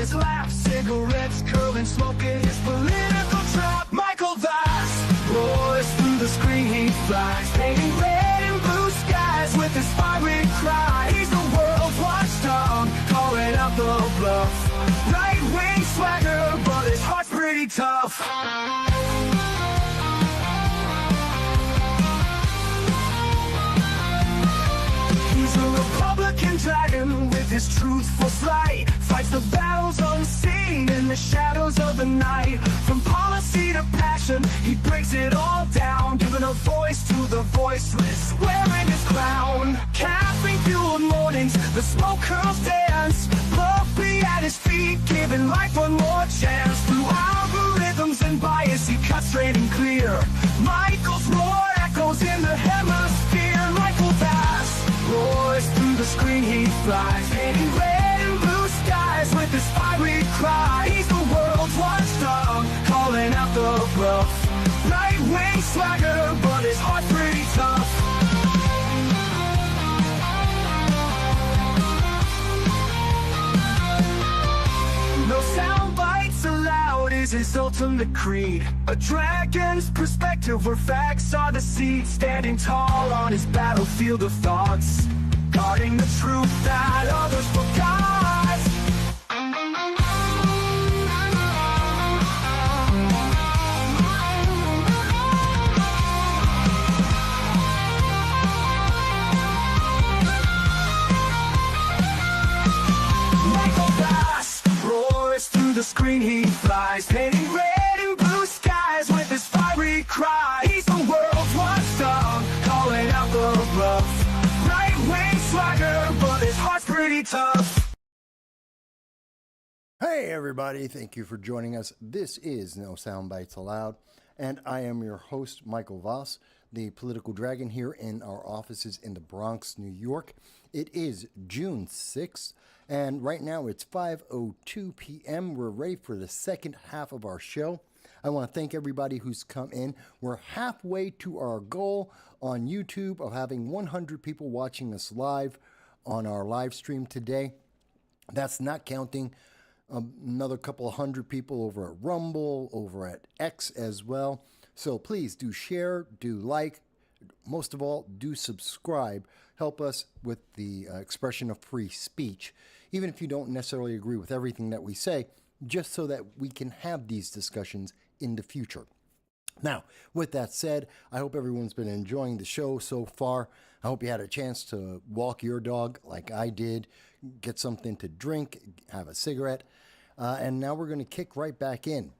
his lap, cigarettes curling, smoking his political trap. Michael Vass roars through the screen, he flies, painting red and blue skies with his fiery cry. He's the world's watchdog, calling out the bluff. Right-wing swagger, but his heart's pretty tough. He's a Republican dragon with his truthful slight, fights the battles unseen in the shadows of the night. From policy to passion, he breaks it all down, giving a voice to the voiceless, wearing his crown. Caffeine-fueled mornings, the smoke curls dance, Puppy at his feet, giving life one more chance. Through algorithms and bias, he cuts straight and clear. Michael's roar echoes in the hemisphere. Michael Vass roars through the screen, he flies, painting red and blue skies with his fiery cry. He's the world's watchdog, calling out the bluff. Right-wing swagger, but his heart's pretty tough. No sound bites allowed is his ultimate creed. A dragon's perspective where facts are the seed. Standing tall on his battlefield of thoughts, guarding the truth that others forgot. Michael Vass roars through the screen, he flies, painting red and blue skies with his fiery cry. He's the world's watchdog, calling out the bluff. Right-wing swagger, but his heart's pretty tough. Hey everybody, thank you for joining us. This is No Soundbites Allowed, and I am your host, Michael Voss, the political dragon here in our offices in the Bronx, New York. It is June 6th, and right now it's 5:02 p.m. We're ready for the second half of our show. I want to thank everybody who's come in. We're halfway to our goal on YouTube of having 100 people watching us live on our live stream today. That's not counting another couple of hundred people over at Rumble, over at X as well. So please do share, do like, most of all, do subscribe. Help us with the expression of free speech, even if you don't necessarily agree with everything that we say, just so that we can have these discussions in the future. Now, with that said, I hope everyone's been enjoying the show so far. I hope you had a chance to walk your dog like I did, get something to drink, have a cigarette, and now we're going to kick right back in.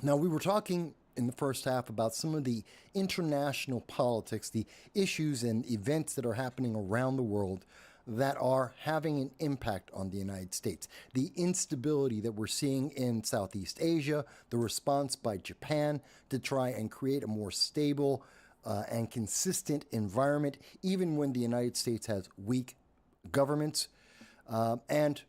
Now, we were talking in the first half about some of the international politics, the issues and events that are happening around the world that are having an impact on the United States. The instability that we're seeing in Southeast Asia, the response by Japan to try and create a more stable and consistent environment, even when the United States has weak governments, and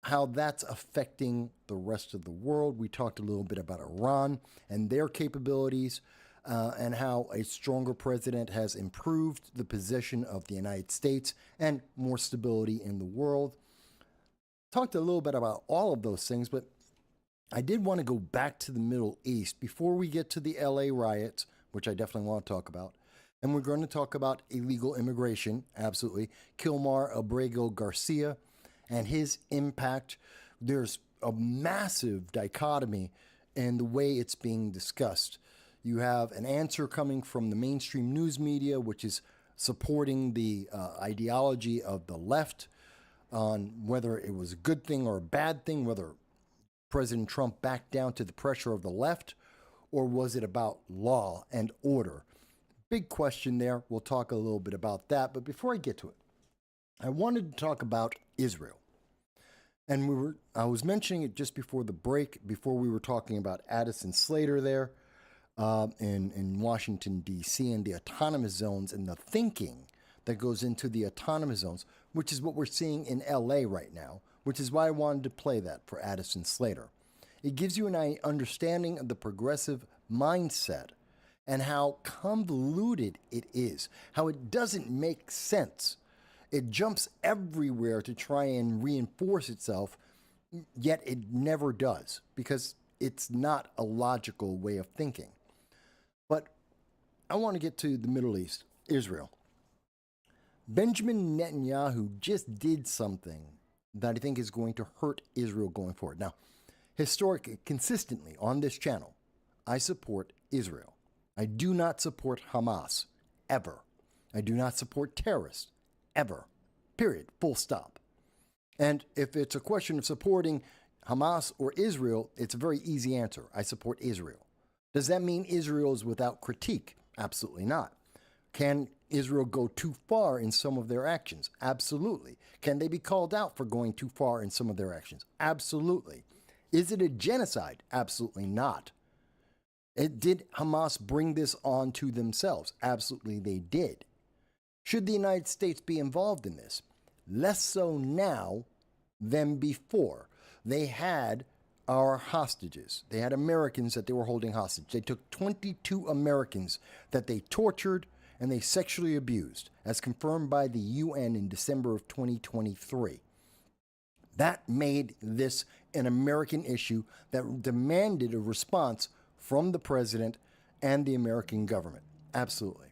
how that's affecting the rest of the world. We talked a little bit about Iran and their capabilities, and how a stronger president has improved the position of the United States and more stability in the world. Talked a little bit about all of those things, but I did want to go back to the Middle East before we get to the LA riots, which I definitely want to talk about. And we're going to talk about illegal immigration, absolutely. Kilmar, Abrego, Garcia, and his impact. There's a massive dichotomy in the way it's being discussed. You have an answer coming from the mainstream news media, which is supporting the ideology of the left on whether it was a good thing or a bad thing, whether President Trump backed down to the pressure of the left, or was it about law and order? Big question there. We'll talk a little bit about that. But before I get to it, I wanted to talk about Israel. And I was mentioning it just before the break, before we were talking about Addison Slater there in Washington, D.C., and the autonomous zones and the thinking that goes into the autonomous zones, which is what we're seeing in L.A. right now, which is why I wanted to play that for Addison Slater. It gives you an understanding of the progressive mindset and how convoluted it is, how it doesn't make sense. It jumps everywhere to try and reinforce itself yet it never does because it's not a logical way of thinking. But I want to get to the Middle East, Israel. Benjamin Netanyahu just did something that I think is going to hurt Israel going forward. Now, historically, consistently on this channel, I support Israel. I do not support Hamas, ever. I do not support terrorists, ever. Period. Full stop. And if it's a question of supporting Hamas or Israel, it's a very easy answer. I support Israel. Does that mean Israel is without critique? Absolutely not. Can Israel go too far in some of their actions? Absolutely. Can they be called out for going too far in some of their actions? Absolutely. Is it a genocide? Absolutely not. Did Hamas bring this on to themselves? Absolutely they did. Should the United States be involved in this? Less so now than before. They had our hostages. They had Americans that they were holding hostage. They took 22 Americans that they tortured and they sexually abused, as confirmed by the UN in December of 2023. That made this an American issue that demanded a response from the president and the American government. Absolutely.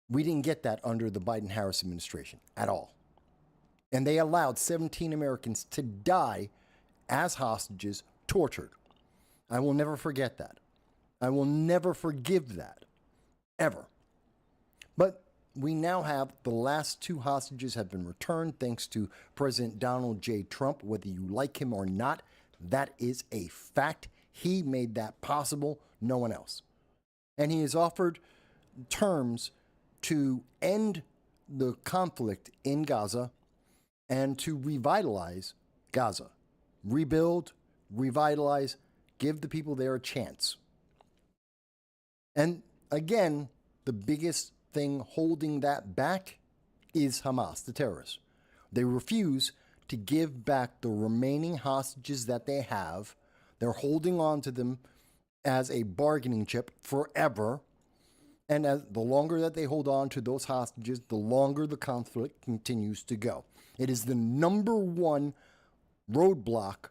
We didn't get that under the Biden-Harris administration at all. And they allowed 17 Americans to die as hostages, tortured. I will never forget that. I will never forgive that, ever. But we now have the last two hostages have been returned thanks to President Donald J. Trump. Whether you like him or not, that is a fact. He made that possible, no one else. And he has offered terms to end the conflict in Gaza and to revitalize Gaza. Rebuild, revitalize, give the people there a chance. And again, the biggest thing holding that back is Hamas, the terrorists. They refuse to give back the remaining hostages that they have. They're holding on to them as a bargaining chip forever. And as the longer that they hold on to those hostages, the longer the conflict continues to go. It is the number one roadblock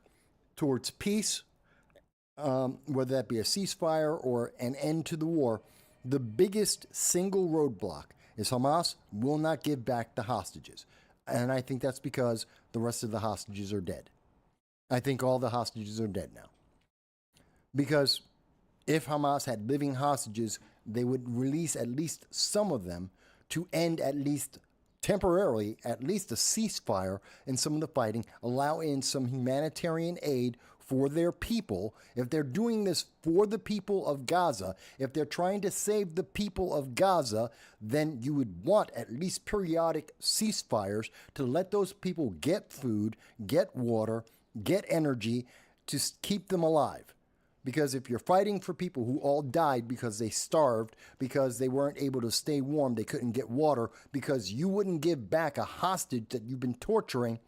towards peace, whether that be a ceasefire or an end to the war. The biggest single roadblock is Hamas will not give back the hostages. And I think that's because the rest of the hostages are dead. I think all the hostages are dead now. Because if Hamas had living hostages, they would release at least some of them to end at least temporarily, at least a ceasefire in some of the fighting, allow in some humanitarian aid for their people. If they're doing this for the people of Gaza, if they're trying to save the people of Gaza, then you would want at least periodic ceasefires to let those people get food, get water, get energy to keep them alive. Because if you're fighting for people who all died because they starved, because they weren't able to stay warm, they couldn't get water, because you wouldn't give back a hostage that you've been torturing,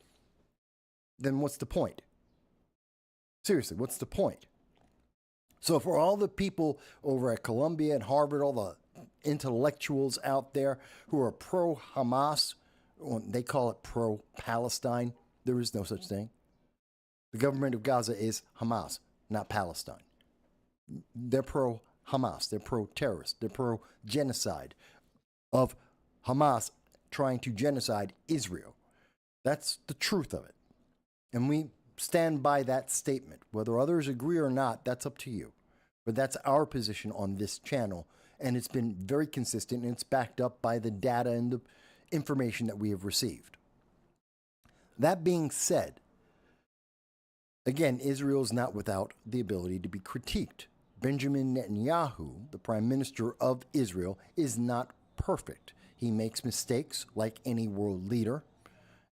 then what's the point? Seriously, what's the point? So for all the people over at Columbia and Harvard, all the intellectuals out there who are pro-Hamas, they call it pro-Palestine. There is no such thing. The government of Gaza is Hamas, not Palestine. They're pro-Hamas. They're pro-terrorist. They're pro-genocide of Hamas trying to genocide Israel. That's the truth of it. And we stand by that statement. Whether others agree or not, that's up to you. But that's our position on this channel. And it's been very consistent, and it's backed up by the data and the information that we have received. That being said, again, Israel is not without the ability to be critiqued. Benjamin Netanyahu, the prime minister of Israel, is not perfect. He makes mistakes like any world leader,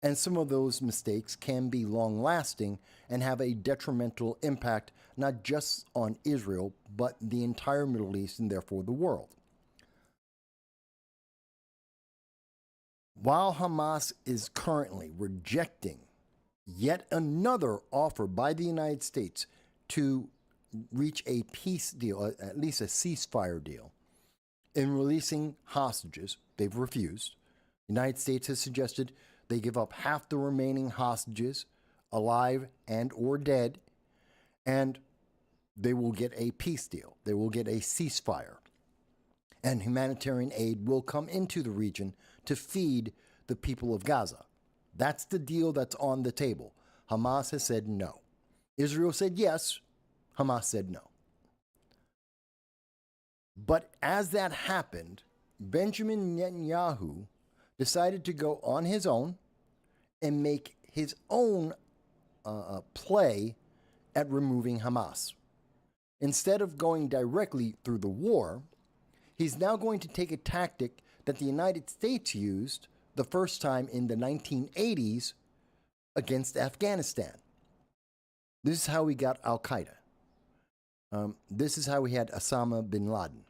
and some of those mistakes can be long-lasting and have a detrimental impact not just on Israel, but the entire Middle East and therefore the world. While Hamas is currently rejecting yet another offer by the United States to reach a peace deal, at least a ceasefire deal, in releasing hostages, they've refused. The United States has suggested they give up half the remaining hostages alive and or dead, and they will get a peace deal. They will get a ceasefire. And humanitarian aid will come into the region to feed the people of Gaza. That's the deal that's on the table. Hamas has said no. Israel said yes. Hamas said no. But as that happened, Benjamin Netanyahu decided to go on his own and make his own play at removing Hamas. Instead of going directly through the war, he's now going to take a tactic that the United States used the first time in the 1980s against Afghanistan. This is how we got Al-Qaeda. This is how we had Osama bin Laden.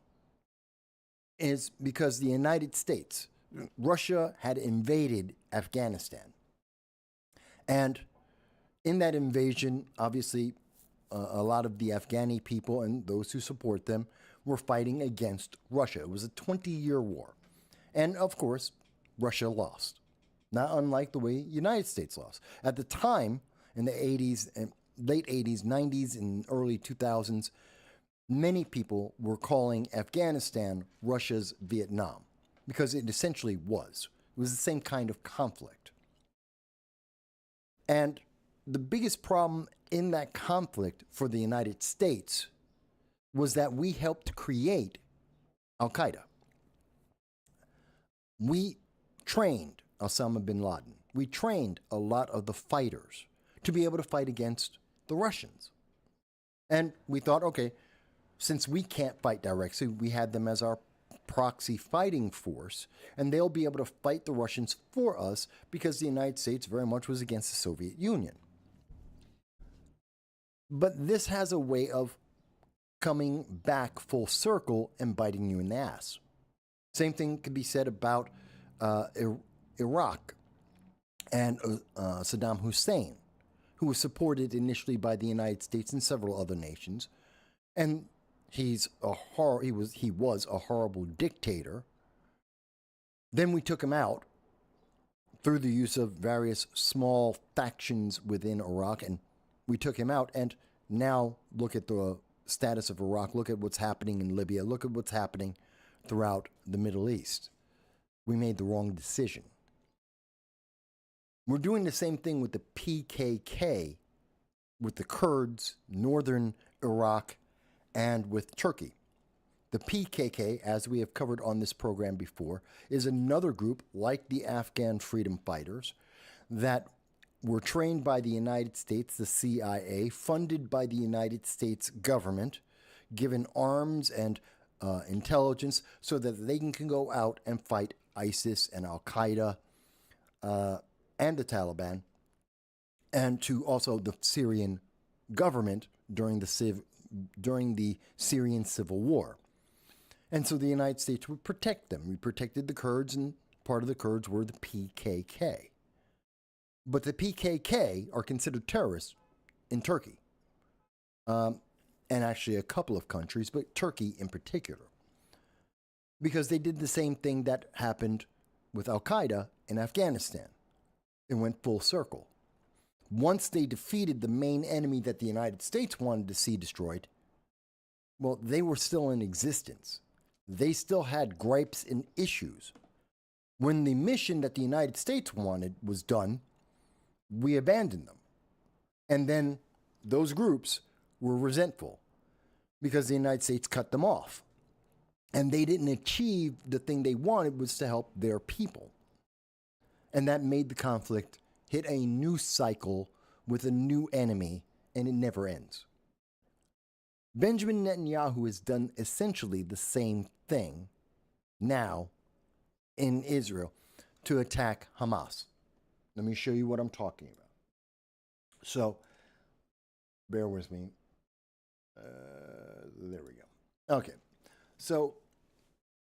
It's because the United States, Russia had invaded Afghanistan. And in that invasion, obviously, a lot of the Afghani people and those who support them were fighting against Russia. It was a 20-year war. And of course, Russia lost. Not unlike the way the United States lost. At the time, in the 80s, and late 80s, 90s, and early 2000s, many people were calling Afghanistan Russia's Vietnam because it essentially was. It was the same kind of conflict. And the biggest problem in that conflict for the United States was that we helped create Al-Qaeda. We trained Osama bin Laden. We trained a lot of the fighters to be able to fight against the Russians. And we thought, okay, since we can't fight directly, we had them as our proxy fighting force, and they'll be able to fight the Russians for us because the United States very much was against the Soviet Union. But this has a way of coming back full circle and biting you in the ass. Same thing could be said about Iraq and Saddam Hussein, who was supported initially by the United States and several other nations, and he was a horrible dictator. Then we took him out through the use of various small factions within Iraq, and we took him out. And now look at the status of Iraq. Look at what's happening in Libya. Look at what's happening throughout the Middle East. We made the wrong decision. We're doing the same thing with the PKK, with the Kurds, northern Iraq, and with Turkey. The PKK, as we have covered on this program before, is another group like the Afghan freedom fighters that were trained by the United States, the CIA, funded by the United States government, given arms and intelligence so that they can go out and fight ISIS and Al-Qaeda and the Taliban, and to also the Syrian government during the Syrian civil war. And so the United States would protect them. We protected the Kurds, and part of the Kurds were the PKK. But the PKK are considered terrorists in Turkey. And actually a couple of countries, but Turkey in particular. Because they did the same thing that happened with Al-Qaeda in Afghanistan. It went full circle. Once they defeated the main enemy that the United States wanted to see destroyed, well, they were still in existence. They still had gripes and issues. When the mission that the United States wanted was done, we abandoned them. And then those groups were resentful because the United States cut them off. And they didn't achieve the thing they wanted, was to help their people. And that made the conflict hit a new cycle with a new enemy, and it never ends. Benjamin Netanyahu has done essentially the same thing now in Israel to attack Hamas. Let me show you what I'm talking about. So, bear with me. There we go. Okay. So,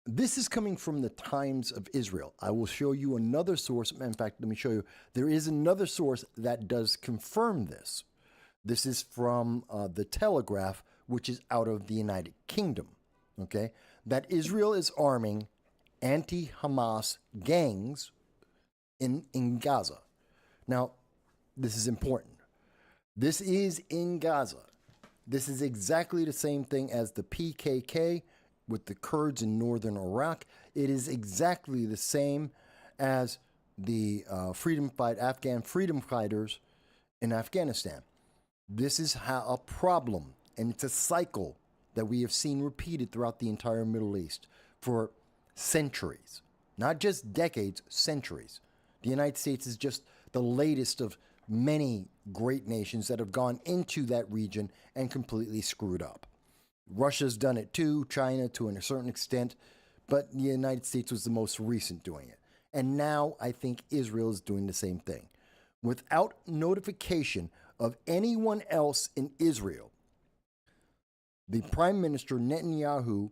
this is coming from the Times of Israel. I will show you another source. In fact, let me show you. There is another source that does confirm this. This is from the Telegraph, which is out of the United Kingdom. Okay? That Israel is arming anti-Hamas gangs in Gaza. Now, this is important This is in Gaza. This is exactly the same thing as the PKK with the Kurds in northern Iraq. It is exactly the same as the Afghan freedom fighters in Afghanistan. This is how a problem, and it's a cycle that we have seen repeated throughout the entire Middle East for centuries, not just decades, centuries. The United States is just the latest of many great nations that have gone into that region and completely screwed up. Russia's done it too, China to a certain extent, but the United States was the most recent doing it. And now I think Israel is doing the same thing. Without notification of anyone else in Israel, the Prime Minister Netanyahu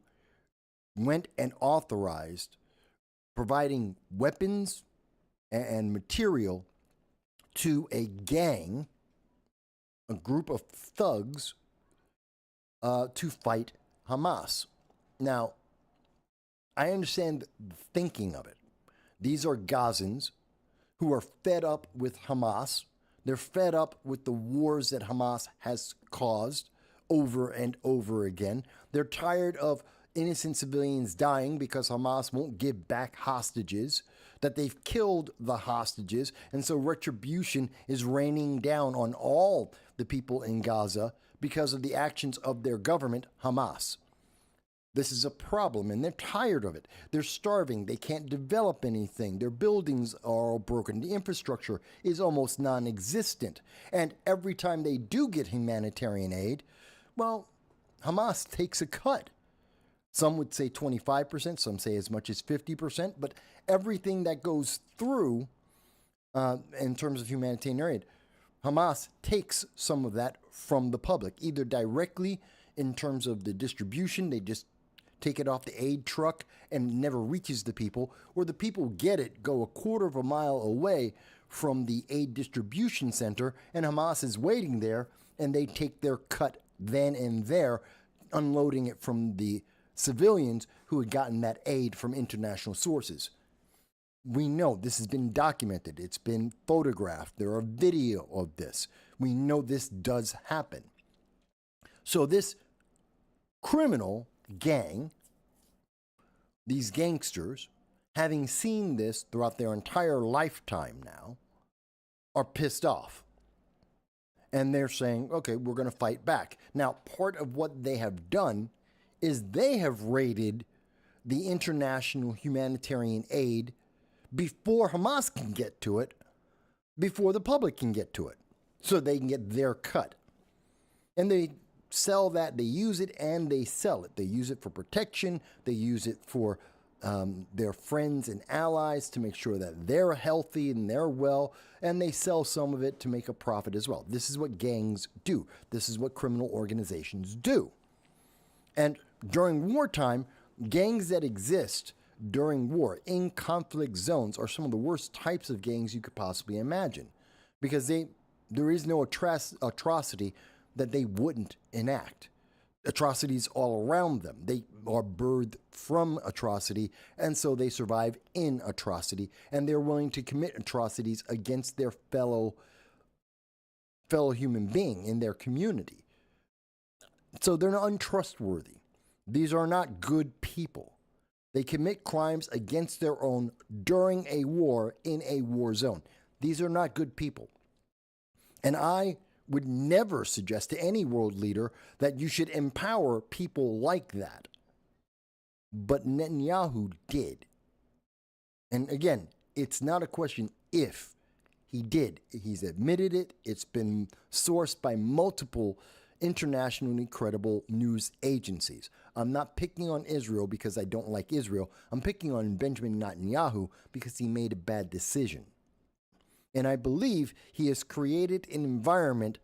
went and authorized providing weapons and material to a gang, a group of thugs, to fight Hamas. Now, I understand the thinking of it. These are Gazans who are fed up with Hamas. They're fed up with the wars that Hamas has caused over and over again. They're tired of innocent civilians dying because Hamas won't give back hostages, that they've killed the hostages, and so retribution is raining down on all the people in Gaza because of the actions of their government, Hamas. This is a problem, and they're tired of it. They're starving. They can't develop anything. Their buildings are all broken. The infrastructure is almost non-existent. And every time they do get humanitarian aid, well, Hamas takes a cut. Some would say 25%, some say as much as 50%, but everything that goes through in terms of humanitarian aid, Hamas takes some of that from the public, either directly in terms of the distribution, they just take it off the aid truck and it never reaches the people, or the people get it, go a quarter of a mile away from the aid distribution center, and Hamas is waiting there, and they take their cut then and there, unloading it from the civilians who had gotten that aid from international sources. We know this has been documented. It's been photographed. There are video of this. We know this does happen. So this criminal gang, these gangsters, having seen this throughout their entire lifetime now, are pissed off. And they're saying, okay, we're going to fight back. Now, part of what they have done is they have raided the international humanitarian aid before Hamas can get to it, before the public can get to it, so they can get their cut. And they sell that, they use it and they sell it. They use it for protection, they use it for their friends and allies to make sure that they're healthy and they're well, and they sell some of it to make a profit as well. This is what gangs do. This is what criminal organizations do. And during wartime, gangs that exist during war in conflict zones are some of the worst types of gangs you could possibly imagine, because there is no atrocity that they wouldn't enact. Atrocities all around them. They are birthed from atrocity, and so they survive in atrocity, and they're willing to commit atrocities against their fellow human being in their community. So they're not untrustworthy. These are not good people. They commit crimes against their own during a war in a war zone. These are not good people. And I would never suggest to any world leader that you should empower people like that. But Netanyahu did. And again, it's not a question if he did. He's admitted it. It's been sourced by multiple internationally credible news agencies. I'm not picking on Israel because I don't like Israel. I'm picking on Benjamin Netanyahu because he made a bad decision. And I believe he has created an environment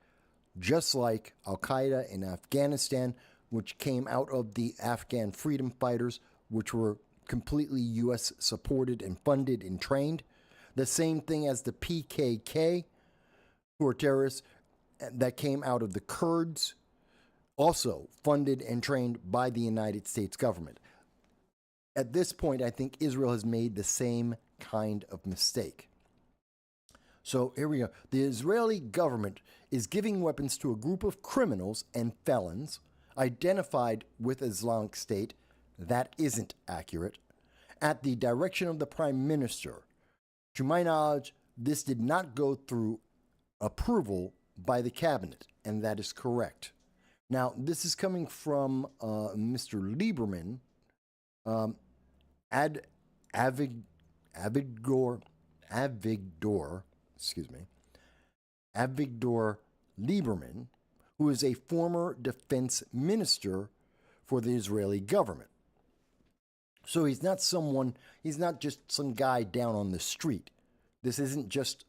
just like Al-Qaeda in Afghanistan, which came out of the Afghan freedom fighters, which were completely U.S. supported and funded and trained. The same thing as the PKK, who are terrorists, that came out of the Kurds, also funded and trained by the United States government. At this point, I think Israel has made the same kind of mistake. So here we go. The Israeli government is giving weapons to a group of criminals and felons identified with Islamic State. That isn't accurate. At the direction of the Prime Minister. To my knowledge, this did not go through approval by the cabinet, and that is correct. Now, this is coming from Mr. Lieberman, Avigdor Lieberman, who is a former defense minister for the Israeli government. So he's not just some guy down on the street. This isn't just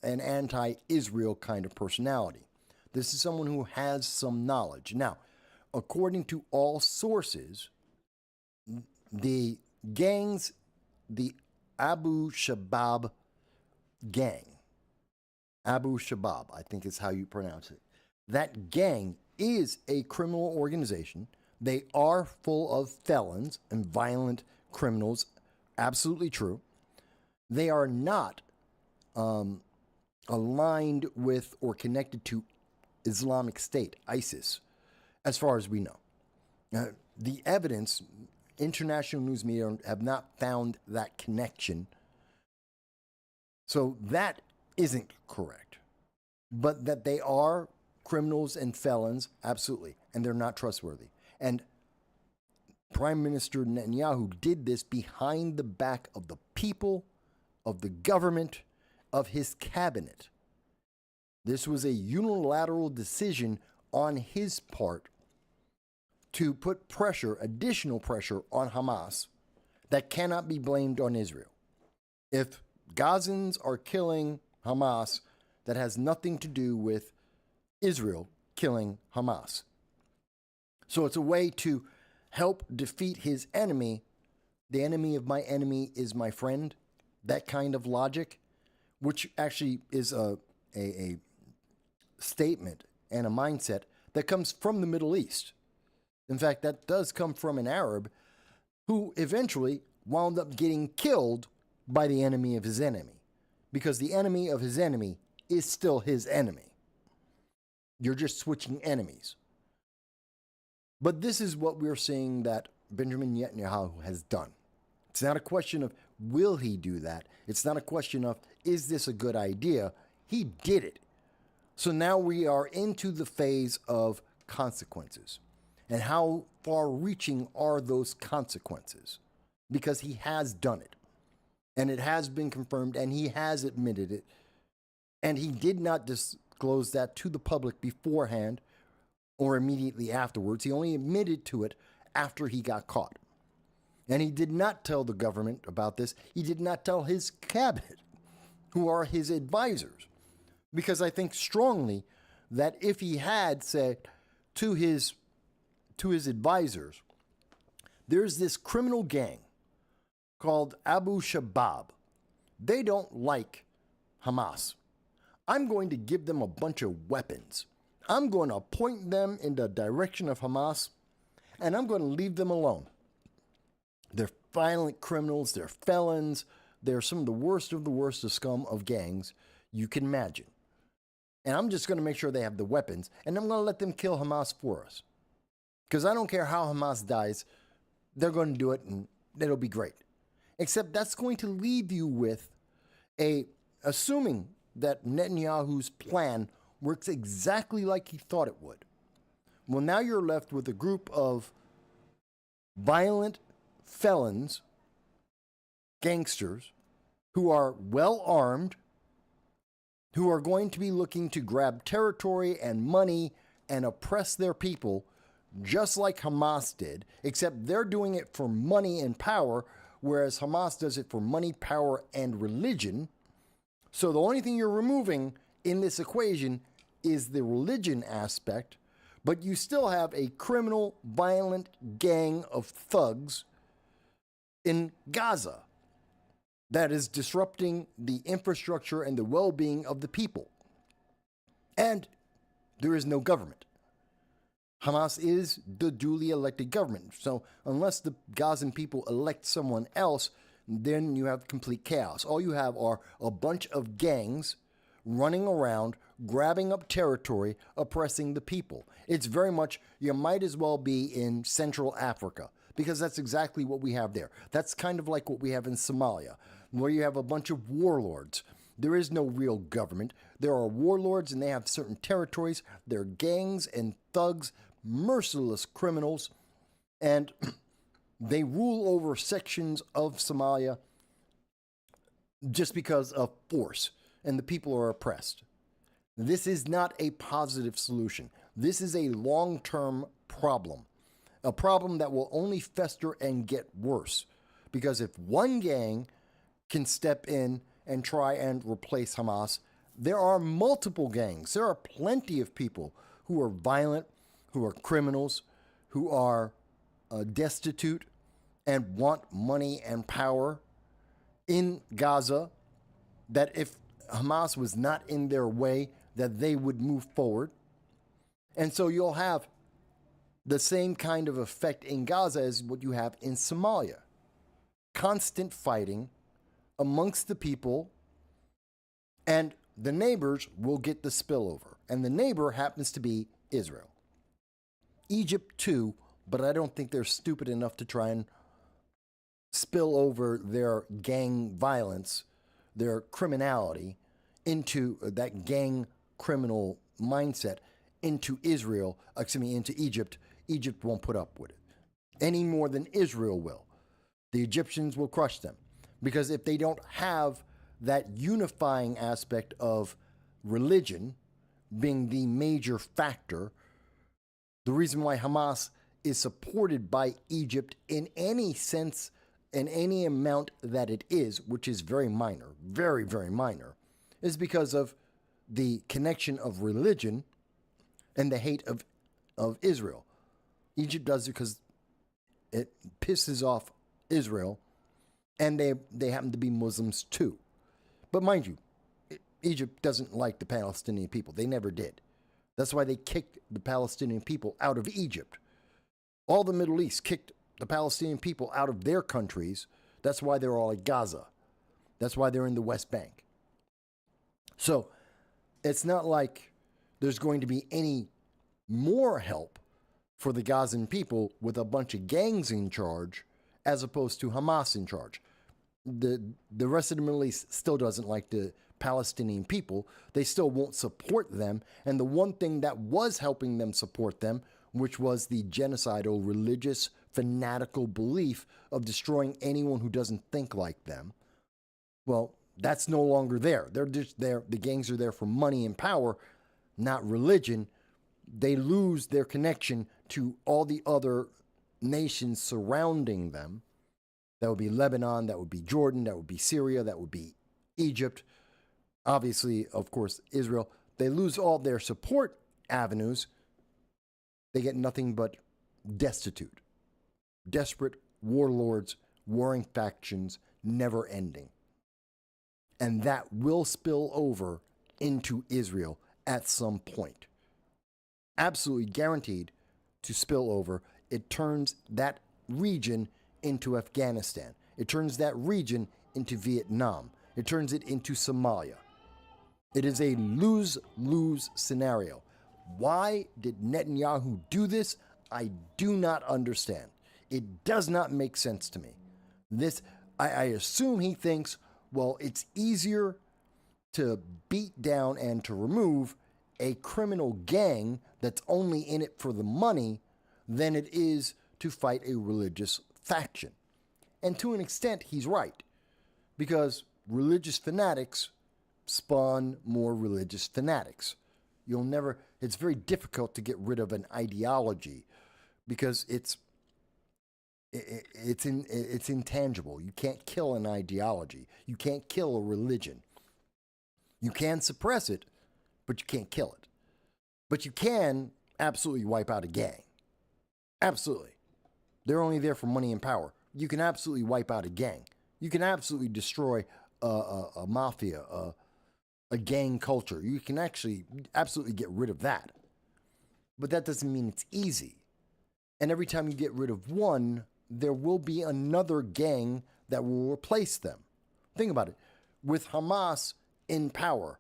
an anti-Israel kind of personality. This is someone who has some knowledge. Now, according to all sources, the gangs, the Abu Shabaab gang, Abu Shabaab, I think is how you pronounce it. That gang is a criminal organization. They are full of felons and violent criminals. Absolutely true. They are not aligned with or connected to Islamic State, ISIS, as far as we know. The evidence, international news media have not found that connection. So that isn't correct. But that they are criminals and felons, absolutely. And they're not trustworthy. And Prime Minister Netanyahu did this behind the back of the people, of the government, of his cabinet. This was a unilateral decision on his part to put pressure, additional pressure on Hamas that cannot be blamed on Israel. If Gazans are killing Hamas, that has nothing to do with Israel killing Hamas. So it's a way to help defeat his enemy. The enemy of my enemy is my friend. That kind of logic, which actually is a statement and a mindset that comes from the Middle East. In fact, that does come from an Arab who eventually wound up getting killed by the enemy of his enemy, because the enemy of his enemy is still his enemy. You're just switching enemies. But this is what we're seeing that Benjamin Netanyahu has done. It's not a question of will he do that. It's not a question of is this a good idea. He did it. So now we are into the phase of consequences. And how far-reaching are those consequences? Because he has done it. And it has been confirmed, and he has admitted it. And he did not disclose that to the public beforehand or immediately afterwards. He only admitted to it after he got caught. And he did not tell the government about this. He did not tell his cabinet, who are his advisors. Because I think strongly that if he had said to his advisors, there's this criminal gang called Abu Shabaab. They don't like Hamas. I'm going to give them a bunch of weapons. I'm going to point them in the direction of Hamas, and I'm going to leave them alone. They're violent criminals. They're felons. They're some of the worst of scum of gangs you can imagine. And I'm just going to make sure they have the weapons, and I'm going to let them kill Hamas for us. Because I don't care how Hamas dies, they're going to do it, and it'll be great. Except that's going to leave you with assuming that Netanyahu's plan works exactly like he thought it would. Well, now you're left with a group of violent felons, gangsters, who are well armed, who are going to be looking to grab territory and money and oppress their people, just like Hamas did, except they're doing it for money and power, whereas Hamas does it for money, power, and religion. So the only thing you're removing in this equation is the religion aspect, but you still have a criminal, violent gang of thugs in Gaza that is disrupting the infrastructure and the well-being of the people. And there is no government. Hamas is the duly elected government. So unless the Gazan people elect someone else, then you have complete chaos. All you have are a bunch of gangs running around, grabbing up territory, oppressing the people. It's very much, you might as well be in Central Africa, because that's exactly what we have there. That's kind of like what we have in Somalia, where you have a bunch of warlords. There is no real government. There are warlords and they have certain territories. They're gangs and thugs, merciless criminals, and they rule over sections of Somalia just because of force, and the people are oppressed. This is not a positive solution. This is a long-term problem, a problem that will only fester and get worse, because if one gang can step in and try and replace Hamas, there are multiple gangs. There are plenty of people who are violent, who are criminals, who are destitute and want money and power in Gaza, that if Hamas was not in their way, that they would move forward. And so you'll have the same kind of effect in Gaza as what you have in Somalia. Constant fighting amongst the people, and the neighbors will get the spillover. And the neighbor happens to be Israel. Egypt too, but I don't think they're stupid enough to try and spill over their gang violence, their criminality, into that gang criminal mindset into Israel, into Egypt. Egypt won't put up with it any more than Israel will. The Egyptians will crush them, because if they don't have that unifying aspect of religion being the major factor, the reason why Hamas is supported by Egypt in any sense, in any amount that it is, which is very minor, very, very minor, is because of the connection of religion and the hate of Israel. Egypt does it because it pisses off Israel, and they happen to be Muslims too. But mind you, Egypt doesn't like the Palestinian people. They never did. That's why they kicked the Palestinian people out of Egypt. All the Middle East kicked the Palestinian people out of their countries. That's why they're all at Gaza. That's why they're in the West Bank. So it's not like there's going to be any more help for the Gazan people with a bunch of gangs in charge as opposed to Hamas in charge. The rest of the Middle East still doesn't like the Palestinian people. They still won't support them. And the one thing that was helping them support them, which was the genocidal, religious, fanatical belief of destroying anyone who doesn't think like them, well, that's no longer there. They're just there. The gangs are there for money and power, not religion. They lose their connection to all the other nations surrounding them. That would be Lebanon, that would be Jordan, that would be Syria, that would be Egypt. Obviously, of course, Israel. They lose all their support avenues. They get nothing but destitute, desperate warlords, warring factions, never ending. And that will spill over into Israel at some point. Absolutely guaranteed to spill over. It turns that region into Afghanistan. It turns that region into Vietnam. It turns it into Somalia. It is a lose-lose scenario. Why did Netanyahu do this? I do not understand. It does not make sense to me. I assume he thinks, well, it's easier to beat down and to remove a criminal gang that's only in it for the money than it is to fight a religious faction. And to an extent, he's right, because religious fanatics spawn more religious fanatics. It's very difficult to get rid of an ideology because it's intangible. You can't kill an ideology. You can't kill a religion. You can suppress it, but you can't kill it. But you can absolutely wipe out a gang. Absolutely. They're only there for money and power. You can absolutely wipe out a gang. You can absolutely destroy a mafia, a gang culture. You can actually absolutely get rid of that. But that doesn't mean it's easy. And every time you get rid of one, there will be another gang that will replace them. Think about it. With Hamas in power,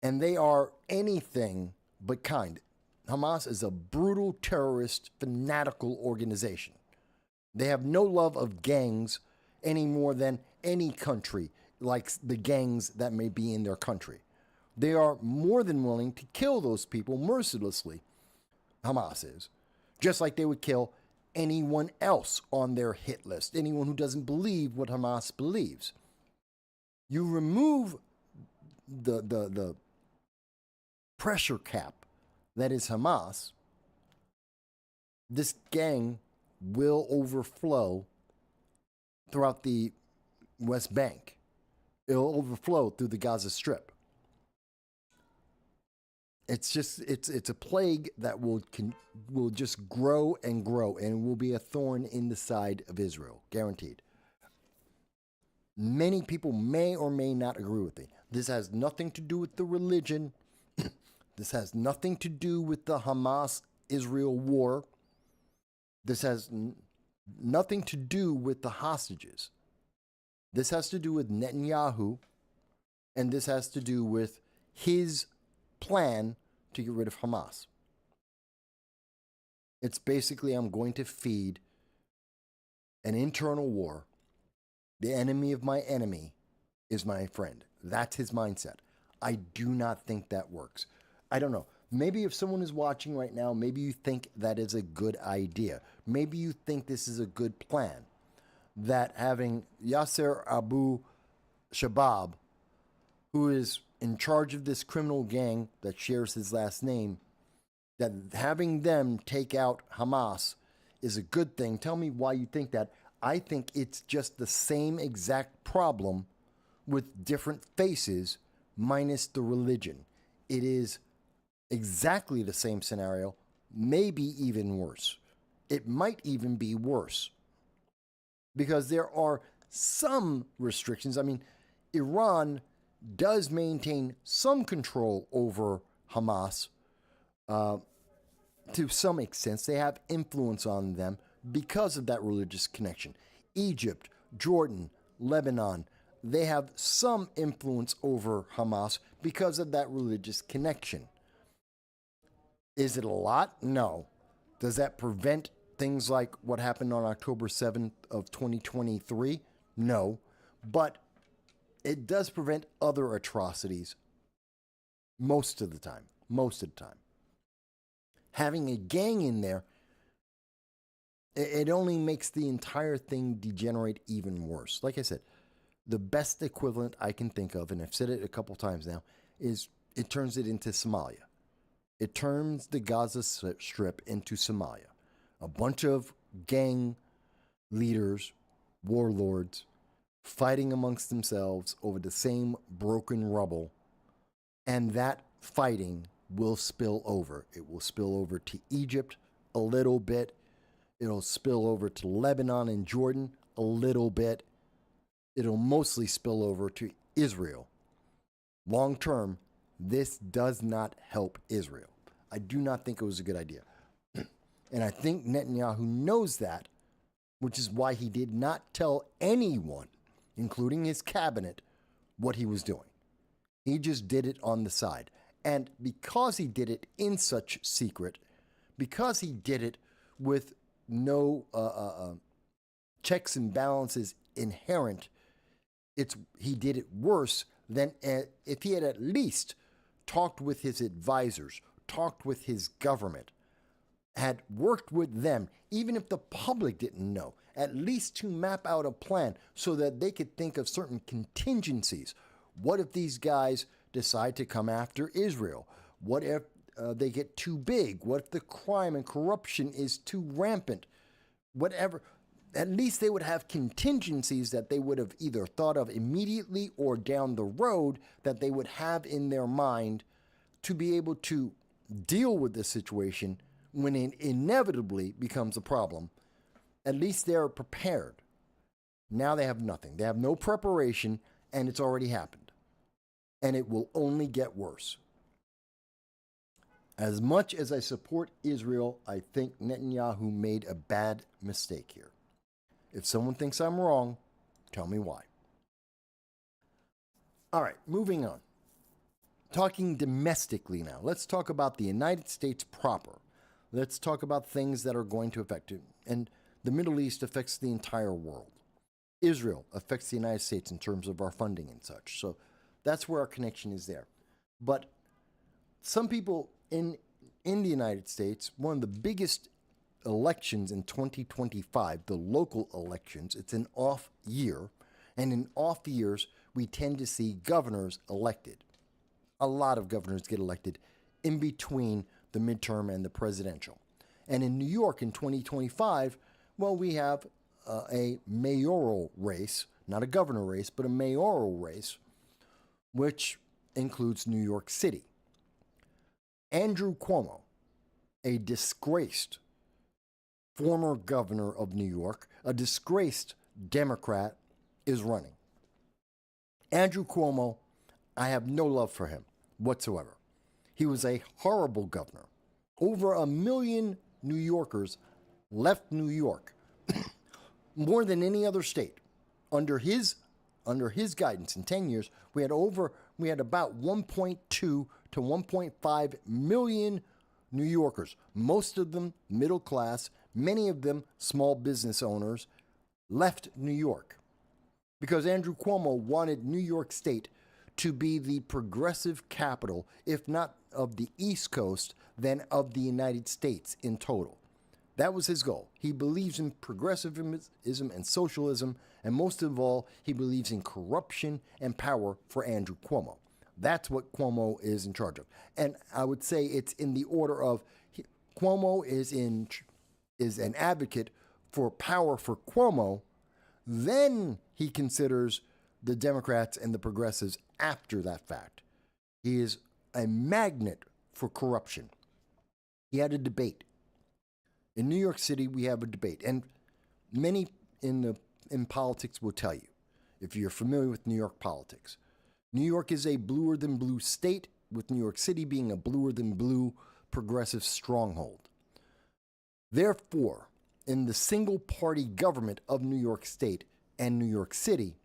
And they are anything but kind. Hamas is a brutal, terrorist, fanatical organization. They have no love of gangs any more than any country likes the gangs that may be in their country. They are more than willing to kill those people mercilessly, Hamas is, just like they would kill anyone else on their hit list, anyone who doesn't believe what Hamas believes. You remove the pressure cap that is Hamas, this gang will overflow throughout the West Bank. It'll overflow through the Gaza Strip. It's a plague that will just grow and grow, and will be a thorn in the side of Israel, guaranteed. Many people may or may not agree with me. This has nothing to do with the religion. This has nothing to do with the Hamas-Israel war. This has nothing to do with the hostages. This has to do with Netanyahu, and this has to do with his plan to get rid of Hamas. It's basically, I'm going to feed an internal war. The enemy of my enemy is my friend. That's his mindset. I do not think that works. I don't know. Maybe if someone is watching right now, maybe you think that is a good idea. Maybe you think this is a good plan. That having Yasser Abu Shabab, who is in charge of this criminal gang that shares his last name, that having them take out Hamas is a good thing. Tell me why you think that. I think it's just the same exact problem with different faces minus the religion. It is exactly the same scenario, maybe even worse. It might even be worse because there are some restrictions. I mean, Iran does maintain some control over Hamas to some extent. They have influence on them because of that religious connection. Egypt, Jordan, Lebanon, they have some influence over Hamas because of that religious connection. Is it a lot? No. Does that prevent things like what happened on October 7th of 2023? No. But it does prevent other atrocities most of the time. Most of the time. Having a gang in there, it only makes the entire thing degenerate even worse. Like I said, the best equivalent I can think of, and I've said it a couple times now, is it turns it into Somalia. It turns the Gaza Strip into Somalia. A bunch of gang leaders, warlords, fighting amongst themselves over the same broken rubble. And that fighting will spill over. It will spill over to Egypt a little bit. It'll spill over to Lebanon and Jordan a little bit. It'll mostly spill over to Israel. Long term, this does not help Israel. I do not think it was a good idea. And I think Netanyahu knows that, which is why he did not tell anyone, including his cabinet, what he was doing. He just did it on the side. And because he did it in such secret, because he did it with no checks and balances inherent, he did it worse than if he had at least talked with his advisors, talked with his government, had worked with them, even if the public didn't know, at least to map out a plan so that they could think of certain contingencies. What if these guys decide to come after Israel? What if they get too big? What if the crime and corruption is too rampant? Whatever. At least they would have contingencies that they would have either thought of immediately or down the road that they would have in their mind to be able to deal with the situation when it inevitably becomes a problem. At least they're prepared. Now they have nothing. They have no preparation, and it's already happened. And it will only get worse. As much as I support Israel, I think Netanyahu made a bad mistake here. If someone thinks I'm wrong, tell me why. All right, moving on. talking domestically now. Let's talk about the United States proper. Let's talk about things that are going to affect it. And the Middle East affects the entire world. Israel affects the United States in terms of our funding and such. So that's where our connection is there. But some people in the United States, one of the biggest elections in 2025, the local elections, it's an off year. And in off years, we tend to see governors elected. A lot of governors get elected in between the midterm and the presidential. And in New York in 2025, well, we have a mayoral race, not a governor race, but a mayoral race, which includes New York City. Andrew Cuomo, a disgraced former governor of New York, a disgraced Democrat, is running. Andrew Cuomo, I have no love for him whatsoever. He was a horrible governor. Over 1 million New Yorkers left New York, more than any other state. Under his guidance in 10 years, we had about 1.2 to 1.5 million New Yorkers, most of them middle class, many of them small business owners, left New York because Andrew Cuomo wanted New York State to be the progressive capital, if not of the East Coast, then of the United States in total. That was his goal. He believes in progressivism and socialism, and most of all, he believes in corruption and power for Andrew Cuomo. That's what Cuomo is in charge of. And I would say it's in the order of Cuomo is an advocate for power for Cuomo, then he considers the Democrats and the progressives after that fact. He is a magnet for corruption. He had a debate. In New York City, we have a debate, and many in politics will tell you, if you're familiar with New York politics, New York is a bluer than blue state, with New York City being a bluer than blue progressive stronghold. Therefore, in the single party government of New York State and New York City,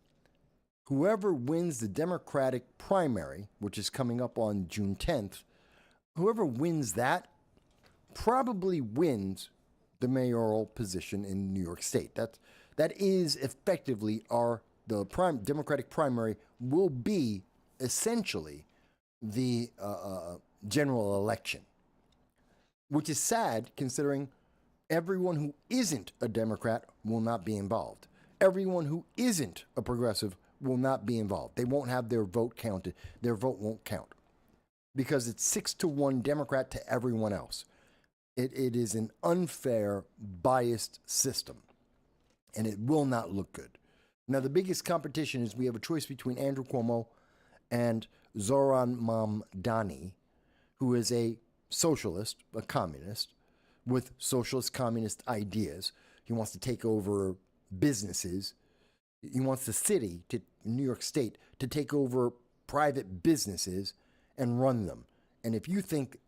whoever wins the Democratic primary, which is coming up on June 10th, whoever wins that probably wins the mayoral position in New York State. That is effectively the Democratic primary will be essentially the general election, which is sad considering everyone who isn't a Democrat will not be involved. Everyone who isn't a progressive will not be involved. They won't have their vote counted. Their vote won't count because it's 6-1 Democrat to everyone else. It is an unfair, biased system, and it will not look good. Now, the biggest competition is we have a choice between Andrew Cuomo and Zoran Mamdani, who is a socialist, a communist, with socialist communist ideas. He wants to take over businesses. He wants the city, New York State, to take over private businesses and run them. And if you think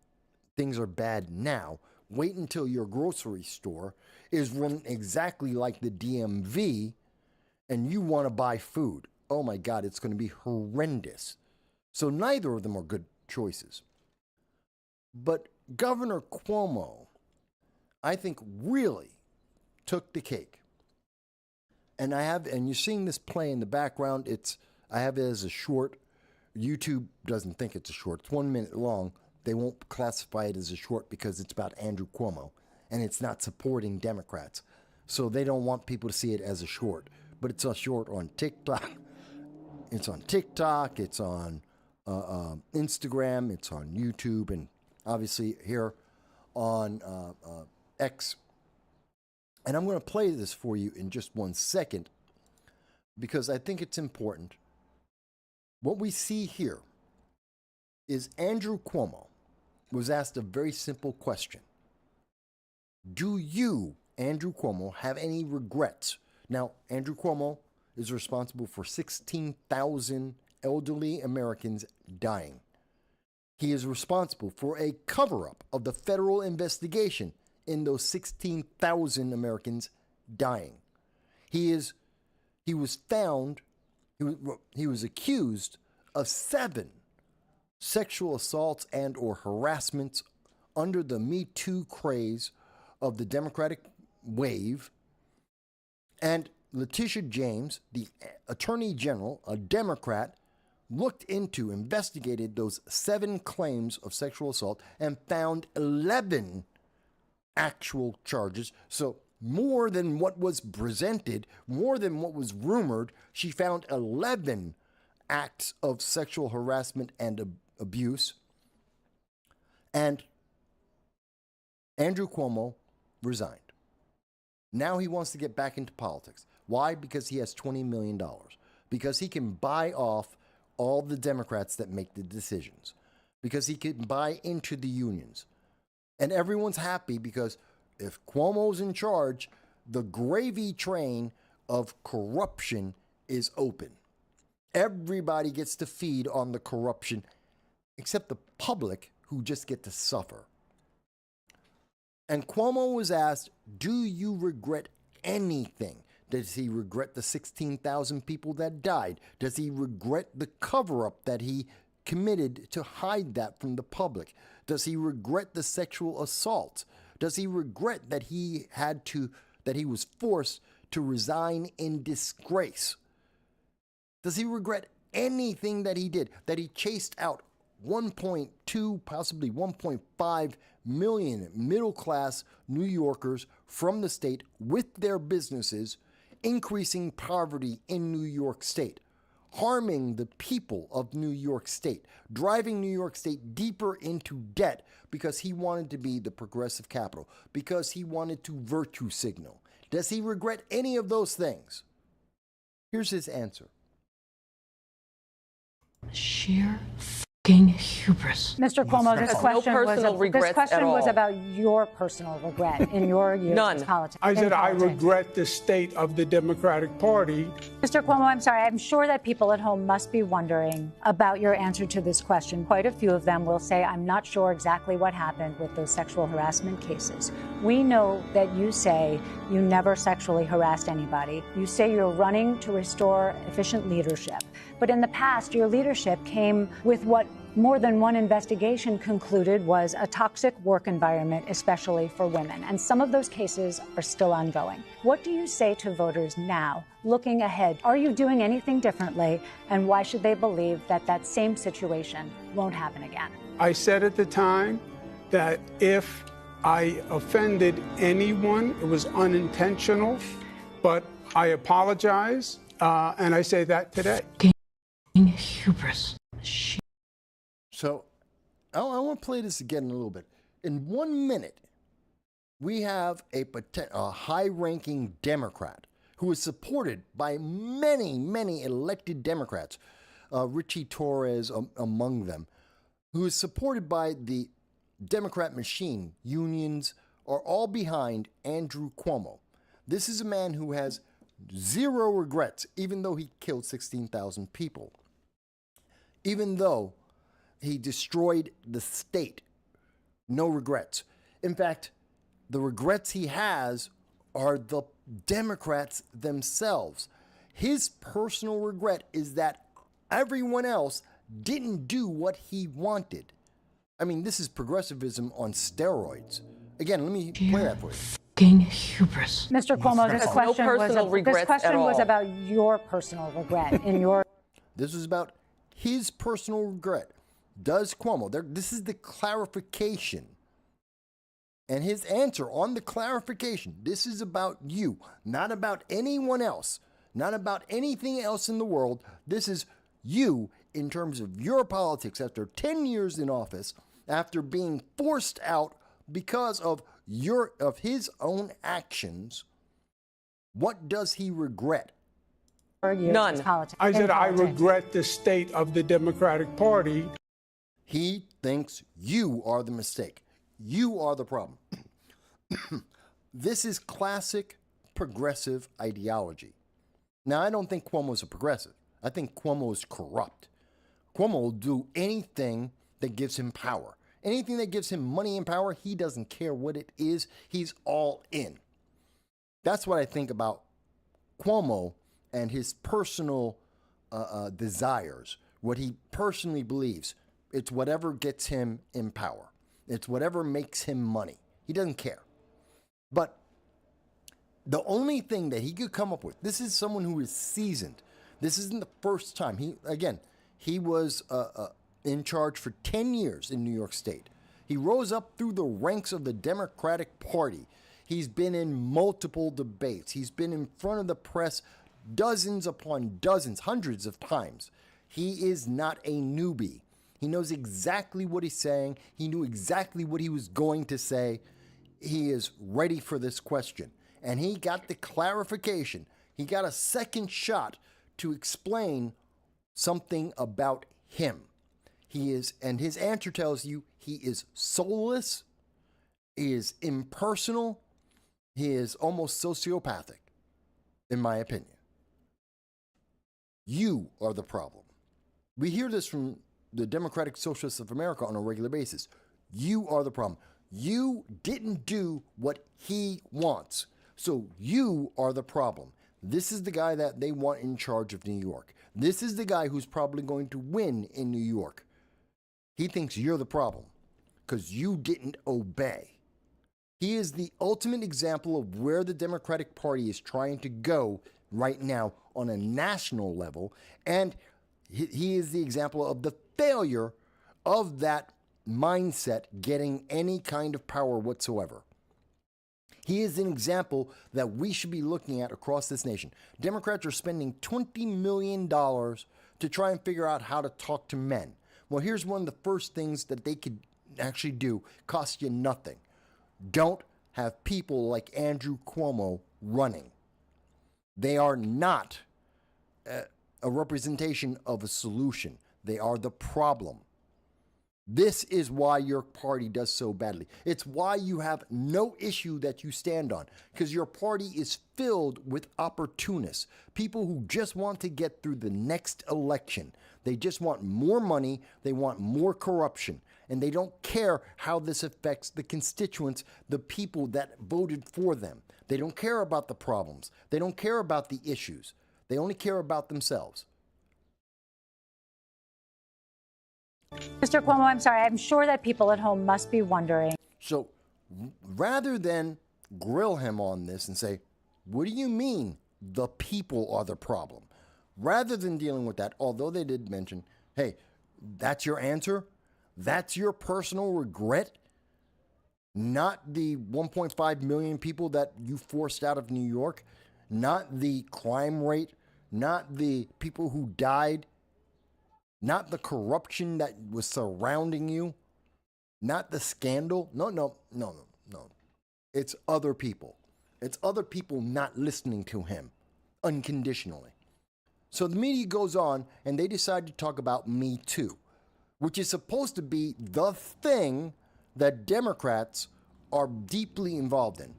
things are bad now, wait until your grocery store is run exactly like the DMV and you want to buy food. Oh my God, it's going to be horrendous. So neither of them are good choices. But Governor Cuomo, I think, really took the cake. And you're seeing this play in the background. I have it as a short. YouTube doesn't think it's a short. It's 1 minute long. They won't classify it as a short because it's about Andrew Cuomo and it's not supporting Democrats. So they don't want people to see it as a short. But it's a short on TikTok. It's on TikTok. It's on Instagram. It's on YouTube. And obviously here on X. And I'm going to play this for you in just 1 second because I think it's important. What we see here is Andrew Cuomo was asked a very simple question. Do you, Andrew Cuomo, have any regrets? Now, Andrew Cuomo is responsible for 16,000 elderly Americans dying. He is responsible for a cover-up of the federal investigation in those 16,000 Americans dying. He was accused of 7 sexual assaults and or harassments under the Me Too craze of the Democratic wave. And Letitia James, the Attorney General, a Democrat, looked into, investigated those 7 claims of sexual assault and found 11 actual charges. So more than what was presented, more than what was rumored, she found 11 acts of sexual harassment and abuse. And Andrew Cuomo resigned. Now he wants to get back into politics. Why? Because he has $20 million. Because he can buy off all the Democrats that make the decisions. Because he can buy into the unions. And everyone's happy because if Cuomo's in charge, the gravy train of corruption is open. Everybody gets to feed on the corruption, except the public, who just get to suffer. And Cuomo was asked, do you regret anything? Does he regret the 16,000 people that died? Does he regret the cover-up that he committed to hide that from the public? Does he regret the sexual assault? Does he regret that he was forced to resign in disgrace? Does he regret anything that he did? That he chased out 1.2, possibly 1.5 million middle-class New Yorkers from the state with their businesses, increasing poverty in New York State, harming the people of New York State, driving New York State deeper into debt because he wanted to be the progressive capital, because he wanted to virtue signal. Does he regret any of those things? Here's his answer. Sheer fucking hubris. Mr. Cuomo, this question was about your personal regret in your years in politics. I said I regret the state of the Democratic Party. Mr. Cuomo, I'm sorry. I'm sure that people at home must be wondering about your answer to this question. Quite a few of them will say, I'm not sure exactly what happened with those sexual harassment cases. We know that you say you never sexually harassed anybody. You say you're running to restore efficient leadership. But in the past, your leadership came with what more than one investigation concluded was a toxic work environment, especially for women. And some of those cases are still ongoing. What do you say to voters now, looking ahead? Are you doing anything differently? And why should they believe that that same situation won't happen again? I said at the time that if I offended anyone, it was unintentional, but I apologize, and I say that today. Hubris. So I want to play this again in a little bit. In 1 minute, we have a high-ranking Democrat who is supported by many, many elected Democrats, Richie Torres among them, who is supported by the Democrat machine. Unions are all behind Andrew Cuomo. This is a man who has zero regrets, even though he killed 16,000 people. Even though he destroyed the state. No regrets. In fact, the regrets he has are the Democrats themselves. His personal regret is that everyone else didn't do what he wanted. I mean, this is progressivism on steroids. Again, let me play that for you. Hubris. Mr. Cuomo, this question was about your personal regret in your... This was about his personal regret. Does Cuomo, this is the clarification. And his answer on the clarification, this is about you, not about anyone else, not about anything else in the world. This is you in terms of your politics after 10 years in office, after being forced out because of his own actions. What does he regret? None. I said I regret the state of the Democratic Party. He thinks you are the mistake. You are the problem. This is classic progressive ideology. Now, I don't think Cuomo's a progressive. I think Cuomo is corrupt. Cuomo will do anything that gives him power. Anything that gives him money and power, he doesn't care what it is. He's all in. That's what I think about Cuomo and his personal desires, what he personally believes. It's whatever gets him in power. It's whatever makes him money. He doesn't care. But the only thing that he could come up with, this is someone who is seasoned. This isn't the first time. He was in charge for 10 years in New York State. He rose up through the ranks of the Democratic Party. He's been in multiple debates. He's been in front of the press dozens upon dozens, hundreds of times. He is not a newbie. He knows exactly what he's saying. He knew exactly what he was going to say. He is ready for this question. And he got the clarification. He got a second shot to explain something about him. He is, and his answer tells you he is soulless, he is impersonal, he is almost sociopathic, in my opinion. You are the problem. We hear this from the Democratic Socialists of America on a regular basis. You are the problem. You didn't do what he wants. So you are the problem. This is the guy that they want in charge of New York. This is the guy who's probably going to win in New York. He thinks you're the problem because you didn't obey. He is the ultimate example of where the Democratic Party is trying to go right now on a national level. And he is the example of the failure of that mindset getting any kind of power whatsoever. He is an example that we should be looking at across this nation. Democrats are spending $20 million to try and figure out how to talk to men. Well, here's one of the first things that they could actually do. Cost you nothing. Don't have people like Andrew Cuomo running. They are not a representation of a solution. They are the problem. This is why your party does so badly. It's why you have no issue that you stand on, because your party is filled with opportunists, people who just want to get through the next election. They just want more money, they want more corruption, and they don't care how this affects the constituents, the people that voted for them. They don't care about the problems. They don't care about the issues. They only care about themselves. Mr. Cuomo, I'm sorry. I'm sure that people at home must be wondering. So rather than grill him on this and say, what do you mean the people are the problem? Rather than dealing with that, although they did mention, hey, that's your answer? That's your personal regret? Not the 1.5 million people that you forced out of New York? Not the crime rate? Not the people who died? Not the corruption that was surrounding you? Not the scandal? No. It's other people. It's other people not listening to him unconditionally. So the media goes on and they decide to talk about Me Too, which is supposed to be the thing that Democrats are deeply involved in.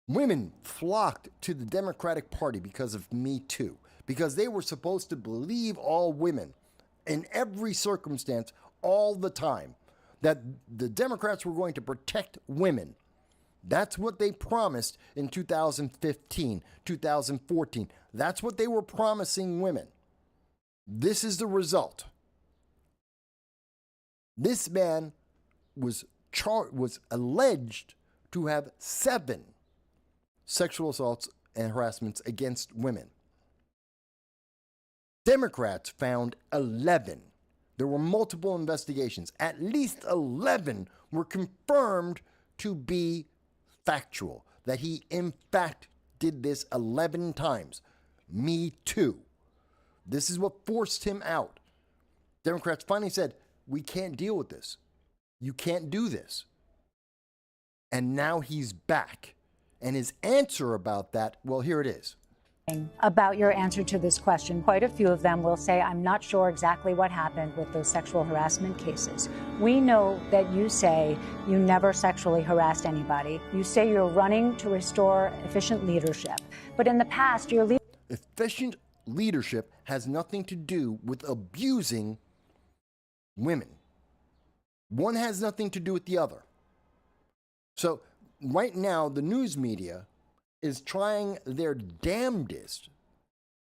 Women flocked to the Democratic Party because of Me Too, because they were supposed to believe all women in every circumstance all the time, that the Democrats were going to protect women. That's what they promised in 2015, 2014. That's what they were promising women. This is the result. This man was alleged to have 7 sexual assaults and harassments against women. Democrats found 11. There were multiple investigations. At least 11 were confirmed to be factual, that he in fact did this 11 times. Me Too. This is what forced him out. Democrats finally said, we can't deal with this. You can't do this. And now he's back. And his answer about that, well, here it is. About your answer to this question. Quite a few of them will say, I'm not sure exactly what happened with those sexual harassment cases. We know that you say you never sexually harassed anybody. You say you're running to restore efficient leadership. But in the past, your efficient leadership has nothing to do with abusing women. One has nothing to do with the other. So right now, the news media is trying their damnedest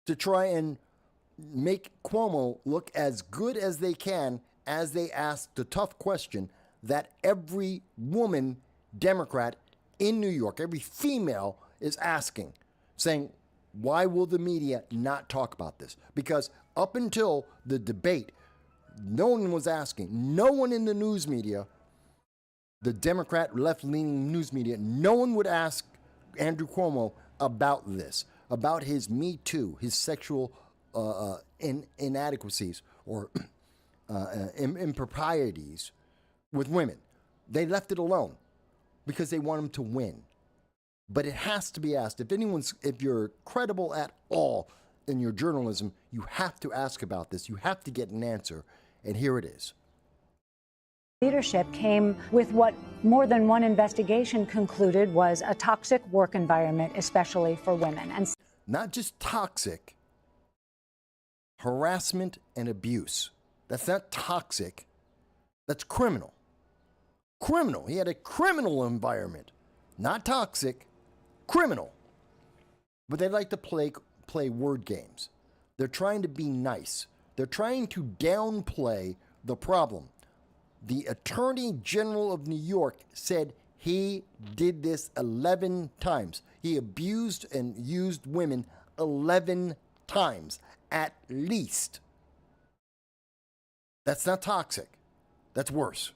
to try and make Cuomo look as good as they can as they ask the tough question that every woman Democrat in New York, every female is asking, saying, why will the media not talk about this? Because up until the debate, no one was asking. No one in the news media, the Democrat left-leaning news media, no one would ask Andrew Cuomo about this, about his Me Too, his sexual inadequacies or improprieties with women. They left it alone because they want him to win. But it has to be asked. If you're credible at all in your journalism, you have to ask about this. You have to get an answer. And here it is. Leadership came with what more than one investigation concluded was a toxic work environment, especially for women. And not just toxic, harassment and abuse. That's not toxic. That's criminal. Criminal. He had a criminal environment. Not toxic, criminal. But they like to play word games. They're trying to be nice. They're trying to downplay the problem. The Attorney General of New York said he did this 11 times. He abused and used women 11 times, at least. That's not toxic. That's worse.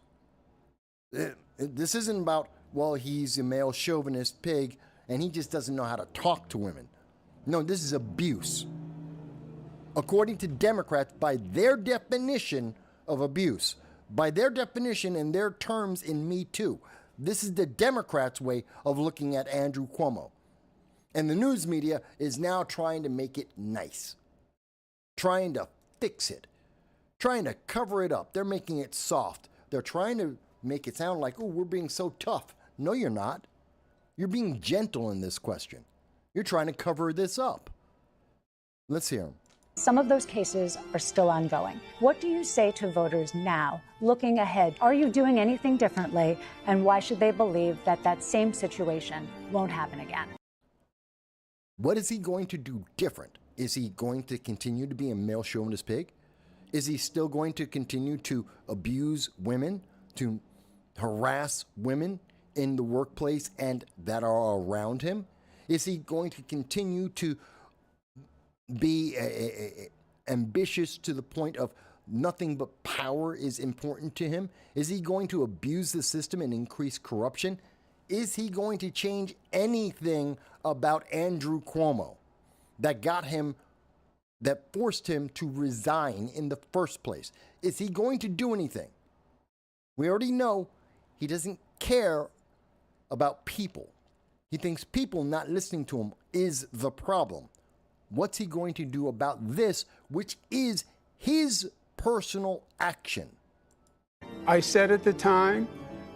This isn't about, well, he's a male chauvinist pig and he just doesn't know how to talk to women. No, this is abuse. According to Democrats, by their definition of abuse, by their definition and their terms in Me Too, this is the Democrats' way of looking at Andrew Cuomo. And the news media is now trying to make it nice, trying to fix it, trying to cover it up. They're making it soft. They're trying to make it sound like, oh, we're being so tough. No, you're not. You're being gentle in this question. You're trying to cover this up. Let's hear him. some of those cases are still ongoing. What do you say to voters now, looking ahead? Are you doing anything differently? And why should they believe that that same situation won't happen again? What is he going to do different? Is he going to continue to be a male chauvinist pig? Is he still going to continue to abuse women, to harass women in the workplace and that are around him? Is he going to continue to be ambitious to the point of nothing but power is important to him? Is he going to abuse the system and increase corruption? Is he going to change anything about Andrew Cuomo that forced him to resign in the first place? Is he going to do anything? We already know he doesn't care about people. He thinks people not listening to him is the problem. What's he going to do about this, which is his personal action? I said at the time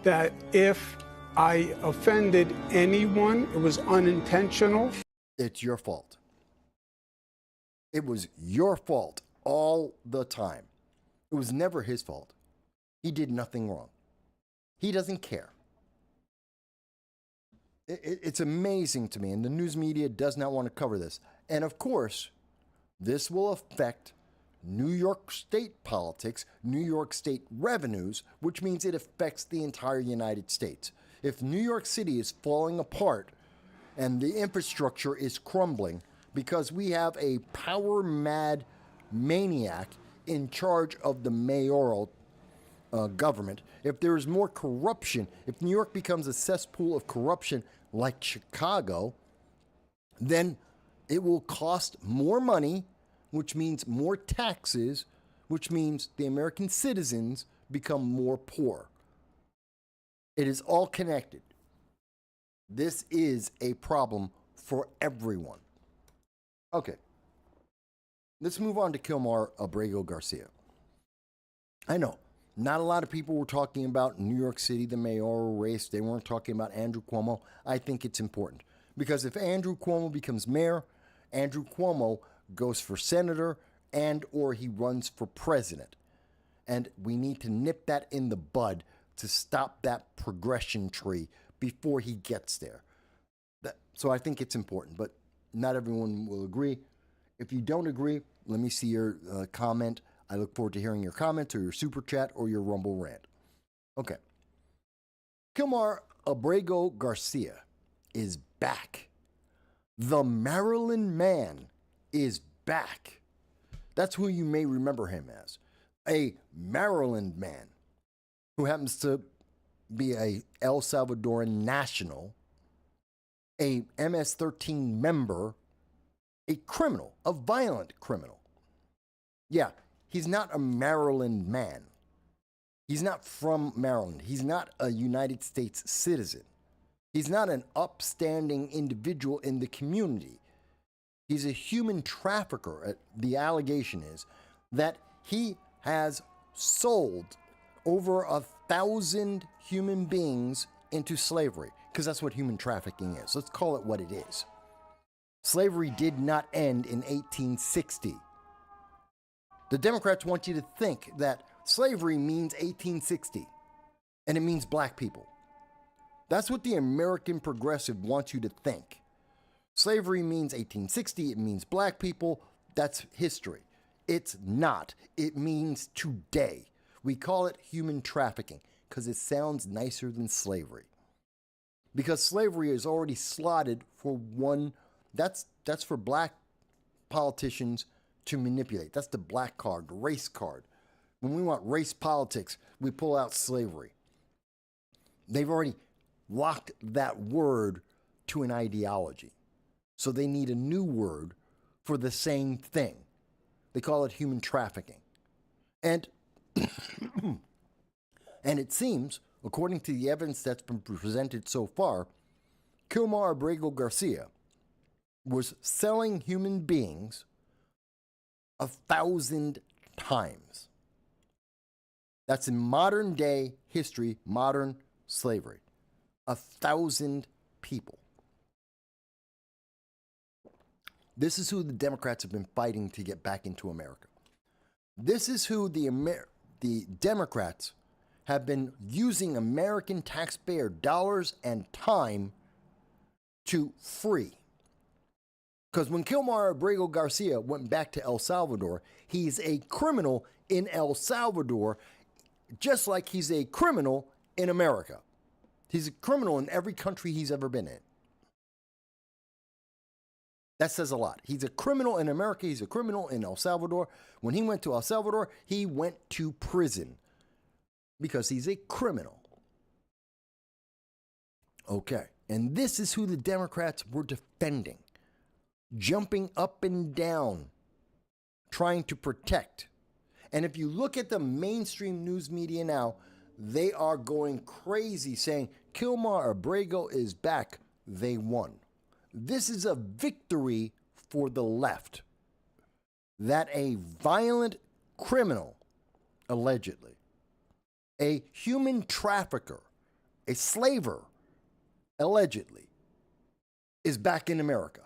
that if I offended anyone, it was unintentional. It's your fault. It was your fault all the time. It was never his fault. He did nothing wrong. He doesn't care. It's amazing to me, and the news media does not want to cover this. And of course, this will affect New York State politics, New York State revenues, which means it affects the entire United States. If New York City is falling apart and the infrastructure is crumbling because we have a power-mad maniac in charge of the mayoral government, if there is more corruption, if New York becomes a cesspool of corruption like Chicago, then it will cost more money, which means more taxes, which means the American citizens become more poor. It is all connected. This is a problem for everyone. Okay. Let's move on to Kilmar, Abrego, Garcia. I know, not a lot of people were talking about New York City, the mayoral race. They weren't talking about Andrew Cuomo. I think it's important because if Andrew Cuomo becomes mayor, Andrew Cuomo goes for senator and or he runs for president. And we need to nip that in the bud to stop that progression tree before he gets there. So I think it's important, but not everyone will agree. If you don't agree, Let me see your comment. I look forward to hearing your comments or your super chat or your Rumble rant. Okay. Kilmar Abrego Garcia is back. The Maryland Man is back. That's who you may remember him as. A Maryland man who happens to be a El Salvadoran national, a MS-13 member, a criminal, a violent criminal. Yeah, he's not a Maryland man. He's not from Maryland. He's not a United States citizen. He's not an upstanding individual in the community. He's a human trafficker. The allegation is that he has sold over 1,000 human beings into slavery, because that's what human trafficking is. Let's call it what it is. Slavery did not end in 1860. The Democrats want you to think that slavery means 1860, and it means black people. That's what the American progressive wants you to think. Slavery means 1860, it means black people. That's history. It's not. It means today. We call it human trafficking because it sounds nicer than slavery. Because slavery is already slotted for one, that's for black politicians to manipulate. That's the black card, the race card. When we want race politics, we pull out slavery. They've already locked that word to an ideology. So they need a new word for the same thing. They call it human trafficking. And and it seems, according to the evidence that's been presented so far, Kilmar Abrego Garcia was selling human beings 1,000 times. That's in modern day history, modern slavery. 1,000 people. This is who the Democrats have been fighting to get back into America. This is who the Democrats have been using American taxpayer dollars and time to free. Because when Kilmar Abrego Garcia went back to El Salvador, he's a criminal in El Salvador, just like he's a criminal in America. He's a criminal in every country he's ever been in. That says a lot. He's a criminal in America. He's a criminal in El Salvador. When he went to El Salvador, he went to prison because he's a criminal. Okay. And this is who the Democrats were defending, jumping up and down, trying to protect. And if you look at the mainstream news media now, they are going crazy saying, Kilmar Abrego is back. They won. This is a victory for the left. That a violent criminal, allegedly, a human trafficker, a slaver, allegedly, is back in America.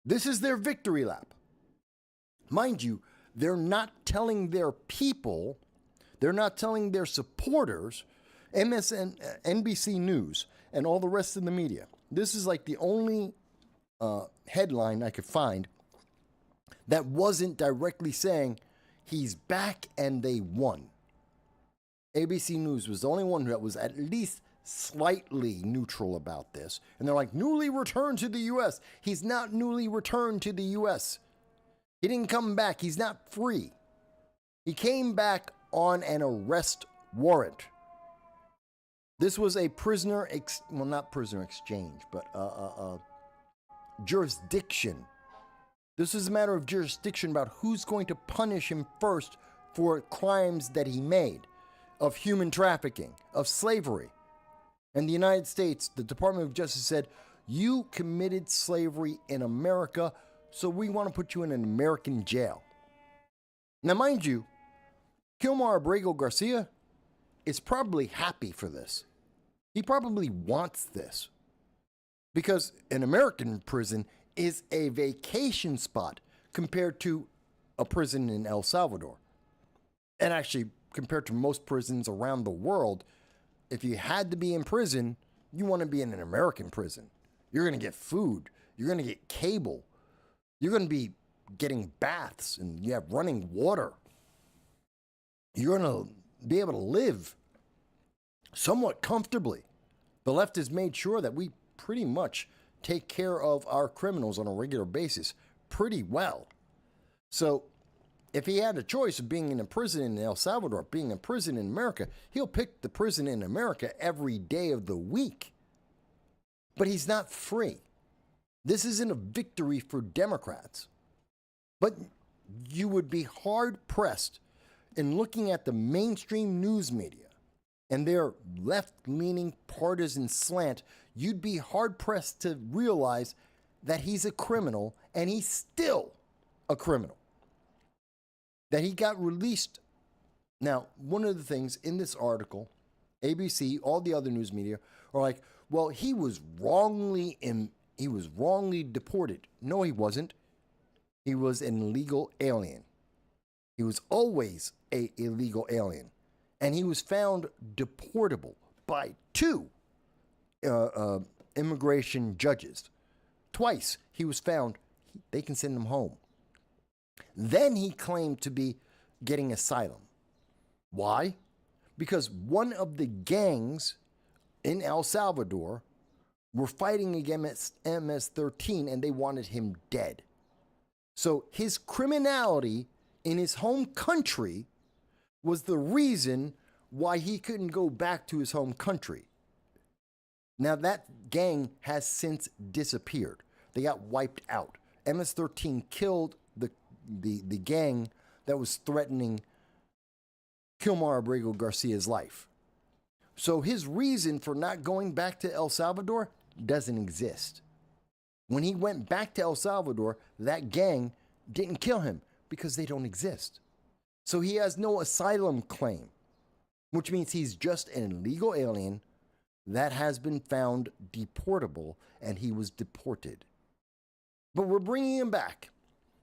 This is their victory lap. Mind you, they're not telling their people, they're not telling their supporters, NBC News, and all the rest of the media. This is like the only headline I could find that wasn't directly saying he's back and they won. ABC News was the only one that was at least slightly neutral about this. And they're like, newly returned to the U.S. He's not newly returned to the U.S. He didn't come back. He's not free. He came back on an arrest warrant. This was a prisoner, not prisoner exchange, but jurisdiction. This is a matter of jurisdiction about who's going to punish him first for crimes that he made, of human trafficking, of slavery. And the United States, the Department of Justice said, you committed slavery in America, so we want to put you in an American jail. Now, mind you, Kilmar Abrego Garcia is probably happy for this. He probably wants this because an American prison is a vacation spot compared to a prison in El Salvador. And actually, compared to most prisons around the world, if you had to be in prison, you want to be in an American prison. You're going to get food. You're going to get cable. You're going to be getting baths and you have running water. You're going to be able to live somewhat comfortably. The left has made sure that we pretty much take care of our criminals on a regular basis pretty well. So if he had a choice of being in a prison in El Salvador, being in prison in America, he'll pick the prison in America every day of the week. But he's not free. This isn't a victory for Democrats. But you would be hard-pressed in looking at the mainstream news media and their left-leaning partisan slant, you'd be hard-pressed to realize that he's a criminal, and he's still a criminal. That he got released. Now, one of the things in this article, ABC, all the other news media are like, well, he was wrongly deported. No, he wasn't. He was an illegal alien. He was always an illegal alien. And he was found deportable by 2 immigration judges. Twice he was found, they can send him home. Then he claimed to be getting asylum. Why? Because one of the gangs in El Salvador were fighting against MS-13 and they wanted him dead. So his criminality in his home country was the reason why he couldn't go back to his home country. Now that gang has since disappeared. They got wiped out. MS-13 killed the gang that was threatening Kilmar Abrego Garcia's life. So his reason for not going back to El Salvador doesn't exist. When he went back to El Salvador, that gang didn't kill him because they don't exist. So he has no asylum claim, which means he's just an illegal alien that has been found deportable, and he was deported. But we're bringing him back.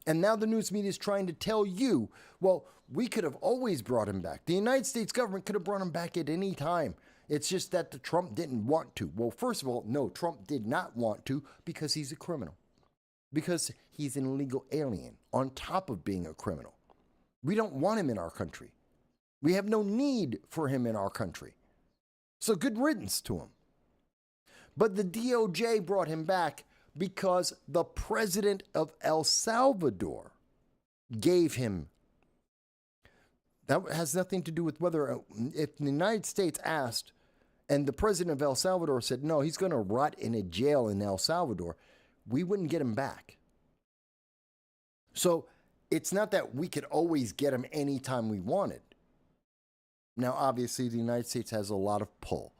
And now the news media is trying to tell you, well, we could have always brought him back. The United States government could have brought him back at any time. It's just that the Trump didn't want to. Well, first of all, no, Trump did not want to because he's a criminal. Because he's an illegal alien on top of being a criminal. We don't want him in our country. We have no need for him in our country. So good riddance to him. But the DOJ brought him back because the president of El Salvador gave him. That has nothing to do with whether, if the United States asked and the president of El Salvador said, no, he's going to rot in a jail in El Salvador, we wouldn't get him back. So it's not that we could always get him anytime we wanted. Now, obviously, the United States has a lot of pull.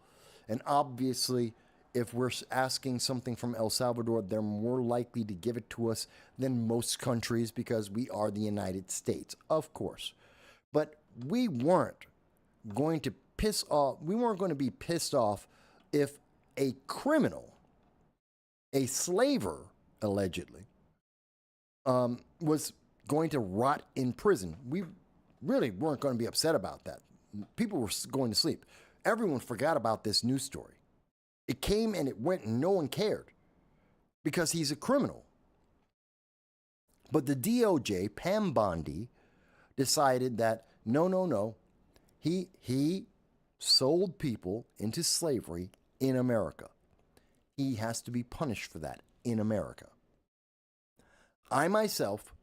And obviously, if we're asking something from El Salvador, they're more likely to give it to us than most countries because we are the United States, of course. But we weren't going to be pissed off if a criminal, a slaver, allegedly, was going to rot in prison. We really weren't going to be upset about that. People were going to sleep. Everyone forgot about this news story. It came and it went and no one cared because he's a criminal. But the DOJ, Pam Bondi, decided that no. He sold people into slavery in America. He has to be punished for that in America. I myself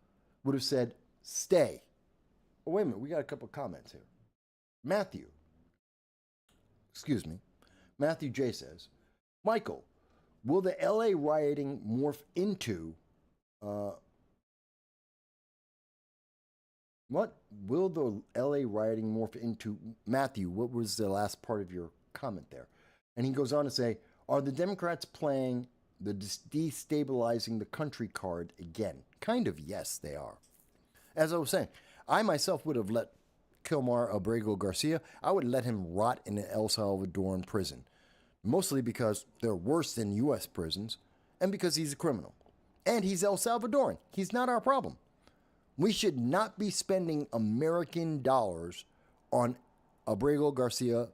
would have said, stay. Oh, wait a minute, we got a couple of comments here. Matthew J says, Michael, will the LA rioting morph into, what will the LA rioting morph into? Matthew, what was the last part of your comment there? And he goes on to say, are the Democrats playing the destabilizing the country card again? Kind of, yes, they are. As I was saying, I myself would have let Kilmar Abrego Garcia, I would let him rot in an El Salvadoran prison. Mostly because they're worse than U.S. prisons, and because he's a criminal. And he's El Salvadoran. He's not our problem. We should not be spending American dollars on Abrego Garcia,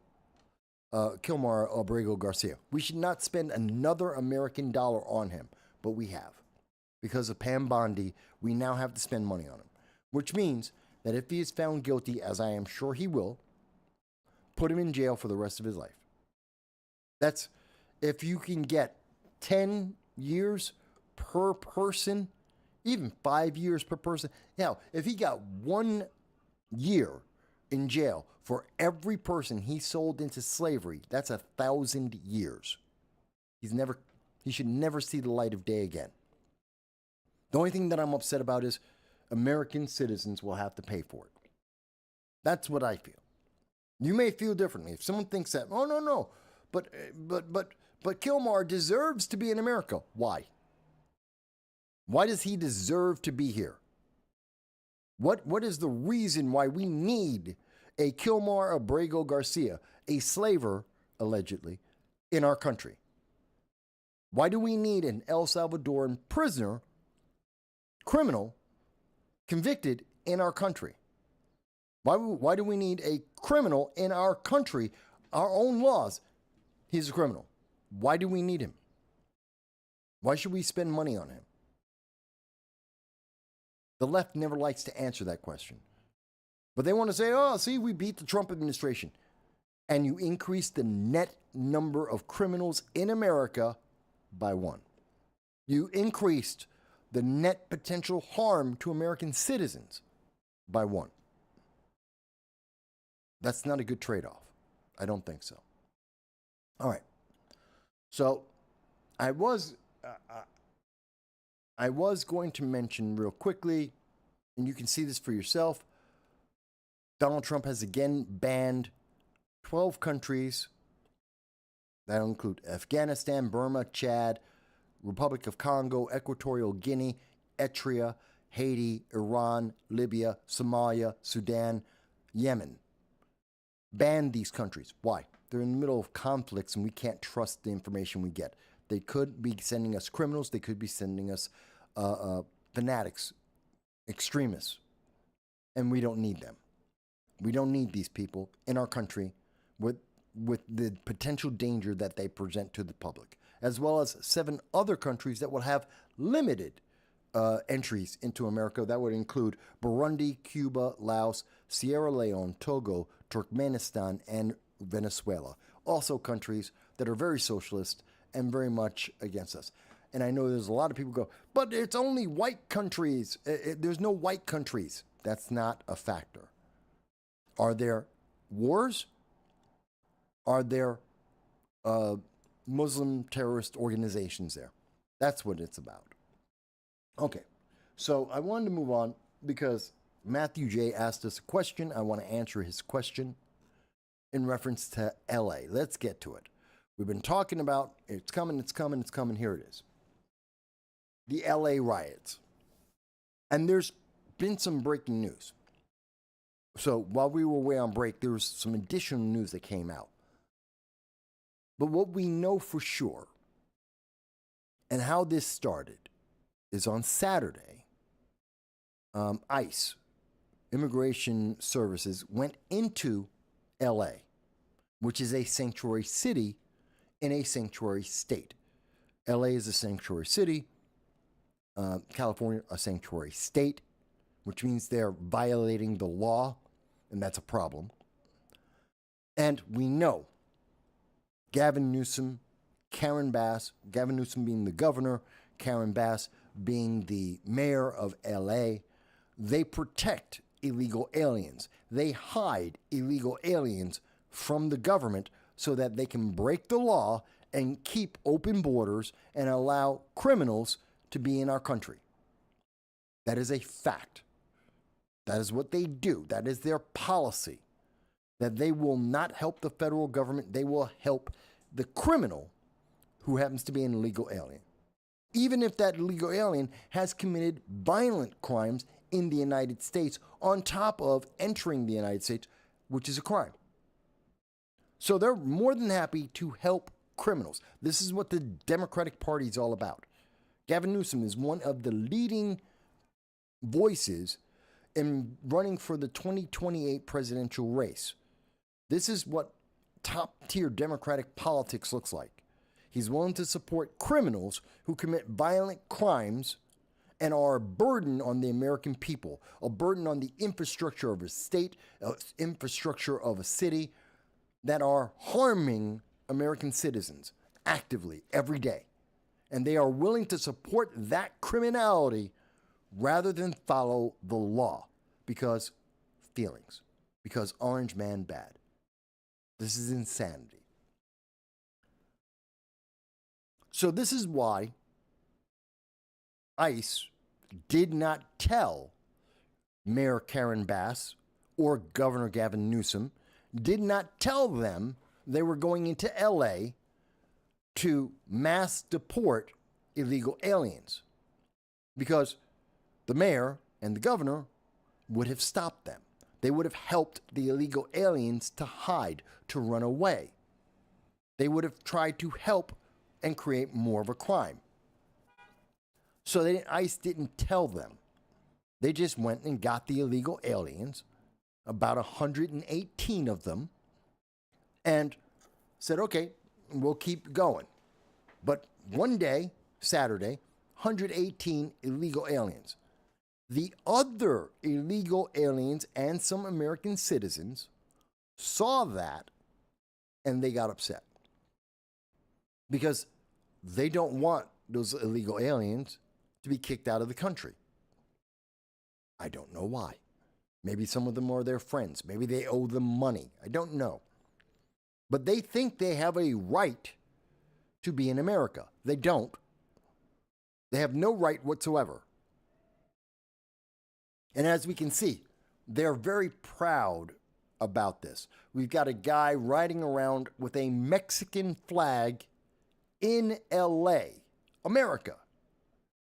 Kilmar Abrego Garcia. We should not spend another American dollar on him, but we have. because of Pam Bondi, we now have to spend money on him. Which means that if he is found guilty, as I am sure he will, put him in jail for the rest of his life. That's, if you can get 10 years per person, even 5 years per person. Now, if he got 1 year in jail for every person he sold into slavery, that's 1,000 years. He should never see the light of day again. The only thing that I'm upset about is American citizens will have to pay for it. That's what I feel. You may feel differently. If someone thinks that, oh, no, but Kilmar deserves to be in America. Why? Why does he deserve to be here? What is the reason why we need a Kilmar Abrego Garcia, a slaver, allegedly, in our country? Why do we need an El Salvadoran prisoner, criminal, convicted in our country? Why do we need a criminal in our country, our own laws? He's a criminal. Why do we need him? Why should we spend money on him? The left never likes to answer that question. But they want to say, oh, see, we beat the Trump administration. And you increase the net number of criminals in America by 1. You increased the net potential harm to American citizens by 1. That's not a good trade-off. I don't think so. All right. So I was going to mention real quickly, and you can see this for yourself, Donald Trump has again banned 12 countries. That'll include Afghanistan, Burma, Chad, Republic of Congo, Equatorial Guinea, Eritrea, Haiti, Iran, Libya, Somalia, Sudan, Yemen. Banned these countries. Why? They're in the middle of conflicts and we can't trust the information we get. They could be sending us criminals. They could be sending us fanatics, extremists. And we don't need them. We don't need these people in our country with the potential danger that they present to the public, as well as 7 other countries that will have limited entries into America. That would include Burundi, Cuba, Laos, Sierra Leone, Togo, Turkmenistan, and Venezuela. Also countries that are very socialist and very much against us. And I know there's a lot of people go, but it's only white countries. There's no white countries. That's not a factor. Are there wars? Are there Muslim terrorist organizations there? That's what it's about. Okay, so I wanted to move on because Matthew J. asked us a question. I want to answer his question in reference to LA. Let's get to it. We've been talking about it's coming. Here it is. The LA riots. And there's been some breaking news. So while we were away on break, there was some additional news that came out. But what we know for sure and how this started is on Saturday, ICE, Immigration Services, went into LA, which is a sanctuary city in a sanctuary state. LA is a sanctuary city, California, a sanctuary state, which means they're violating the law, and that's a problem. And we know Gavin Newsom, Karen Bass, Gavin Newsom being the governor, Karen Bass being the mayor of LA, they protect illegal aliens. They hide illegal aliens from the government so that they can break the law and keep open borders and allow criminals to be in our country. That is a fact. That is what they do. That is their policy. That they will not help the federal government. They will help the criminal who happens to be an illegal alien. Even if that illegal alien has committed violent crimes in the United States on top of entering the United States, which is a crime. So they're more than happy to help criminals. This is what the Democratic Party is all about. Gavin Newsom is one of the leading voices in running for the 2028 presidential race. This is what top-tier Democratic politics looks like. He's willing to support criminals who commit violent crimes and are a burden on the American people, a burden on the infrastructure of a state, infrastructure of a city, that are harming American citizens actively every day. And they are willing to support that criminality rather than follow the law because feelings, because orange man bad. This is insanity. So this is why ICE did not tell Mayor Karen Bass or Governor Gavin Newsom, did not tell them they were going into LA to mass deport illegal aliens, because the mayor and the governor would have stopped them. They would have helped the illegal aliens to hide, to run away. They would have tried to help and create more of a crime. So ICE didn't tell them. They just went and got the illegal aliens, about 118 of them, and said, okay, we'll keep going. But one day, Saturday, 118 illegal aliens. The other illegal aliens and some American citizens saw that and they got upset because they don't want those illegal aliens to be kicked out of the country. I don't know why. Maybe some of them are their friends. Maybe they owe them money. I don't know. But they think they have a right to be in America. They don't. They have no right whatsoever. And as we can see, they're very proud about this. We've got a guy riding around with a Mexican flag in LA, America,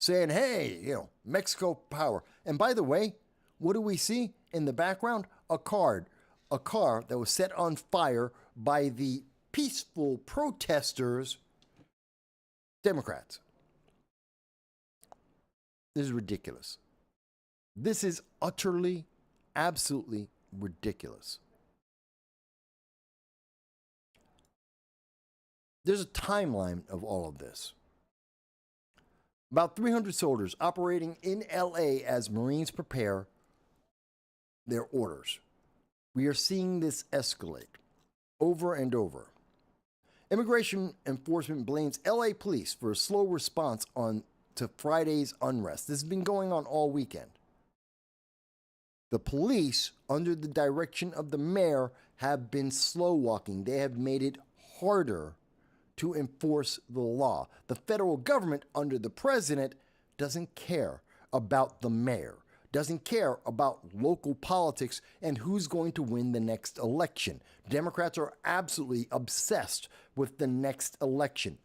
saying, hey, Mexico power. And by the way, what do we see in the background? A car that was set on fire by the peaceful protesters, Democrats. This is ridiculous. This is utterly, absolutely ridiculous. There's a timeline of all of this. About 300 soldiers operating in LA as Marines prepare their orders. We are seeing this escalate over and over. Immigration enforcement blames LA police for a slow response to Friday's unrest. This has been going on all weekend. The police, under the direction of the mayor, have been slow walking. They have made it harder to enforce the law. The federal government, under the president, doesn't care about the mayor, doesn't care about local politics and who's going to win the next election. Democrats are absolutely obsessed with the next election.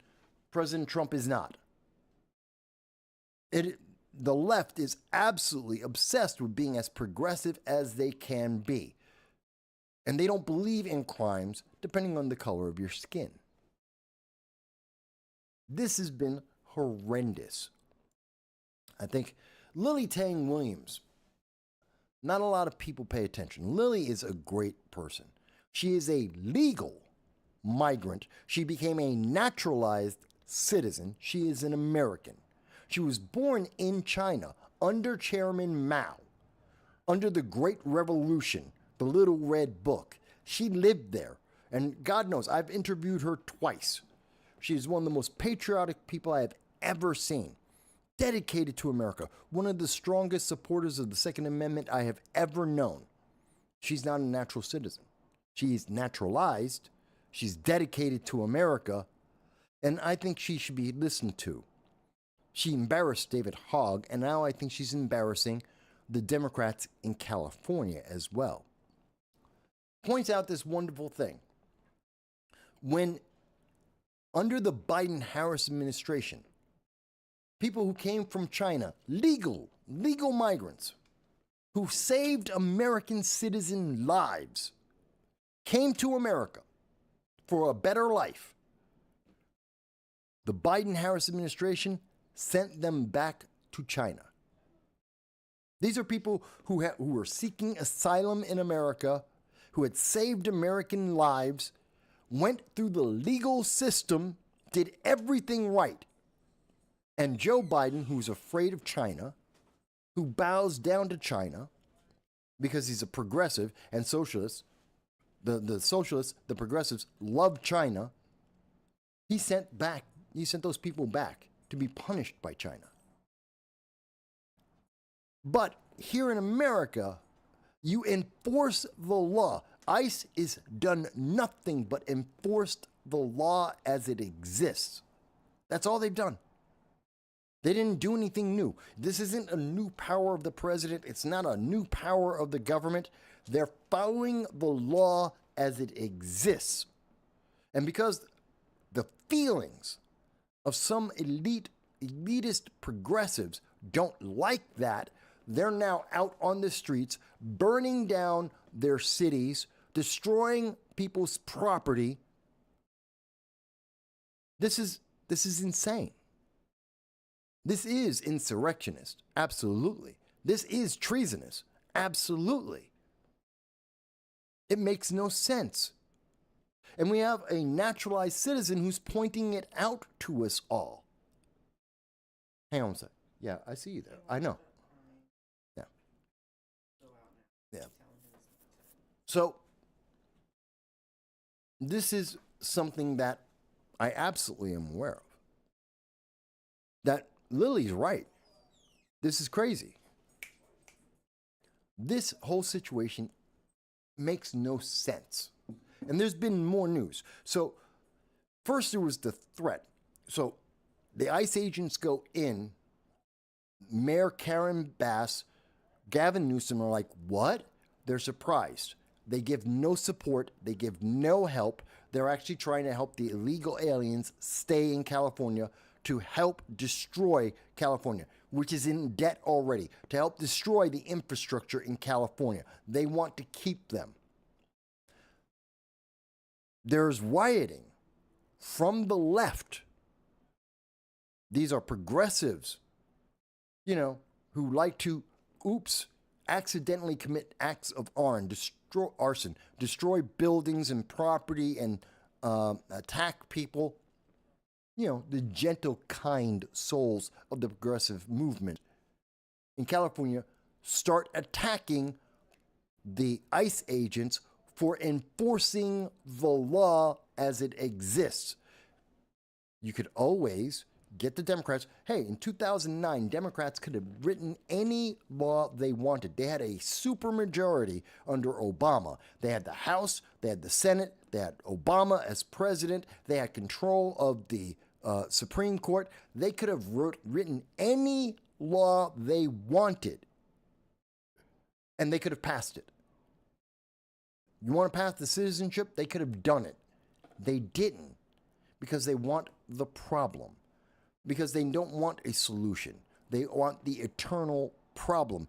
President Trump is not. The left is absolutely obsessed with being as progressive as they can be. And they don't believe in crimes depending on the color of your skin. This has been horrendous. I think Lily Tang Williams, not a lot of people pay attention. Lily is a great person. She is a legal migrant. She became a naturalized citizen. She is an American. She was born in China under Chairman Mao, under the Great Revolution, the Little Red Book. She lived there, and God knows, I've interviewed her twice. She is one of the most patriotic people I have ever seen, dedicated to America, one of the strongest supporters of the Second Amendment I have ever known. She's not a natural citizen. She's naturalized. She's dedicated to America, and I think she should be listened to. She embarrassed David Hogg, and now I think she's embarrassing the Democrats in California as well. Points out this wonderful thing. When, under the Biden-Harris administration, people who came from China, legal migrants, who saved American citizen lives, came to America for a better life, the Biden-Harris administration sent them back to China. These are people who were seeking asylum in America, who had saved American lives, went through the legal system, did everything right, And Joe Biden, who's afraid of China, who bows down to China because he's a progressive and socialist, the socialists, the progressives love China. He sent those people back to be punished by China. But here in America, you enforce the law. ICE is done nothing but enforced the law as it exists. That's all they've done. They didn't do anything new. This isn't a new power of the president. It's not a new power of the government. They're following the law as it exists. And because the feelings of some elitist progressives don't like that, they're now out on the streets, burning down their cities, destroying people's property. This is insane. This is insurrectionist, absolutely. This is treasonous, absolutely. It makes no sense. And we have a naturalized citizen who's pointing it out to us all. Hang on a sec. Yeah, I see you there. I know. Yeah. Yeah. So, this is something that I absolutely am aware of. That Lily's right. This is crazy. This whole situation makes no sense. And there's been more news. So, first there was the threat. So, the ICE agents go in. Mayor Karen Bass, Gavin Newsom are like, what? They're surprised. They give no support. They give no help. They're actually trying to help the illegal aliens stay in California to help destroy California, which is in debt already, to help destroy the infrastructure in California. They want to keep them. There's rioting from the left. These are progressives, who like to, accidentally commit acts of arson, destroy buildings and property and attack people. The gentle, kind souls of the progressive movement in California start attacking the ICE agents for enforcing the law as it exists. You could always get the Democrats. Hey, in 2009, Democrats could have written any law they wanted. They had a supermajority under Obama. They had the House, they had the Senate, they had Obama as president, they had control of the Supreme Court. They could have written any law they wanted, and they could have passed it. You want to pass the citizenship? They could have done it. They didn't, because they want the problem. Because they don't want a solution. They want the eternal problem.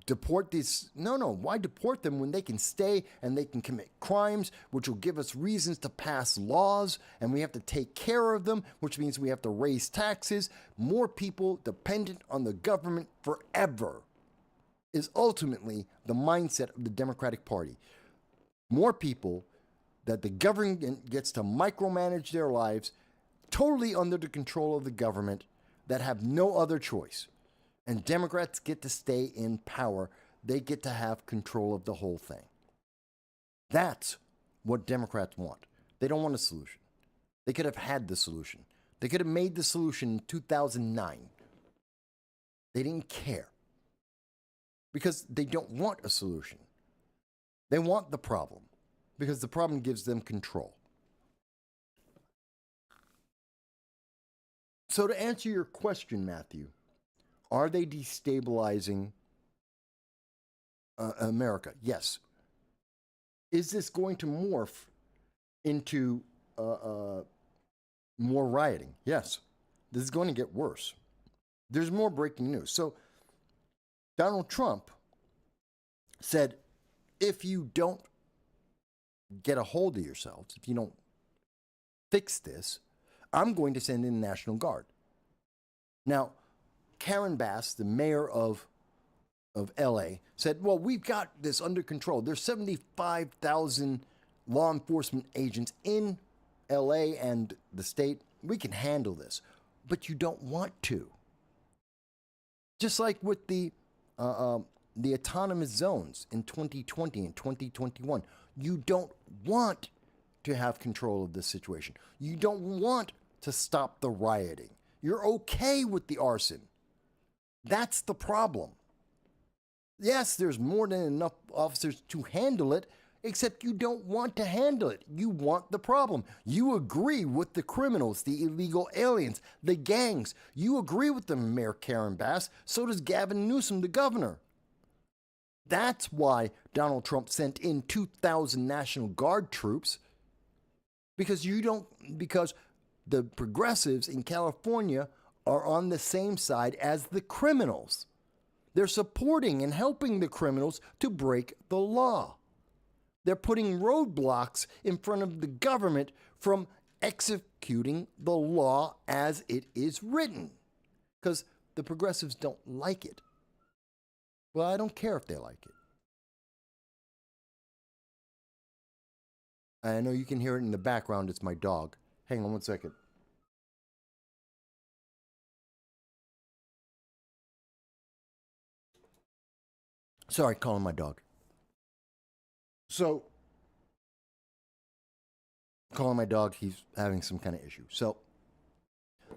Deport these. No. Why deport them when they can stay and they can commit crimes, which will give us reasons to pass laws, and we have to take care of them, which means we have to raise taxes. More people dependent on the government forever is ultimately the mindset of the Democratic Party. More people that the government gets to micromanage their lives, totally under the control of the government, that have no other choice. And Democrats get to stay in power. They get to have control of the whole thing. That's what Democrats want. They don't want a solution. They could have had the solution. They could have made the solution in 2009. They didn't care. Because they don't want a solution. They want the problem. Because the problem gives them control. So to answer your question, Matthew, are they destabilizing America? Yes. Is this going to morph into more rioting? Yes. This is going to get worse. There's more breaking news. So Donald Trump said, if you don't get a hold of yourselves, if you don't fix this, I'm going to send in the National Guard. Now, Karen Bass, the mayor of LA, said, well, we've got this under control. There's 75,000 law enforcement agents in LA and the state. We can handle this. but you don't want to. Just like with the autonomous zones in 2020 and 2021, you don't want to have control of the situation. You don't want to stop the rioting. You're okay with the arson. That's the problem. Yes, there's more than enough officers to handle it, except you don't want to handle it. You want the problem. You agree with the criminals, the illegal aliens, the gangs. You agree with them, Mayor Karen Bass. So does Gavin Newsom, the governor. That's why Donald Trump sent in 2,000 National Guard troops. Because the progressives in California are on the same side as the criminals. They're supporting and helping the criminals to break the law. They're putting roadblocks in front of the government from executing the law as it is written. Because the progressives don't like it. Well, I don't care if they like it. I know you can hear it in the background. It's my dog. Hang on one second. Sorry, calling my dog. So, calling my dog, he's having some kind of issue. So,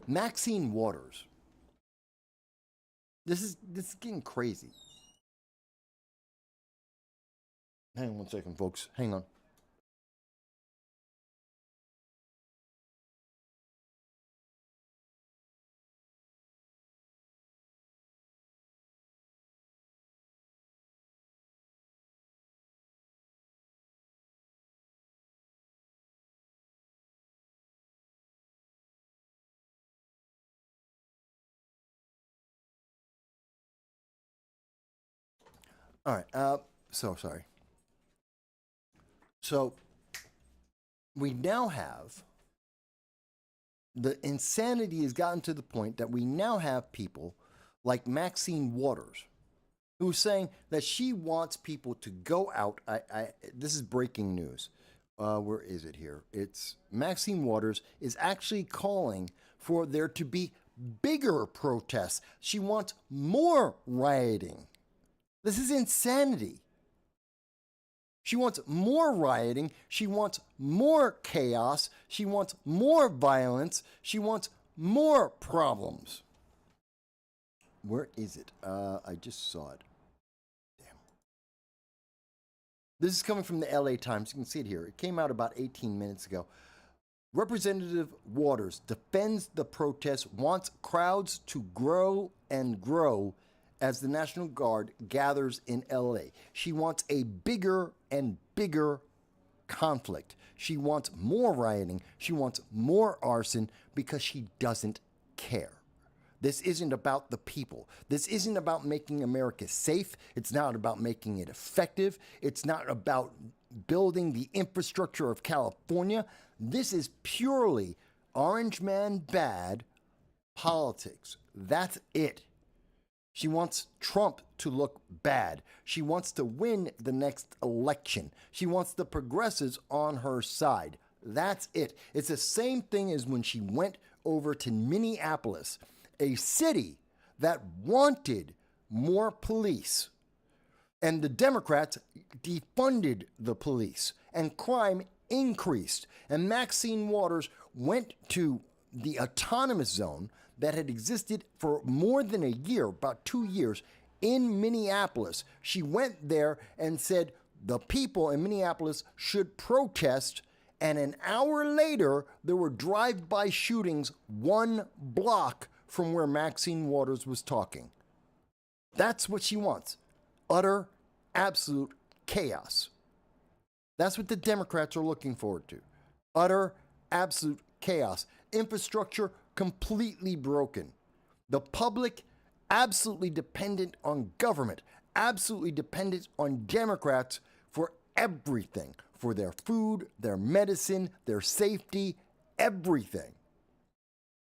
Maxine Waters. This is getting crazy. Hang on one second, folks. Hang on. All right. So sorry. So we now have the insanity has gotten to the point that we now have people like Maxine Waters who's saying that she wants people to go out. This is breaking news. Where is it here? It's Maxine Waters is actually calling for there to be bigger protests. She wants more rioting. This is insanity. She wants more rioting. She wants more chaos. She wants more violence. She wants more problems. Where is it? I just saw it. Damn. This is coming from the LA Times. You can see it here. It came out about 18 minutes ago. Representative Waters defends the protest, wants crowds to grow and grow as the National Guard gathers in LA. She wants a bigger and bigger conflict. She wants more rioting. She wants more arson because she doesn't care. This isn't about the people. This isn't about making America safe. It's not about making it effective. It's not about building the infrastructure of California. This is purely orange man bad politics. That's it. She wants Trump to look bad. She wants to win the next election. She wants the progressives on her side. That's it. It's the same thing as when she went over to Minneapolis, a city that wanted more police. And the Democrats defunded the police and crime increased. And Maxine Waters went to the autonomous zone that had existed for more than a year, about 2 years, in Minneapolis. She went there and said the people in Minneapolis should protest, and an hour later, there were drive-by shootings 1 block from where Maxine Waters was talking. That's what she wants. Utter, absolute chaos. That's what the Democrats are looking forward to. Utter, absolute chaos. Infrastructure completely broken. The public absolutely dependent on government, absolutely dependent on Democrats for everything, for their food, their medicine, their safety, everything.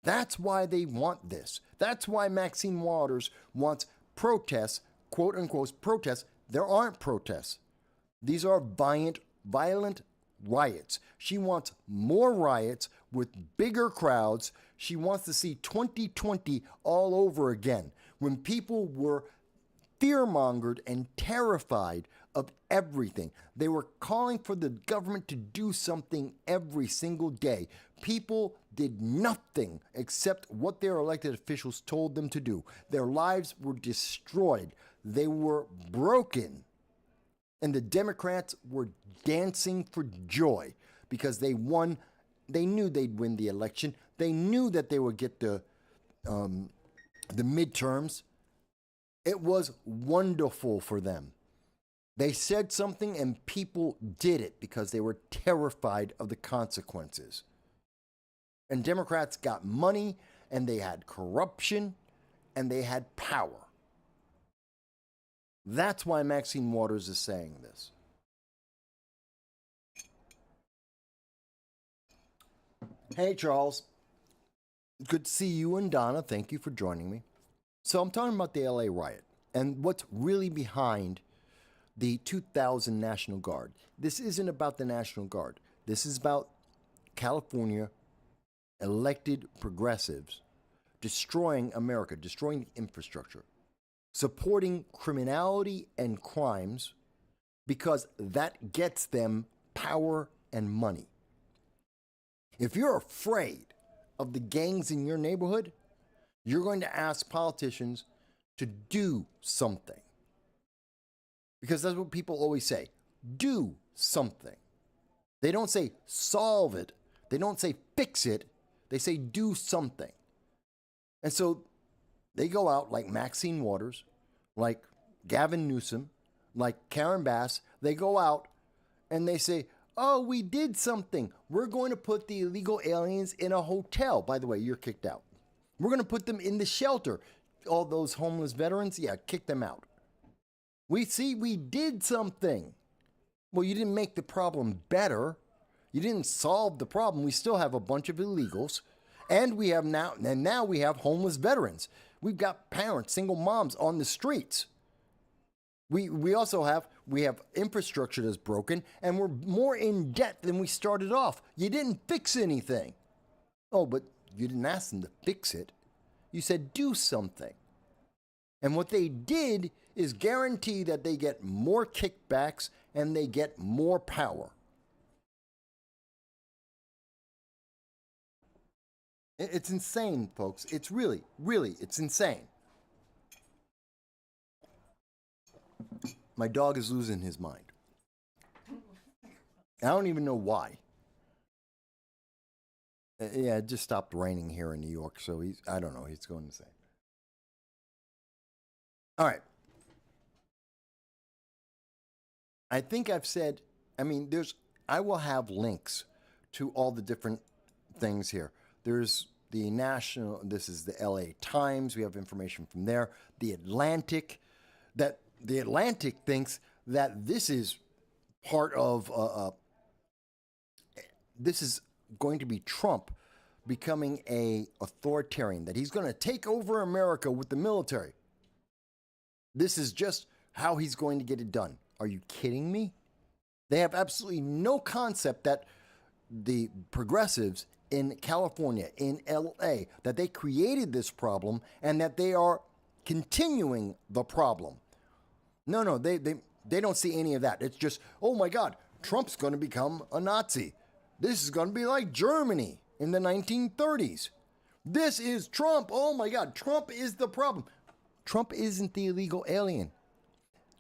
That's why they want this. That's why Maxine Waters wants protests, quote unquote protests. There aren't protests. These are violent riots. She wants more riots with bigger crowds. She wants to see 2020 all over again, when people were fear-mongered and terrified of everything. They were calling for the government to do something every single day. People did nothing except what their elected officials told them to do. Their lives were destroyed. They were broken. And the Democrats were dancing for joy because they won. They knew they'd win the election. They knew that they would get the midterms. It was wonderful for them. They said something and people did it because they were terrified of the consequences. And Democrats got money, and they had corruption, and they had power. That's why Maxine Waters is saying this. Hey, Charles. Good to see you and Donna. Thank you for joining me. So I'm talking about the LA riot and what's really behind the 2000 National Guard. This isn't about the National Guard. This is about California elected progressives destroying America, destroying the infrastructure, supporting criminality and crimes because that gets them power and money. If you're afraid of the gangs in your neighborhood, you're going to ask politicians to do something. Because that's what people always say. Do something. They don't say solve it. They don't say fix it. They say do something. And so they go out like Maxine Waters, like Gavin Newsom, like Karen Bass. They go out and they say, oh, we did something. We're going to put the illegal aliens in a hotel. By the way, you're kicked out. We're going to put them in the shelter. All those homeless veterans, yeah, kick them out. We did something. Well, you didn't make the problem better. You didn't solve the problem. We still have a bunch of illegals. And now we have homeless veterans. We've got parents, single moms on the streets. We also have infrastructure that's broken, and we're more in debt than we started off. You didn't fix anything. Oh, but you didn't ask them to fix it. You said do something. And what they did is guarantee that they get more kickbacks and they get more power. It's insane, folks. It's really, it's insane. My dog is losing his mind. I don't even know why. Yeah, it just stopped raining here in New York, so I don't know, he's going insane. All right. I think I've said, I will have links to all the different things here. There's this is the LA Times. We have information from there. The Atlantic thinks that this is part of, this is going to be Trump becoming a authoritarian, that he's going to take over America with the military. This is just how he's going to get it done. Are you kidding me? They have absolutely no concept that the progressives in California, in LA, that they created this problem and that they are continuing the problem. No, they don't see any of that. It's just, oh my God, Trump's going to become a Nazi. This is going to be like Germany in the 1930s. This is Trump. Oh my God, Trump is the problem. Trump isn't the illegal alien.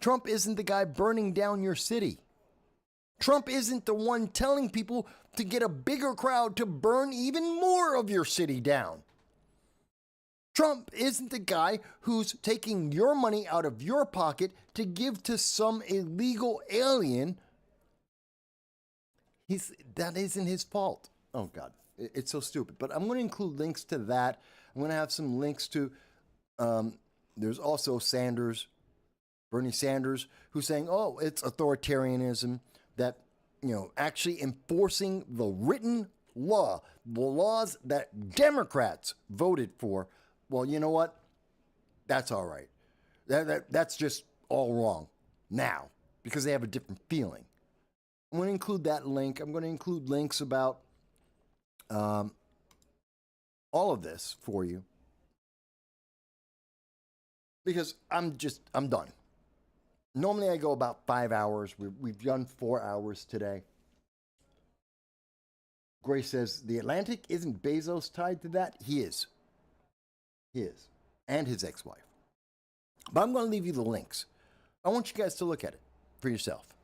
Trump isn't the guy burning down your city. Trump isn't the one telling people to get a bigger crowd to burn even more of your city down. Trump isn't the guy who's taking your money out of your pocket to give to some illegal alien. That isn't his fault. Oh God, it's so stupid. But I'm going to include links to that. I'm going to have some links to, there's also Bernie Sanders, who's saying, oh, it's authoritarianism, that, actually enforcing the written law, the laws that Democrats voted for. Well, you know what? That's all right. That's just all wrong now because they have a different feeling. I'm going to include that link. I'm going to include links about all of this for you because I'm done. Normally I go about 5 hours. We've done 4 hours today. Grace says, the Atlantic, isn't Bezos tied to that? He is. He is. And his ex-wife. But I'm going to leave you the links. I want you guys to look at it for yourself.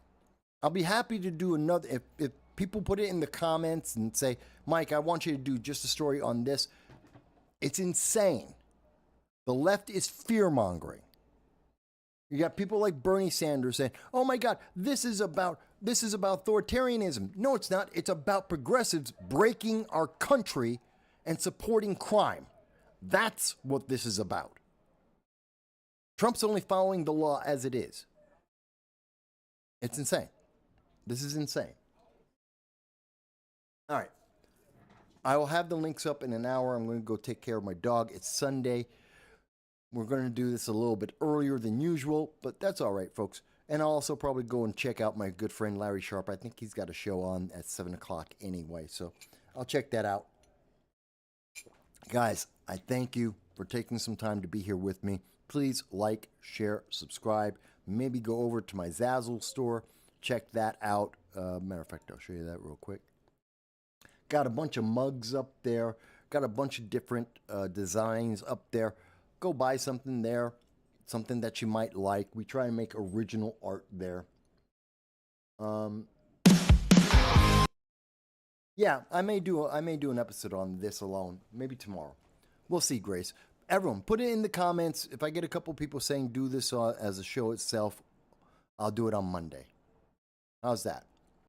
I'll be happy to do another, if people put it in the comments and say, Mike, I want you to do just a story on this. It's insane. The left is fear-mongering. You got people like Bernie Sanders saying, oh my God, this is about authoritarianism. No, it's not. It's about progressives breaking our country and supporting crime. That's what this is about. Trump's only following the law as it is. It's insane. This is insane. All right. I will have the links up in an hour. I'm going to go take care of my dog. It's Sunday. We're going to do this a little bit earlier than usual, but that's all right, folks. And I'll also probably go and check out my good friend Larry Sharp. I think he's got a show on at 7 o'clock anyway, so I'll check that out. Guys, I thank you for taking some time to be here with me. Please like, share, subscribe. Maybe go over to my Zazzle store. Check that out. Matter of fact, I'll show you that real quick. Got a bunch of mugs up there. Got a bunch of different designs up there. Go buy something there. Something that you might like. We try and make original art there. Yeah, I may do an episode on this alone. Maybe tomorrow. We'll see, Grace. Everyone, put it in the comments. If I get a couple people saying do this as a show itself, I'll do it on Monday. How's that?